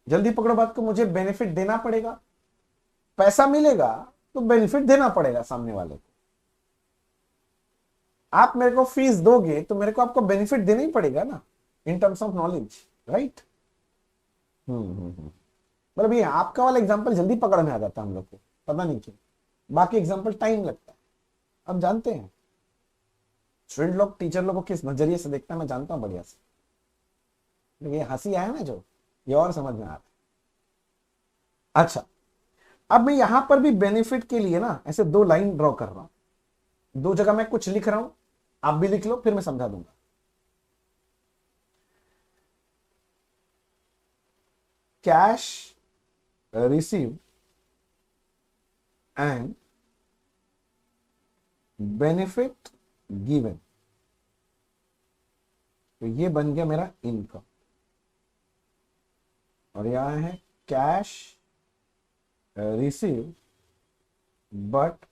जल्दी पकड़ो बात को, मुझे बेनिफिट देना पड़ेगा। पैसा मिलेगा तो बेनिफिट देना पड़ेगा सामने वाले को। आप मेरे को फीस दोगे तो मेरे को आपको बेनिफिट देना ही पड़ेगा ना, इन टर्म्स ऑफ नॉलेज, राइट? मतलब ये आपका वाला एग्जांपल जल्दी पकड़ में आ जाता है हम लोग को, पता नहीं क्यों। बाकी एग्जांपल टाइम लगता है, अब जानते हैं स्टूडेंट लोग टीचर लोग को किस नजरिए से देखता है, मैं जानता हूं बढ़िया से। लेकिन ये हंसी आया ना जो, ये और समझ में आ रहा है। अच्छा, अब मैं यहां पर भी बेनिफिट के लिए ना ऐसे दो लाइन ड्रॉ कर रहा हूं, दो जगह मैं कुछ लिख रहा हूं, आप भी लिख लो, फिर मैं समझा दूंगा। Cash receive and benefit given, तो ये बन गया मेरा इनकम। और यहां है cash receive but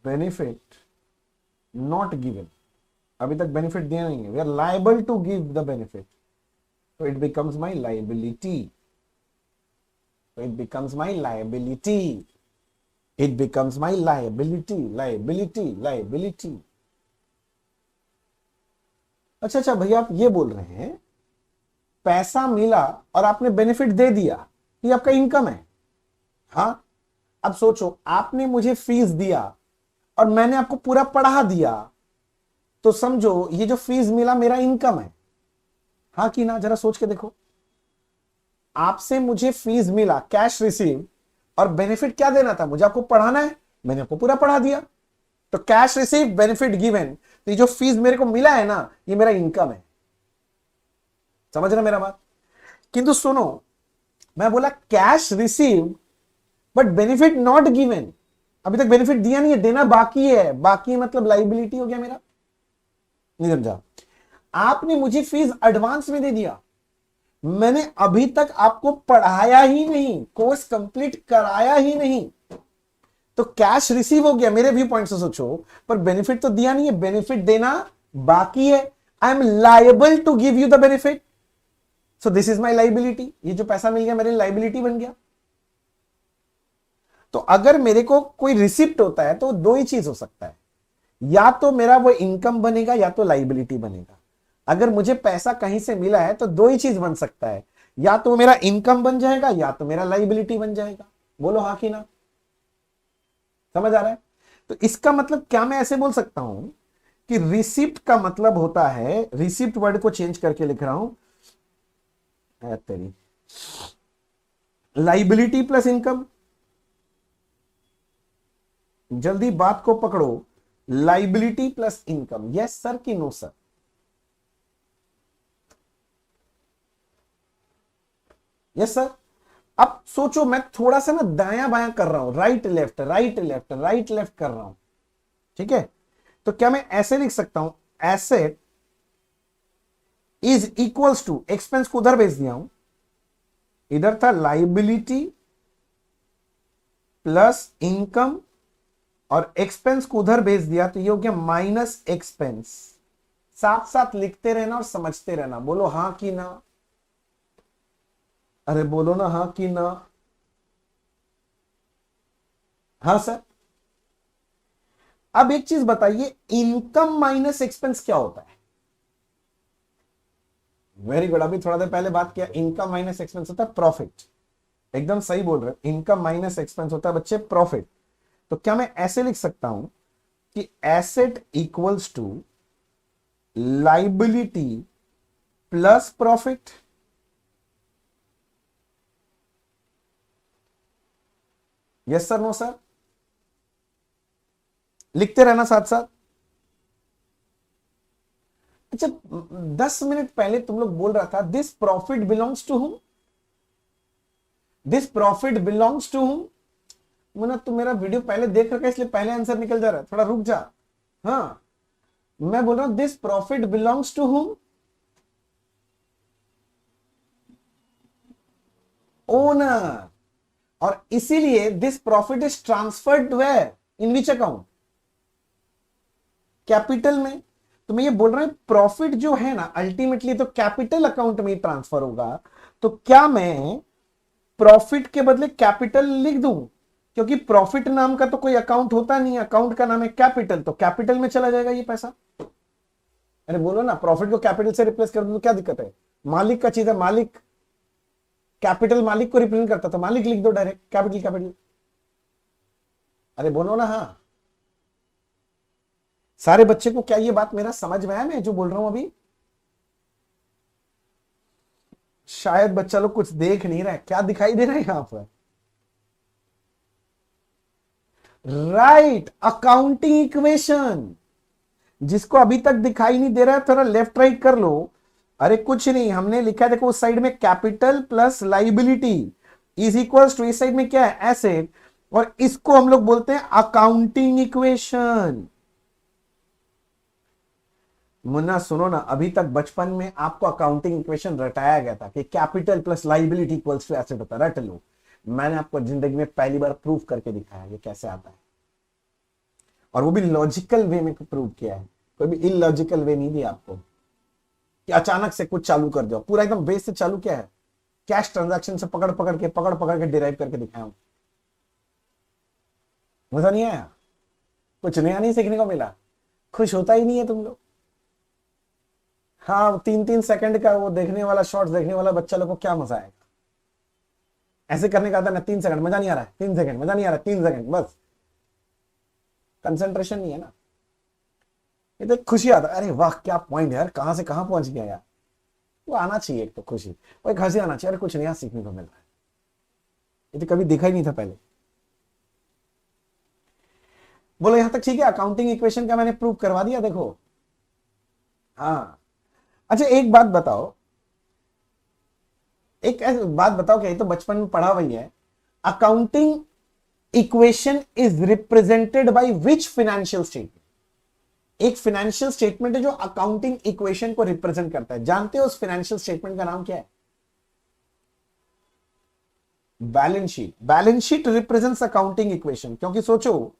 benefit not given. अभी तक बेनिफिट दिया नहीं है, we are liable to give the benefit, so it becomes my liability, so it becomes my liability, it becomes my liability, liability, liability। अच्छा अच्छा भैया, आप ये बोल रहे हैं पैसा मिला और आपने बेनिफिट दे दिया, ये आपका इनकम है। हाँ, अब सोचो, आपने मुझे फीस दिया और मैंने आपको पूरा पढ़ा दिया, तो समझो ये जो फीस मिला मेरा इनकम है। हाँ कि ना, जरा सोच के देखो। आपसे मुझे फीस मिला, कैश रिसीव, और बेनिफिट क्या देना था, मुझे आपको पढ़ाना है, मैंने आपको पूरा पढ़ा दिया, तो कैश रिसीव बेनिफिट गिवन, तो ये जो फीस मेरे को मिला है ना, ये मेरा इनकम है। समझ रहे मेरा बात? किंतु सुनो, मैं बोला cash receive but benefit not given, अभी तक बेनिफिट दिया नहीं है, देना बाकी है। बाकी मतलब लाइबिलिटी हो गया मेरा। नहीं समझा? आपने मुझे फीस एडवांस में दे दिया, मैंने अभी तक आपको पढ़ाया ही नहीं, कोर्स कंप्लीट कराया ही नहीं, तो कैश रिसीव हो गया मेरे व्यू पॉइंट से सोचो, पर बेनिफिट तो दिया नहीं है, बेनिफिट देना बाकी है। I am liable to give you the benefit, so this is my liability. ये जो पैसा मिल गया मेरे लाइबिलिटी बन गया। तो अगर मेरे को कोई रिसिप्ट होता है तो दो ही चीज हो सकता है, या तो मेरा वो इनकम बनेगा या तो लाइबिलिटी बनेगा। अगर मुझे पैसा कहीं से मिला है तो दो ही चीज बन सकता है, या तो मेरा इनकम बन जाएगा या तो मेरा लाइबिलिटी बन जाएगा। बोलो हाँ कि ना? समझ आ रहा है? तो इसका मतलब क्या मैं ऐसे बोल सकता हूं कि रिसिप्ट का मतलब होता है, रिसिप्ट वर्ड को चेंज करके लिख रहा हूं, तेरी लाइबिलिटी प्लस इनकम। जल्दी बात को पकड़ो, liability plus income, yes sir कि नो सर? Yes sir. अब सोचो, मैं थोड़ा सा ना दायां बायां कर रहा हूं, right left right left right left कर रहा हूं, ठीक है? तो क्या मैं ऐसे लिख सकता हूं, asset is equals to, expense को उधर भेज दिया हूं, इधर था लाइबिलिटी प्लस इनकम, और एक्सपेंस को उधर भेज दिया, तो ये हो गया माइनस एक्सपेंस। साथ साथ लिखते रहना और समझते रहना। बोलो हां कि ना? अरे बोलो ना हाँ कि ना? हाँ सर। अब एक चीज बताइए, इनकम माइनस एक्सपेंस क्या होता है? वेरी गुड, अभी थोड़ा देर पहले बात किया, इनकम माइनस एक्सपेंस होता है प्रॉफिट। एकदम सही बोल रहे हो, इनकम माइनस एक्सपेंस होता है बच्चे प्रॉफिट। तो क्या मैं ऐसे लिख सकता हूं कि asset equals to liability plus profit? Yes sir no sir? लिखते रहना साथ साथ। अच्छा, 10 मिनट पहले तुम लोग बोल रहा था दिस प्रॉफिट बिलोंग्स टू हूं, दिस प्रॉफिट बिलोंग्स टू हूं। मुन्ना तू मेरा वीडियो पहले देख रखा है इसलिए पहले आंसर निकल जा रहा है, थोड़ा रुक जा। हाँ, मैं बोल रहा हूं this profit belongs to who, owner. और इसीलिए this profit is transferred where, in which account? Capital में। तो मैं ये बोल रहा हूं प्रॉफिट जो है ना अल्टीमेटली तो कैपिटल अकाउंट में ट्रांसफर होगा। तो क्या मैं प्रॉफिट के बदले कैपिटल लिख दूं? क्योंकि प्रॉफिट नाम का तो कोई अकाउंट होता नहीं, अकाउंट का नाम है कैपिटल, तो कैपिटल में चला जाएगा ये पैसा। अरे बोलो ना, प्रॉफिट को कैपिटल से रिप्लेस कर दो तो क्या दिक्कत है? मालिक का चीज है, मालिक, कैपिटल मालिक को रिप्रेजेंट करता, तो मालिक लिख दो डायरेक्ट, कैपिटल कैपिटल। अरे बोलो ना हाँ। सारे बच्चे को क्या ये बात मेरा समझ में आया, मैं जो बोल रहा हूं अभी? शायद बच्चा लोग कुछ देख नहीं रहा है, क्या दिखाई दे रहा है यहां पर? Right, accounting equation. जिसको अभी तक दिखाई नहीं दे रहा है थोड़ा लेफ्ट राइट कर लो। अरे कुछ नहीं, हमने लिखा है देखो उस साइड में capital plus liability is equals to, इस साइड में क्या है एसेट, और इसको हम लोग बोलते हैं अकाउंटिंग इक्वेशन। मुन्ना सुनो ना, अभी तक बचपन में आपको अकाउंटिंग इक्वेशन रटाया गया था कि capital plus liability equals to asset होता है, रट लो। मैंने आपको जिंदगी में पहली बार प्रूव करके दिखाया ये कैसे आता है, और वो भी लॉजिकल वे में प्रूव किया है, कोई भी इलॉजिकल वे नहीं दिया आपको कि अचानक से कुछ चालू कर दो। पूरा एकदम बेस से चालू किया है, कैश ट्रांजैक्शन से पकड़ पकड़ के डिराइव करके दिखाया हूं। मजा नहीं आया? कुछ नया नहीं सीखने को मिला? खुश होता ही नहीं है तुम लोग? हाँ 3-3 सेकंड का वो देखने वाला शॉर्ट्स देखने वाला बच्चा लोग को क्या मजा आएगा, ऐसे करने का था ना 3 सेकंड मजा नहीं आ रहा है, 3 सेकंड मजा नहीं आ रहा है, 3 सेकंड बस, कंसंट्रेशन नहीं है ना। ये तो खुशी आता है, अरे वाह क्या पॉइंट है यार, कहां से कहां पहुंच गया यार, वो आना चाहिए एक तो खुशी, वो एक हंसी आना चाहिए, अरे कुछ नया सीखने को मिल रहा है, ये तो कभी दिखा ही नहीं था पहले। बोलो यहां तक ठीक है, अकाउंटिंग इक्वेशन का मैंने प्रूव करवा दिया देखो। हाँ अच्छा एक बात बताओ, एक बात बताओ, क्या ये तो बचपन में पढ़ा हुई है, accounting equation is represented by which financial statement. एक फाइनेंशियल स्टेटमेंट है जो अकाउंटिंग इक्वेशन को रिप्रेजेंट करता है, जानते हो उस फाइनेंशियल स्टेटमेंट का नाम क्या है? Balance sheet. Balance sheet represents accounting equation, क्योंकि सोचो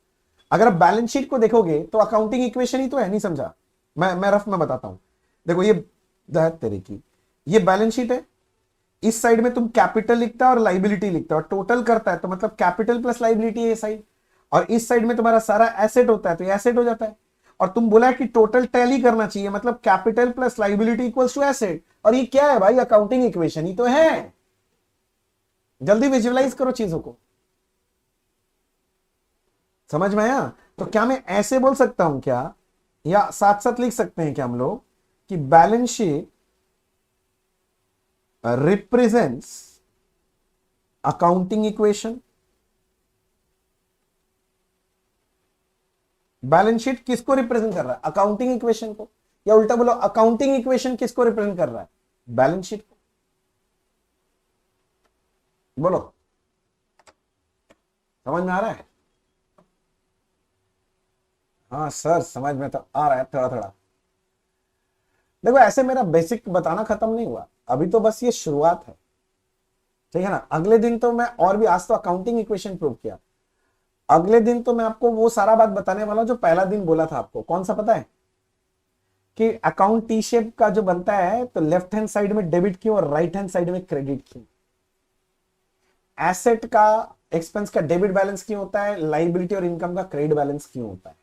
अगर आप बैलेंस शीट को देखोगे तो अकाउंटिंग इक्वेशन ही तो है, नहीं समझा? मैं रफ में बताता हूं, देखो ये तेरे की ये बैलेंस शीट है, इस साइड में तुम कैपिटल लिखता है और लाइबिलिटी लिखता है, और टोटल करता है तो मतलब कैपिटल प्लस लाइबिलिटी है ये साइड, और इस साइड में तुम्हारा सारा एसेट होता है तो ये एसेट हो जाता है, और तुम बोला है कि टोटल टैली करना चाहिए, मतलब capital plus liability equals to asset, और ये क्या है भाई? अकाउंटिंग इक्वेशन ही तो है। जल्दी विजुअलाइज करो चीजों को, समझ में आया? तो क्या मैं ऐसे बोल सकता हूं क्या, या साथ साथ लिख सकते हैं क्या हम लोग कि balance sheet represents accounting equation. Balance sheet किसको रिप्रेजेंट कर रहा है? अकाउंटिंग इक्वेशन को। या उल्टा बोलो, अकाउंटिंग इक्वेशन किसको रिप्रेजेंट कर रहा है? बैलेंस शीट को। बोलो समझ में आ रहा है? हाँ सर समझ में तो आ रहा है थोड़ा थोड़ा। देखो ऐसे मेरा बेसिक बताना खत्म नहीं हुआ, अभी तो बस ये शुरुआत है, ठीक है ना। अगले दिन तो मैं और भी, आज तो अकाउंटिंग इक्वेशन प्रूव किया, अगले दिन तो मैं आपको वो सारा बात बताने वाला हूं जो पहला दिन बोला था आपको। कौन सा पता है? कि अकाउंट टी शेप का जो बनता है तो लेफ्ट हैंड साइड में डेबिट क्यों और राइट हैंड साइड में क्रेडिट क्यों? एसेट का एक्सपेंस का डेबिट बैलेंस क्यों होता है, लाइबिलिटी और इनकम का क्रेडिट बैलेंस क्यों होता है?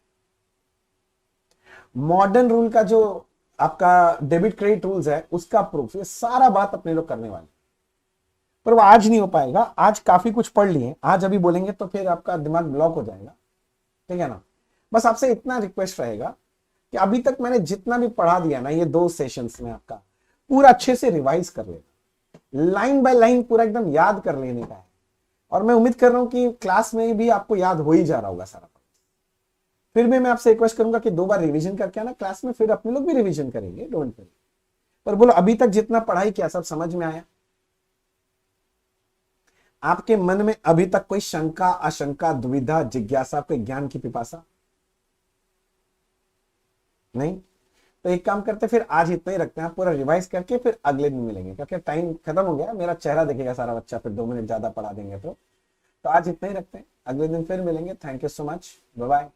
मॉडर्न रूल का जो आपका डेबिट क्रेडिट रूल्स है उसका प्रूफ, ये सारा बात अपने लोग करने वाले, पर वो आज नहीं हो पाएगा, आज काफी कुछ पढ़ लिए, आज अभी बोलेंगे तो फिर आपका दिमाग ब्लॉक हो जाएगा, ठीक है ना। बस आपसे इतना रिक्वेस्ट रहेगा कि अभी तक मैंने जितना भी पढ़ा दिया ना ये 2 सेशंस में, आपका पूरा अच्छे से रिवाइज कर लेना, लाइन बाय लाइन पूरा एकदम याद कर लेने का है, और मैं उम्मीद कर रहा हूं कि क्लास में भी आपको याद हो ही जा रहा होगा सारा। फिर भी मैं आपसे रिक्वेस्ट करूंगा कि 2 बार रिवीजन करके आना क्लास में, फिर अपने लोग भी रिवीजन करेंगे, डोंट वरी। पर बोलो अभी तक जितना पढ़ाई किया सब समझ में आया? आपके मन में अभी तक कोई शंका, आशंका, दुविधा, जिज्ञासा, कोई ज्ञान की पिपासा नहीं? तो एक काम करते, फिर आज इतना ही रखते हैं, आप पूरा रिवाइज करके फिर अगले दिन मिलेंगे, क्योंकि टाइम खत्म हो गया, मेरा चेहरा देखेगा सारा बच्चा, फिर 2 मिनट ज्यादा पढ़ा देंगे तो आज इतना ही रखते हैं, अगले दिन फिर मिलेंगे। Thank you so much, bye bye.